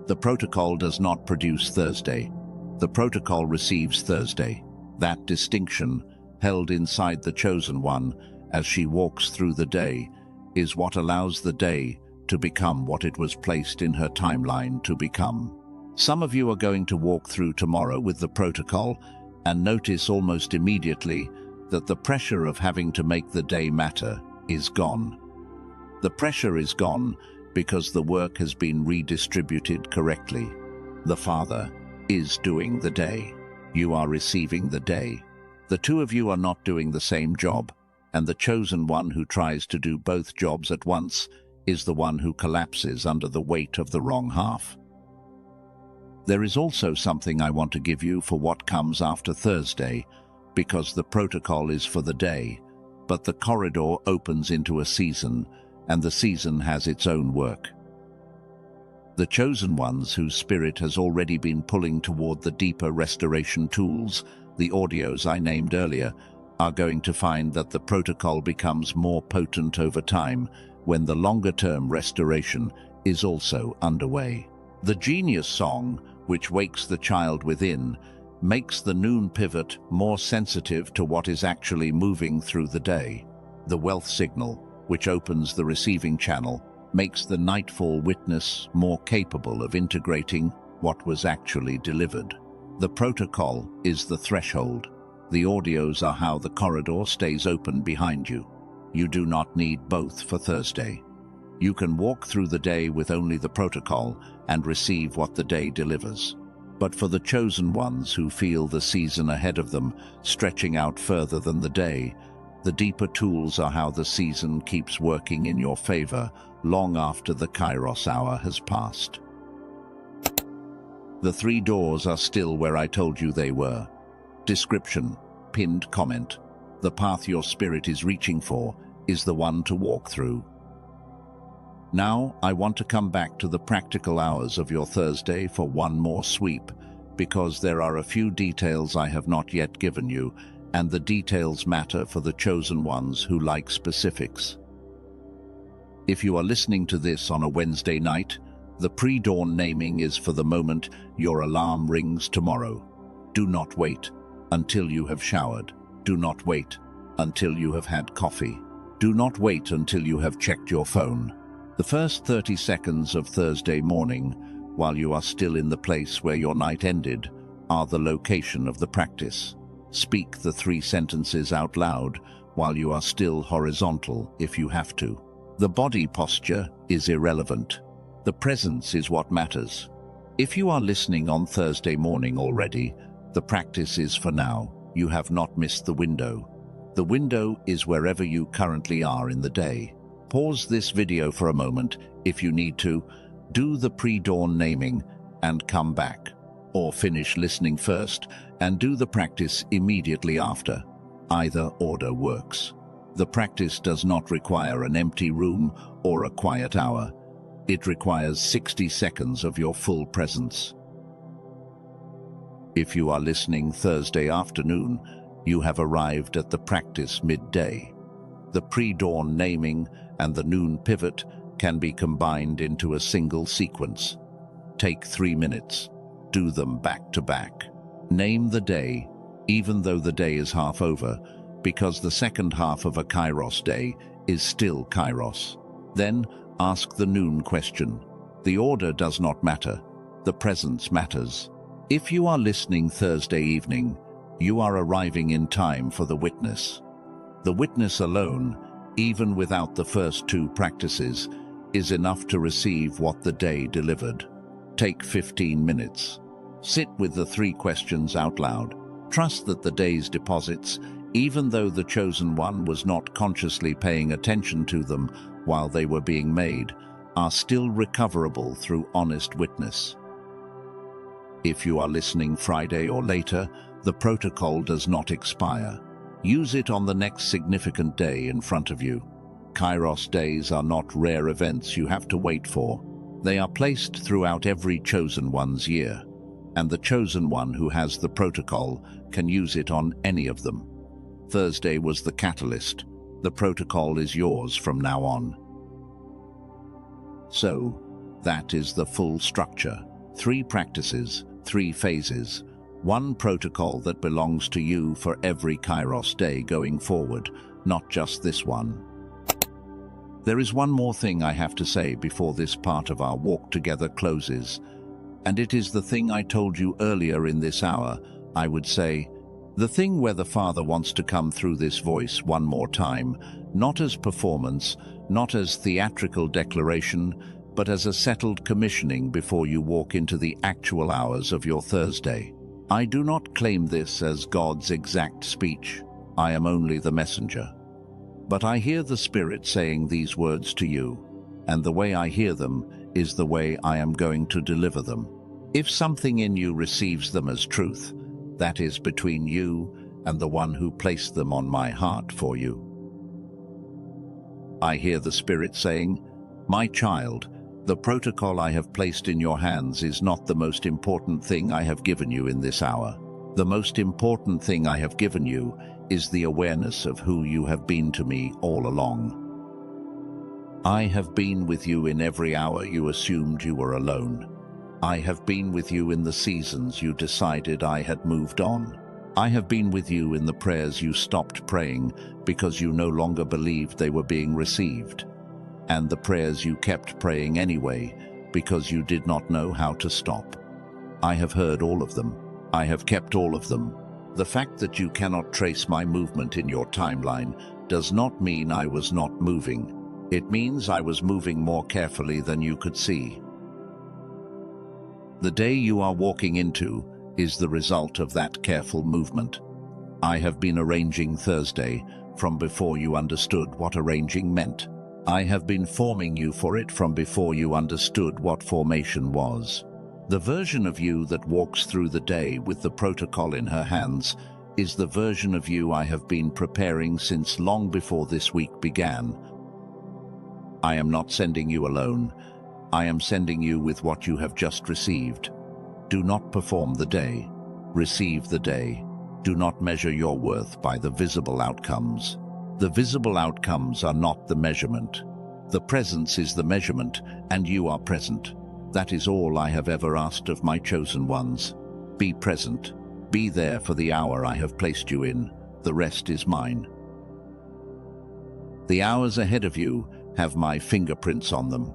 The protocol does not produce Thursday. The protocol receives Thursday. That distinction, held inside the chosen one as she walks through the day, is what allows the day to become what it was placed in her timeline to become. Some of you are going to walk through tomorrow with the protocol and notice almost immediately that the pressure of having to make the day matter is gone. The pressure is gone because the work has been redistributed correctly. The Father is doing the day. You are receiving the day. The two of you are not doing the same job, and the chosen one who tries to do both jobs at once is the one who collapses under the weight of the wrong half. There is also something I want to give you for what comes after Thursday, because the protocol is for the day, but the corridor opens into a season, and the season has its own work. The chosen ones whose spirit has already been pulling toward the deeper restoration tools, the audios I named earlier, are going to find that the protocol becomes more potent over time when the longer-term restoration is also underway. The genius song, which wakes the child within, makes the noon pivot more sensitive to what is actually moving through the day. The wealth signal, which opens the receiving channel, makes the nightfall witness more capable of integrating what was actually delivered. The protocol is the threshold. The audios are how the corridor stays open behind you. You do not need both for Thursday. You can walk through the day with only the protocol and receive what the day delivers. But for the chosen ones who feel the season ahead of them stretching out further than the day, the deeper tools are how the season keeps working in your favor long after the Kairos hour has passed. The 3 doors are still where I told you they were. Description, pinned comment. The path your spirit is reaching for is the one to walk through. Now, I want to come back to the practical hours of your Thursday for one more sweep, because there are a few details I have not yet given you, and the details matter for the chosen ones who like specifics. If you are listening to this on a Wednesday night, the pre-dawn naming is for the moment your alarm rings tomorrow. Do not wait until you have showered. Do not wait until you have had coffee. Do not wait until you have checked your phone. The first 30 seconds of Thursday morning, while you are still in the place where your night ended, are the location of the practice. Speak the 3 sentences out loud while you are still horizontal if you have to. The body posture is irrelevant. The presence is what matters. If you are listening on Thursday morning already, the practice is for now. You have not missed the window. The window is wherever you currently are in the day. Pause this video for a moment if you need to. Do the pre-dawn naming and come back. Or finish listening first and do the practice immediately after. Either order works. The practice does not require an empty room or a quiet hour. It requires 60 seconds of your full presence. If you are listening Thursday afternoon, you have arrived at the practice midday. The pre-dawn naming and the noon pivot can be combined into a single sequence. Take 3 minutes. Do them back to back. Name the day, even though the day is half over, because the second half of a Kairos day is still Kairos. Then ask the noon question. The order does not matter. The presence matters. If you are listening Thursday evening, you are arriving in time for the witness. The witness alone, even without the first two practices, is enough to receive what the day delivered. Take 15 minutes. Sit with the 3 questions out loud. Trust that the day's deposits, even though the chosen one was not consciously paying attention to them while they were being made, are still recoverable through honest witness. If you are listening Friday or later, the protocol does not expire. Use it on the next significant day in front of you. Kairos days are not rare events you have to wait for. They are placed throughout every chosen one's year, and the chosen one who has the protocol can use it on any of them. Thursday was the catalyst. The protocol is yours from now on. So, that is the full structure. 3 practices, 3 phases, 1 protocol that belongs to you for every Kairos day going forward, not just this one. There is one more thing I have to say before this part of our walk together closes, and it is the thing I told you earlier in this hour. I would say, the thing where the Father wants to come through this voice one more time, not as performance, not as theatrical declaration, but as a settled commissioning before you walk into the actual hours of your Thursday. I do not claim this as God's exact speech. I am only the messenger. But I hear the Spirit saying these words to you, and the way I hear them is the way I am going to deliver them. If something in you receives them as truth, that is between you and the one who placed them on my heart for you. I hear the Spirit saying, "My child, the protocol I have placed in your hands is not the most important thing I have given you in this hour. The most important thing I have given you is the awareness of who you have been to me all along. I have been with you in every hour you assumed you were alone. I have been with you in the seasons you decided I had moved on. I have been with you in the prayers you stopped praying because you no longer believed they were being received, and the prayers you kept praying anyway because you did not know how to stop. I have heard all of them. I have kept all of them. The fact that you cannot trace my movement in your timeline does not mean I was not moving. It means I was moving more carefully than you could see. The day you are walking into is the result of that careful movement. I have been arranging Thursday from before you understood what arranging meant. I have been forming you for it from before you understood what formation was. The version of you that walks through the day with the protocol in her hands is the version of you I have been preparing since long before this week began. I am not sending you alone. I am sending you with what you have just received. Do not perform the day. Receive the day. Do not measure your worth by the visible outcomes. The visible outcomes are not the measurement. The presence is the measurement, and you are present. That is all I have ever asked of my chosen ones. Be present. Be there for the hour I have placed you in. The rest is mine. The hours ahead of you have my fingerprints on them.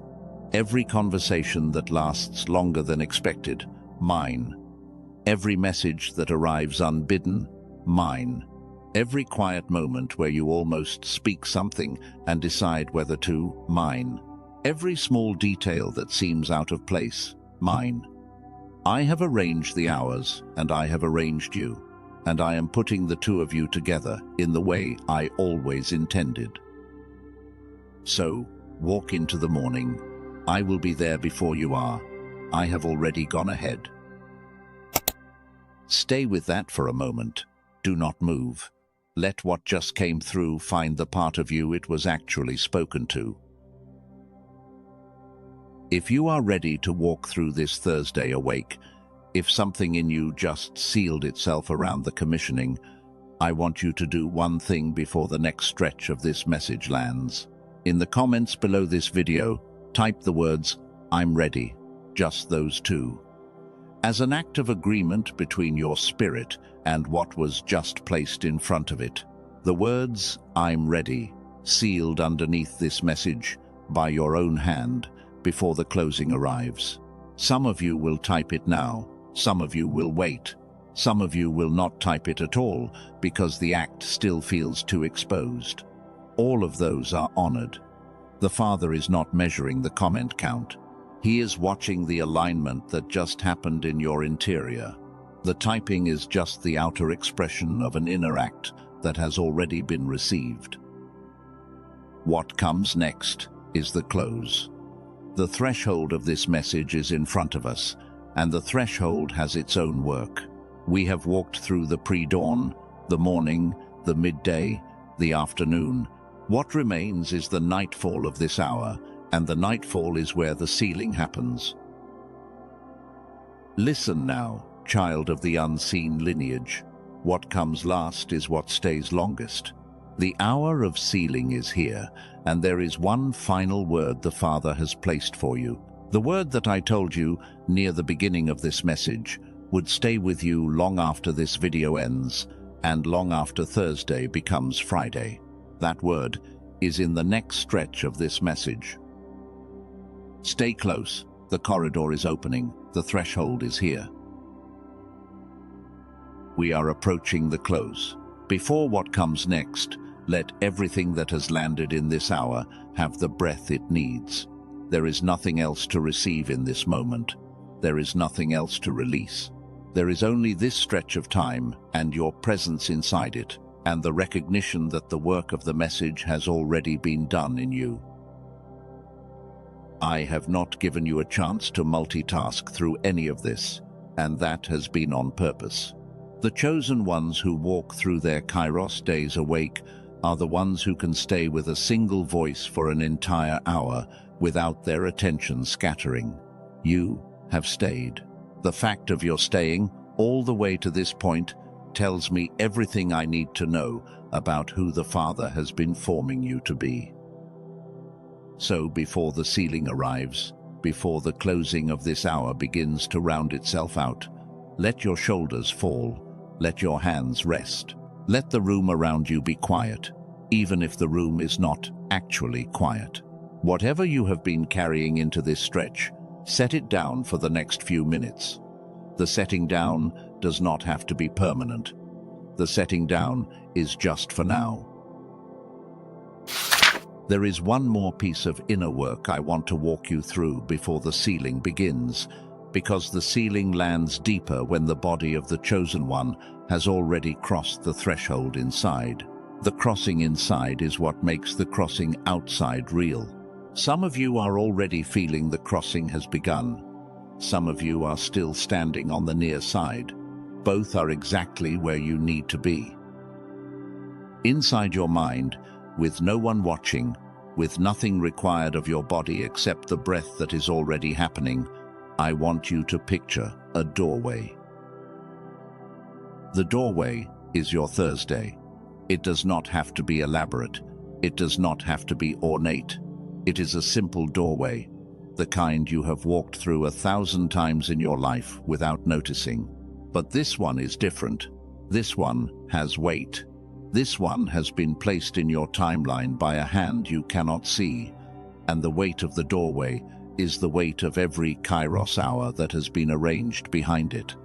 Every conversation that lasts longer than expected, mine. Every message that arrives unbidden, mine. Every quiet moment where you almost speak something and decide whether to, mine. Every small detail that seems out of place, mine. I have arranged the hours, and I have arranged you, and I am putting the two of you together in the way I always intended. So, walk into the morning. I will be there before you are. I have already gone ahead. Stay with that for a moment. Do not move. Let what just came through find the part of you it was actually spoken to. If you are ready to walk through this Thursday awake, if something in you just sealed itself around the commissioning, I want you to do one thing before the next stretch of this message lands. In the comments below this video, type the words, "I'm ready," just those two. as an act of agreement between your spirit and what was just placed in front of it. The words, "I'm ready," sealed underneath this message by your own hand before the closing arrives. Some of you will type it now, some of you will wait, some of you will not type it at all because the act still feels too exposed. All of those are honored. The Father is not measuring the comment count. He is watching the alignment that just happened in your interior. The typing is just the outer expression of an inner act that has already been received. What comes next is the close. The threshold of this message is in front of us, and the threshold has its own work. We have walked through the pre-dawn, the morning, the midday, the afternoon. What remains is the nightfall of this hour, and the nightfall is where the sealing happens. Listen now, child of the unseen lineage. What comes last is what stays longest. The hour of sealing is here, and there is one final word the Father has placed for you. The word that I told you near the beginning of this message would stay with you long after this video ends, and long after Thursday becomes Friday. That word is in the next stretch of this message. Stay close. The corridor is opening. The threshold is here. We are approaching the close. Before what comes next, let everything that has landed in this hour have the breath it needs. There is nothing else to receive in this moment. There is nothing else to release. There is only this stretch of time and your presence inside it, and the recognition that the work of the message has already been done in you. I have not given you a chance to multitask through any of this, and that has been on purpose. The chosen ones who walk through their Kairos days awake are the ones who can stay with a single voice for an entire hour without their attention scattering. You have stayed. The fact of your staying all the way to this point tells me everything I need to know about who the Father has been forming you to be. So before the sealing arrives, before the closing of this hour begins to round itself out, let your shoulders fall, let your hands rest. Let the room around you be quiet, even if the room is not actually quiet. Whatever you have been carrying into this stretch, set it down for the next few minutes. The setting down does not have to be permanent. The setting down is just for now. There is one more piece of inner work I want to walk you through before the sealing begins, because the sealing lands deeper when the body of the chosen one has already crossed the threshold inside. The crossing inside is what makes the crossing outside real. Some of you are already feeling the crossing has begun. Some of you are still standing on the near side. Both are exactly where you need to be. Inside your mind, with no one watching, with nothing required of your body except the breath that is already happening, I want you to picture a doorway. The doorway is your Thursday. It does not have to be elaborate. It does not have to be ornate. It is a simple doorway, the kind you have walked through 1,000 times in your life without noticing. But this one is different. This one has weight. This one has been placed in your timeline by a hand you cannot see, and the weight of the doorway is the weight of every Kairos hour that has been arranged behind it.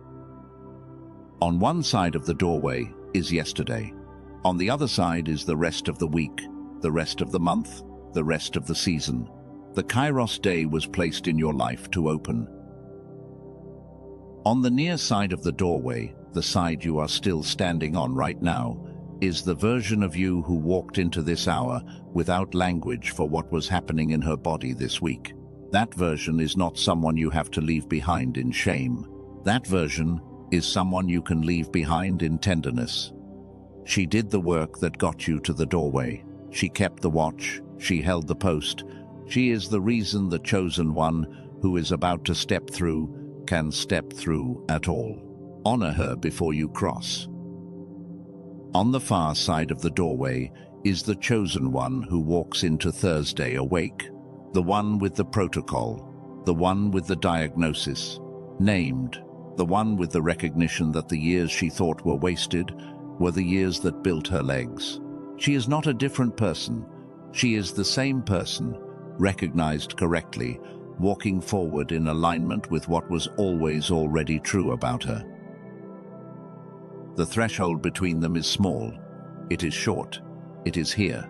On one side of the doorway is yesterday. On the other side is the rest of the week, the rest of the month, the rest of the season. The Kairos day was placed in your life to open. On the near side of the doorway, the side you are still standing on right now, is the version of you who walked into this hour without language for what was happening in her body this week. That version is not someone you have to leave behind in shame. That version is someone you can leave behind in tenderness. She did the work that got you to the doorway. She kept the watch. She held the post. She is the reason the chosen one who is about to step through can step through at all. Honor her before you cross. On the far side of the doorway is the chosen one who walks into Thursday awake, the one with the protocol, the one with the diagnosis, named, The one with the recognition that the years she thought were wasted were the years that built her legs. She is not a different person. She is the same person, recognized correctly, walking forward in alignment with what was always already true about her. The threshold between them is small. It is short. It is here.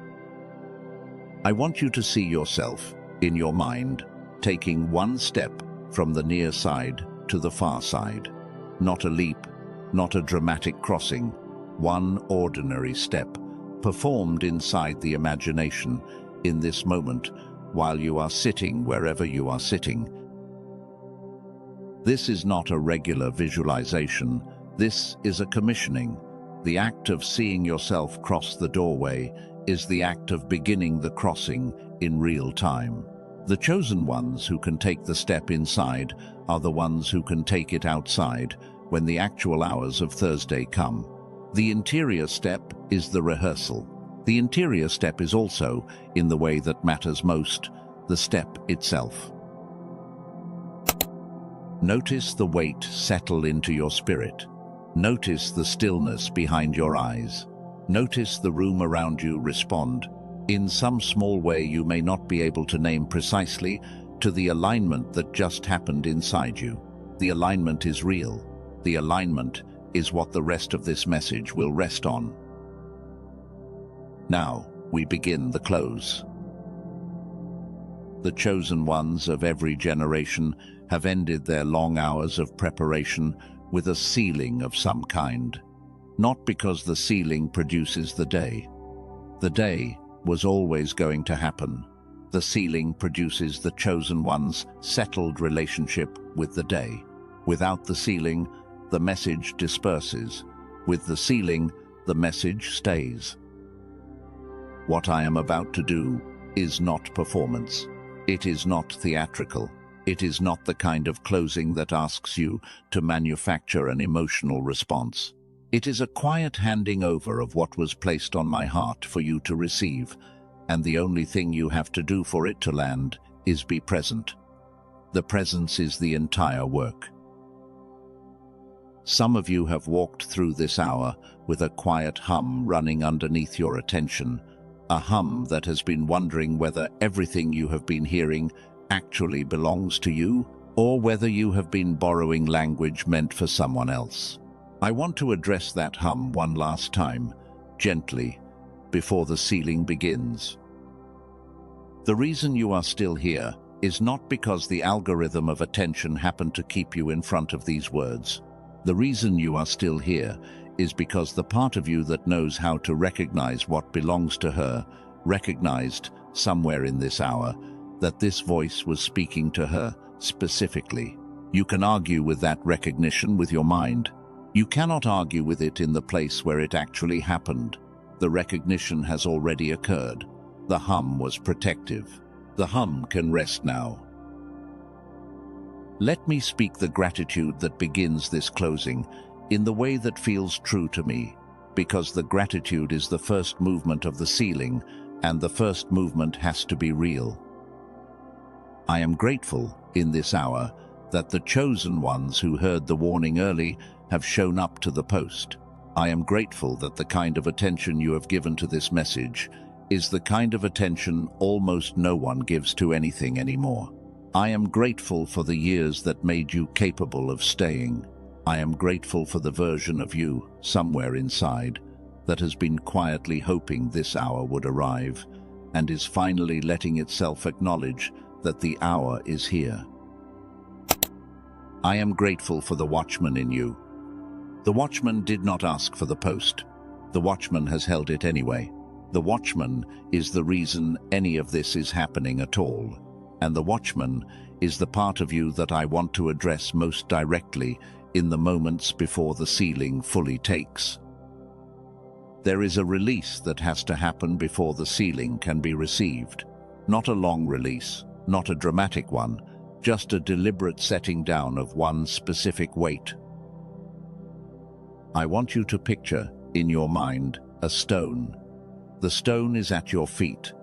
I want you to see yourself, in your mind, taking one step from the near side to the far side. Not a leap, not a dramatic crossing, one ordinary step, performed inside the imagination, in this moment, while you are sitting wherever you are sitting. This is not a regular visualization. This is a commissioning. The act of seeing yourself cross the doorway is the act of beginning the crossing in real time. The chosen ones who can take the step inside are the ones who can take it outside when the actual hours of Thursday come. The interior step is the rehearsal. The interior step is also, in the way that matters most, the step itself. Notice the weight settle into your spirit. Notice the stillness behind your eyes. Notice the room around you respond, in some small way you may not be able to name precisely, to the alignment that just happened inside you. The alignment is real. The alignment is what the rest of this message will rest on. Now, we begin the close. The chosen ones of every generation have ended their long hours of preparation with a sealing of some kind. Not because the sealing produces the day. The day was always going to happen. The sealing produces the chosen one's settled relationship with the day. Without the sealing, the message disperses. With the sealing, the message stays. What I am about to do is not performance. It is not theatrical. It is not the kind of closing that asks you to manufacture an emotional response. It is a quiet handing over of what was placed on my heart for you to receive, and the only thing you have to do for it to land is be present. The presence is the entire work. Some of you have walked through this hour with a quiet hum running underneath your attention, a hum that has been wondering whether everything you have been hearing actually belongs to you, or whether you have been borrowing language meant for someone else. I want to address that hum one last time, gently, before the sealing begins. The reason you are still here is not because the algorithm of attention happened to keep you in front of these words. The reason you are still here is because the part of you that knows how to recognize what belongs to her recognized, somewhere in this hour, that this voice was speaking to her specifically. You can argue with that recognition with your mind. You cannot argue with it in the place where it actually happened. The recognition has already occurred. The hum was protective. The hum can rest now. Let me speak the gratitude that begins this closing in the way that feels true to me, because the gratitude is the first movement of the sealing, and the first movement has to be real. I am grateful, in this hour, that the chosen ones who heard the warning early have shown up to the post. I am grateful that the kind of attention you have given to this message is the kind of attention almost no one gives to anything anymore. I am grateful for the years that made you capable of staying. I am grateful for the version of you, somewhere inside, that has been quietly hoping this hour would arrive, and is finally letting itself acknowledge that the hour is here. I am grateful for the watchman in you. The watchman did not ask for the post. The watchman has held it anyway. The watchman is the reason any of this is happening at all. And the watchman is the part of you that I want to address most directly in the moments before the sealing fully takes. There is a release that has to happen before the sealing can be received. Not a long release, not a dramatic one, just a deliberate setting down of one specific weight. I want you to picture, in your mind, a stone. The stone is at your feet.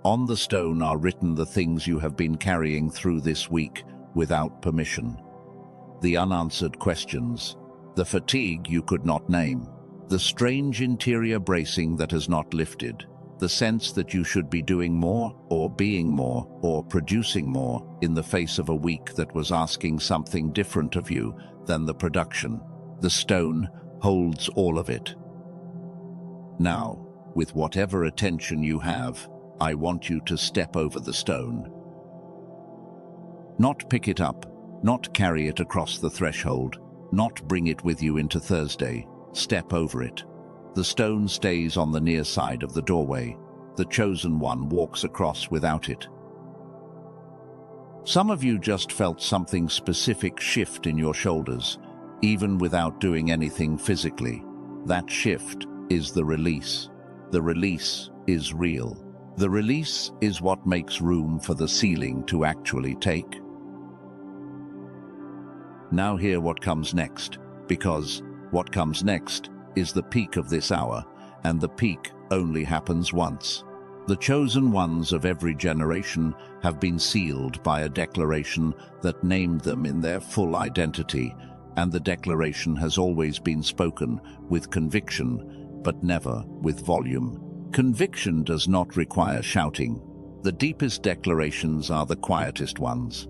On the stone are written the things you have been carrying through this week without permission. the unanswered questions, the fatigue you could not name, the strange interior bracing that has not lifted, the sense that you should be doing more or being more or producing more in the face of a week that was asking something different of you than the production. The stone holds all of it. Now, with whatever attention you have, I want you to step over the stone. Not pick it up, not carry it across the threshold, not bring it with you into Thursday. Step over it. The stone stays on the near side of the doorway. The chosen one walks across without it. Some of you just felt something specific shift in your shoulders, even without doing anything physically. That shift is the release. The release is real. The release is what makes room for the ceiling to actually take. Now hear what comes next, because what comes next is the peak of this hour, and the peak only happens once. The chosen ones of every generation have been sealed by a declaration that named them in their full identity, and the declaration has always been spoken with conviction, but never with volume. Conviction does not require shouting. The deepest declarations are the quietest ones.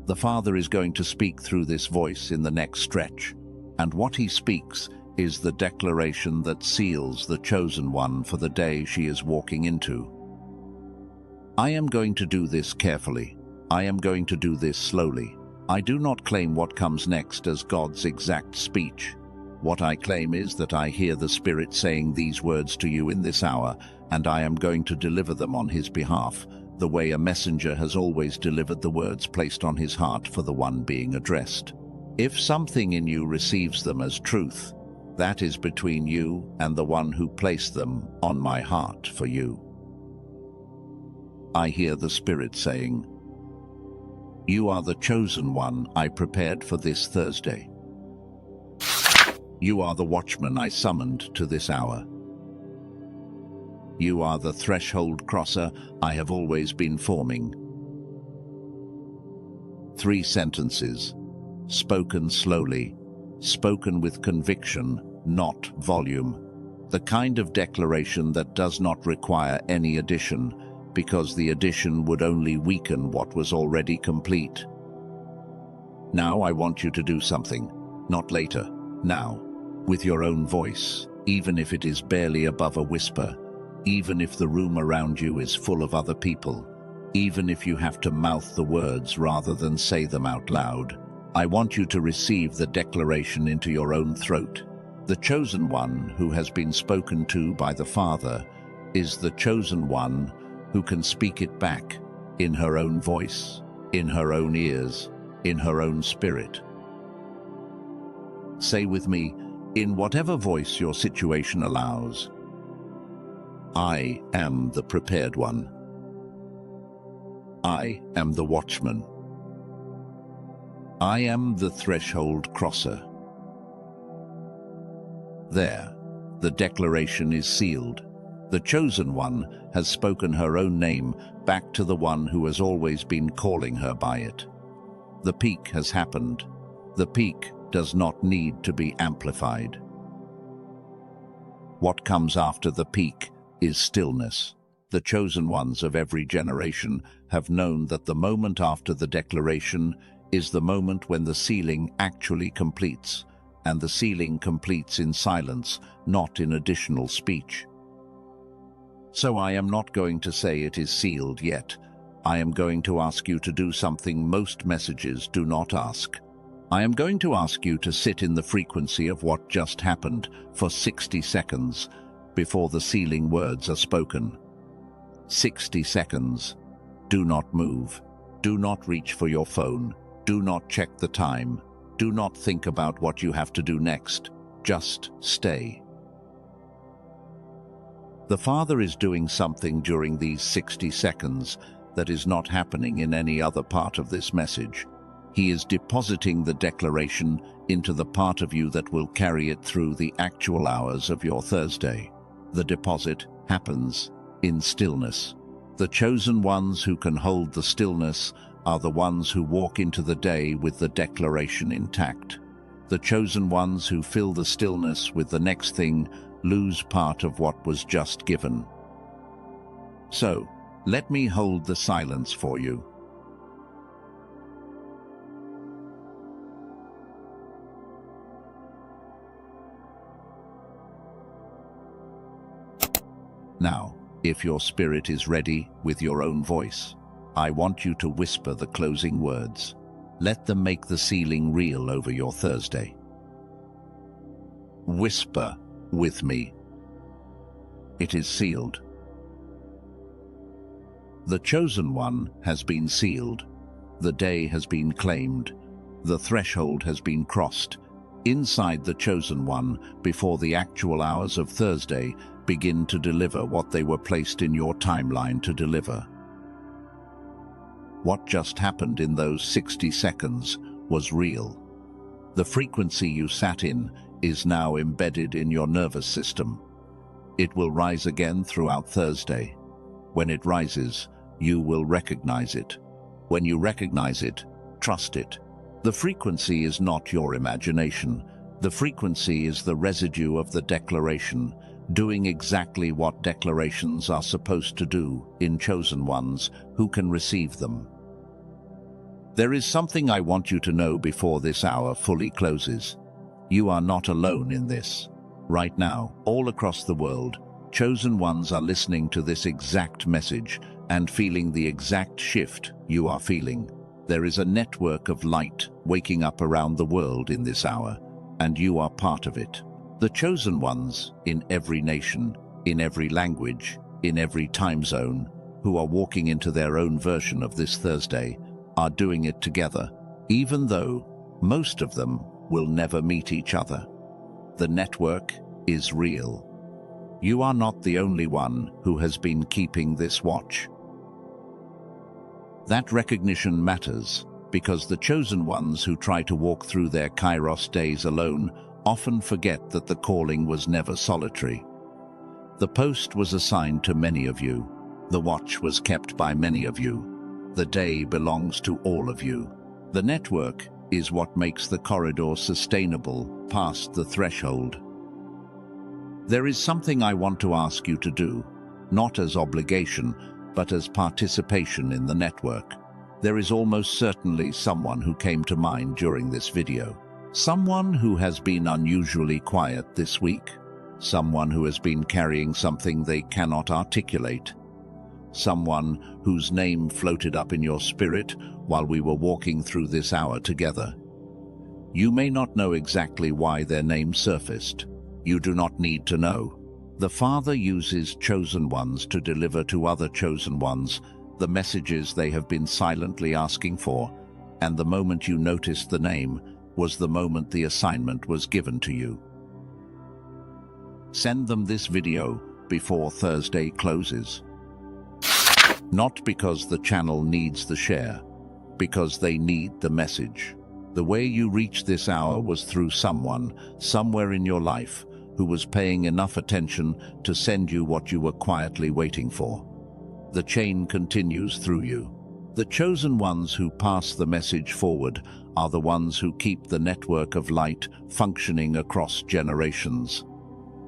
The Father is going to speak through this voice in the next stretch, and what he speaks is the declaration that seals the chosen one for the day she is walking into. I am going to do this carefully. I am going to do this slowly. I do not claim what comes next as God's exact speech. What I claim is that I hear the Spirit saying these words to you in this hour, and I am going to deliver them on his behalf, the way a messenger has always delivered the words placed on his heart for the one being addressed. If something in you receives them as truth, that is between you and the one who placed them on my heart for you. I hear the Spirit saying, "You are the chosen one I prepared for this Thursday. You are the watchman I summoned to this hour. You are the threshold crosser I have always been forming." 3 sentences, spoken slowly, spoken with conviction, not volume. The kind of declaration that does not require any addition, because the addition would only weaken what was already complete. Now I want you to do something, not later, now, with your own voice, even if it is barely above a whisper, even if the room around you is full of other people, even if you have to mouth the words rather than say them out loud. I want you to receive the declaration into your own throat. The chosen one who has been spoken to by the Father is the chosen one who can speak it back in her own voice, in her own ears, in her own spirit. Say with me, in whatever voice your situation allows, I am the prepared one. I am the watchman. I am the threshold crosser. There, the declaration is sealed. The chosen one has spoken her own name back to the one who has always been calling her by it. The peak has happened. The peak does not need to be amplified. What comes after the peak is stillness. The chosen ones of every generation have known that the moment after the declaration is the moment when the sealing actually completes, and the sealing completes in silence, not in additional speech. So I am not going to say it is sealed yet. I am going to ask you to do something most messages do not ask. I am going to ask you to sit in the frequency of what just happened for 60 seconds before the sealing words are spoken. 60 seconds. Do not move. Do not reach for your phone. Do not check the time. Do not think about what you have to do next. Just stay. The Father is doing something during these 60 seconds that is not happening in any other part of this message. He is depositing the declaration into the part of you that will carry it through the actual hours of your Thursday. The deposit happens in stillness. The chosen ones who can hold the stillness are the ones who walk into the day with the declaration intact. The chosen ones who fill the stillness with the next thing lose part of what was just given. So, let me hold the silence for you. Now, if your spirit is ready with your own voice, I want you to whisper the closing words. Let them make the ceiling real over your Thursday. Whisper with me. It is sealed. The chosen one has been sealed. The day has been claimed. The threshold has been crossed. Inside the chosen one, before the actual hours of Thursday begin to deliver what they were placed in your timeline to deliver. What just happened in those 60 seconds was real. The frequency you sat in is now embedded in your nervous system. It will rise again throughout Thursday. When it rises, you will recognize it. When you recognize it, trust it. The frequency is not your imagination. The frequency is the residue of the declaration, doing exactly what declarations are supposed to do in chosen ones who can receive them. There is something I want you to know before this hour fully closes. You are not alone in this. Right now, all across the world, chosen ones are listening to this exact message and feeling the exact shift you are feeling. There is a network of light waking up around the world in this hour, and you are part of it. The chosen ones in every nation, in every language, in every time zone, who are walking into their own version of this Thursday, are doing it together, even though most of them will never meet each other. The network is real. You are not the only one who has been keeping this watch. That recognition matters because the chosen ones who try to walk through their Kairos days alone often forget that the calling was never solitary. The post was assigned to many of you. The watch was kept by many of you. The day belongs to all of you. The network is what makes the corridor sustainable past the threshold. There is something I want to ask you to do, not as obligation, but as participation in the network. There is almost certainly someone who came to mind during this video. Someone who has been unusually quiet this week. Someone who has been carrying something they cannot articulate. Someone whose name floated up in your spirit while we were walking through this hour together. You may not know exactly why their name surfaced. You do not need to know. The Father uses chosen ones to deliver to other chosen ones the messages they have been silently asking for, and the moment you noticed the name was the moment the assignment was given to you. Send them this video before Thursday closes. Not because the channel needs the share, because they need the message. The way you reached this hour was through someone, somewhere in your life, who was paying enough attention to send you what you were quietly waiting for. The chain continues through you. The chosen ones who pass the message forward are the ones who keep the network of light functioning across generations.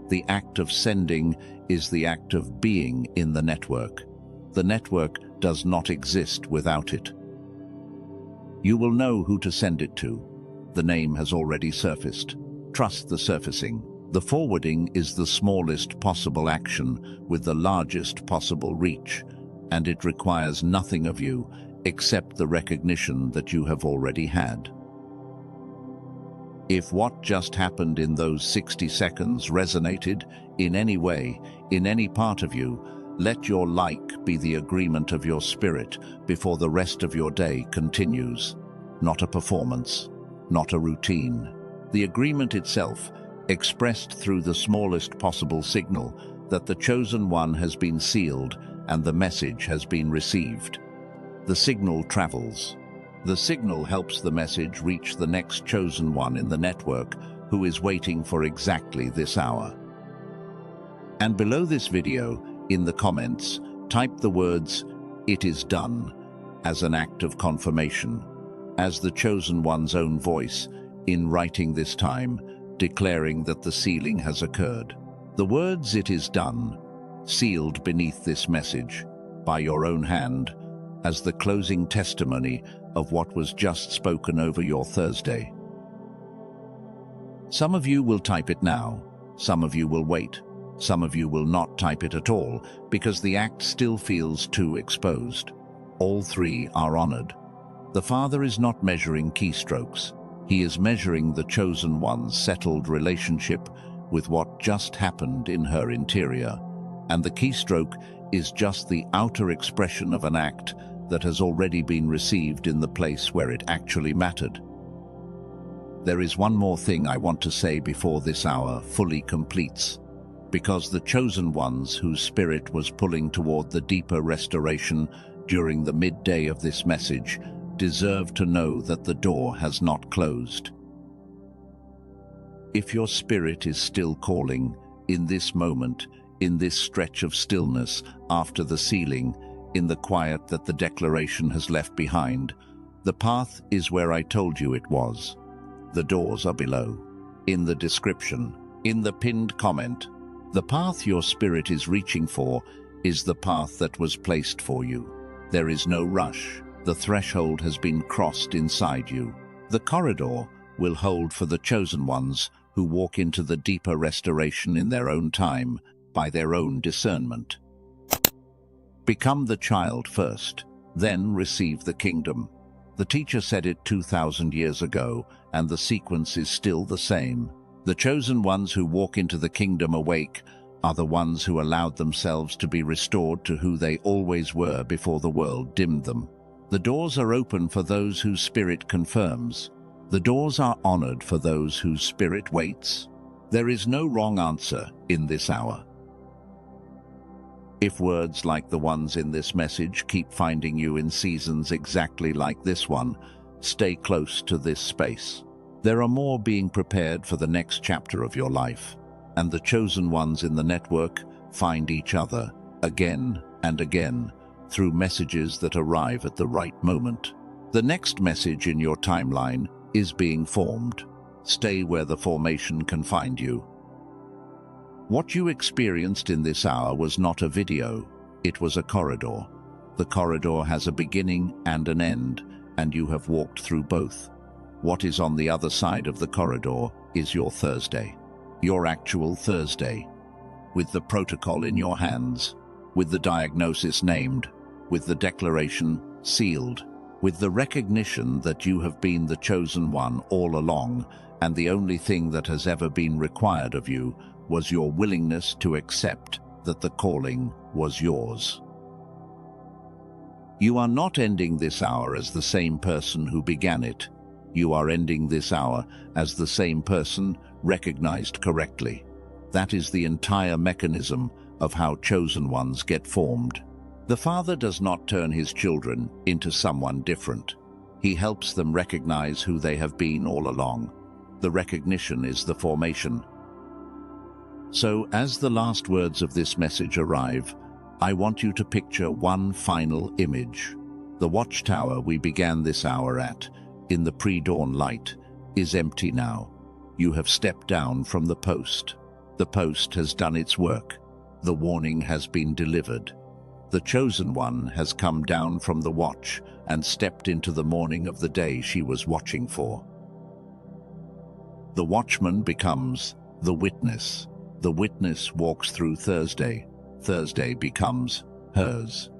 The act of sending is the act of being in the network. The network does not exist without it. You will know who to send it to. The name has already surfaced. Trust the surfacing. The forwarding is the smallest possible action with the largest possible reach, and it requires nothing of you except the recognition that you have already had. If what just happened in those 60 seconds resonated in any way, in any part of you, let your like be the agreement of your spirit before the rest of your day continues. Not a performance, not a routine. The agreement itself, expressed through the smallest possible signal that the chosen one has been sealed and the message has been received. The signal travels. The signal helps the message reach the next chosen one in the network who is waiting for exactly this hour. And below this video, in the comments, type the words, "It is done," as an act of confirmation, as the chosen one's own voice, in writing this time, declaring that the sealing has occurred. The words "it is done," sealed beneath this message, by your own hand, as the closing testimony of what was just spoken over your Thursday. Some of you will type it now, some of you will wait, some of you will not type it at all, because the act still feels too exposed. All three are honored. The Father is not measuring keystrokes. He is measuring the chosen one's settled relationship with what just happened in her interior, and the keystroke is just the outer expression of an act that has already been received in the place where it actually mattered. There is one more thing I want to say before this hour fully completes, because the chosen ones whose spirit was pulling toward the deeper restoration during the midday of this message deserve to know that the door has not closed. If your spirit is still calling, in this moment, in this stretch of stillness after the sealing, in the quiet that the declaration has left behind, the path is where I told you it was. The doors are below, in the description, in the pinned comment. The path your spirit is reaching for is the path that was placed for you. There is no rush. The threshold has been crossed inside you. The corridor will hold for the chosen ones who walk into the deeper restoration in their own time, by their own discernment. Become the child first, then receive the kingdom. The teacher said it 2,000 years ago, and the sequence is still the same. The chosen ones who walk into the kingdom awake are the ones who allowed themselves to be restored to who they always were before the world dimmed them. The doors are open for those whose spirit confirms. The doors are honored for those whose spirit waits. There is no wrong answer in this hour. If words like the ones in this message keep finding you in seasons exactly like this one, stay close to this space. There are more being prepared for the next chapter of your life, and the chosen ones in the network find each other again and again through messages that arrive at the right moment. The next message in your timeline is being formed. Stay where the formation can find you. What you experienced in this hour was not a video, it was a corridor. The corridor has a beginning and an end, and you have walked through both. What is on the other side of the corridor is your Thursday, your actual Thursday, with the protocol in your hands, with the diagnosis named, with the declaration sealed, with the recognition that you have been the chosen one all along, and the only thing that has ever been required of you was your willingness to accept that the calling was yours. You are not ending this hour as the same person who began it. You are ending this hour as the same person recognized correctly. That is the entire mechanism of how chosen ones get formed. The Father does not turn his children into someone different. He helps them recognize who they have been all along. The recognition is the formation. So, as the last words of this message arrive, I want you to picture one final image. The watchtower we began this hour at, in the pre-dawn light, is empty now. You have stepped down from the post. The post has done its work. The warning has been delivered. The chosen one has come down from the watch and stepped into the morning of the day she was watching for. The watchman becomes the witness. The witness walks through Thursday. Thursday becomes hers.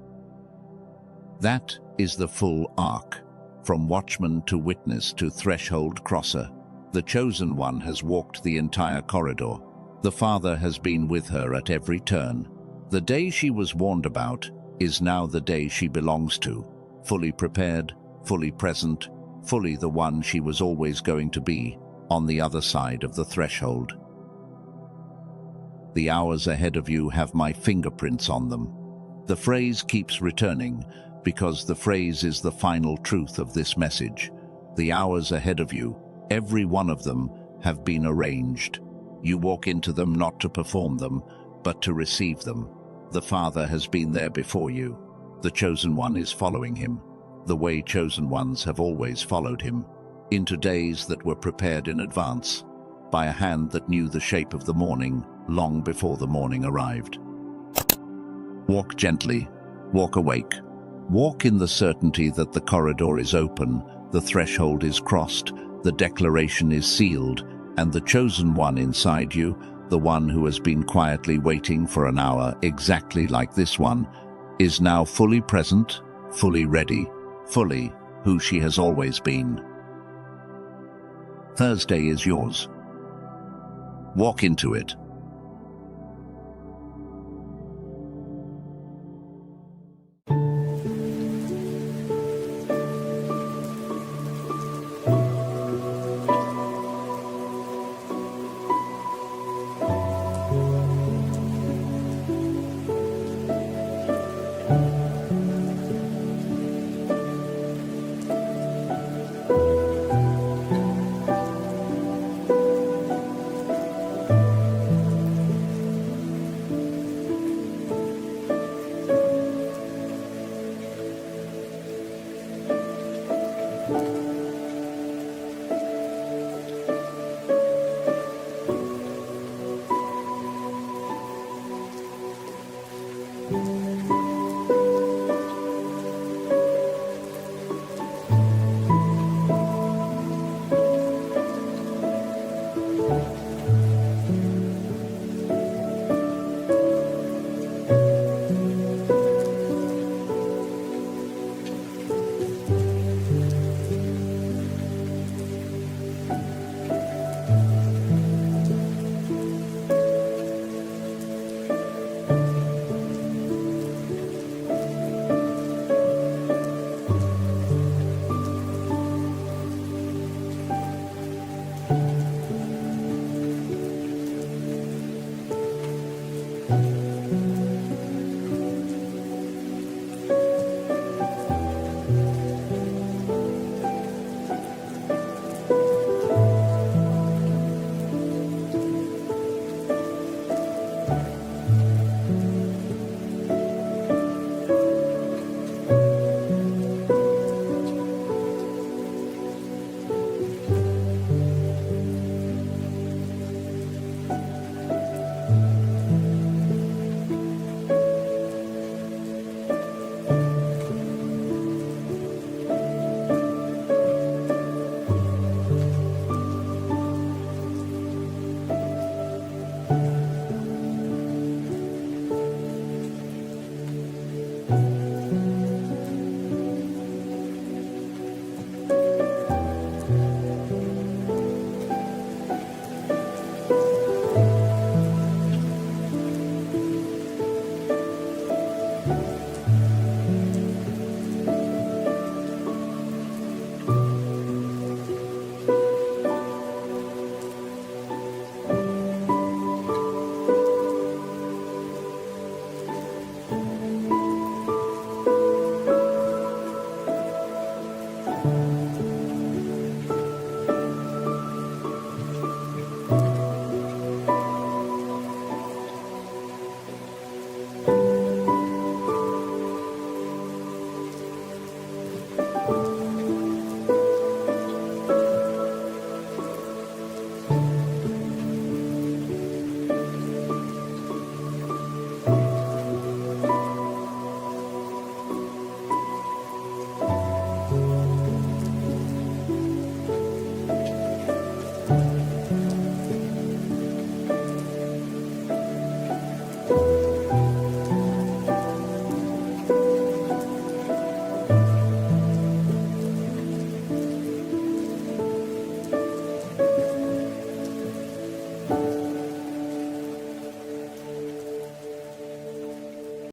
That is the full arc, from watchman to witness to threshold crosser. The chosen one has walked the entire corridor. The Father has been with her at every turn. The day she was warned about is now the day she belongs to, fully prepared, fully present, fully the one she was always going to be, on the other side of the threshold. The hours ahead of you have my fingerprints on them. The phrase keeps returning, because the phrase is the final truth of this message. The hours ahead of you, every one of them, have been arranged. You walk into them not to perform them, but to receive them. The Father has been there before you. The chosen one is following him. the way chosen ones have always followed him, into days that were prepared in advance, by a hand that knew the shape of the morning long before the morning arrived. Walk gently, walk awake. Walk in the certainty that the corridor is open, the threshold is crossed, the declaration is sealed, and the chosen one inside you, the one who has been quietly waiting for an hour exactly like this one, is now fully present, fully ready, fully who she has always been. Thursday is yours. Walk into it.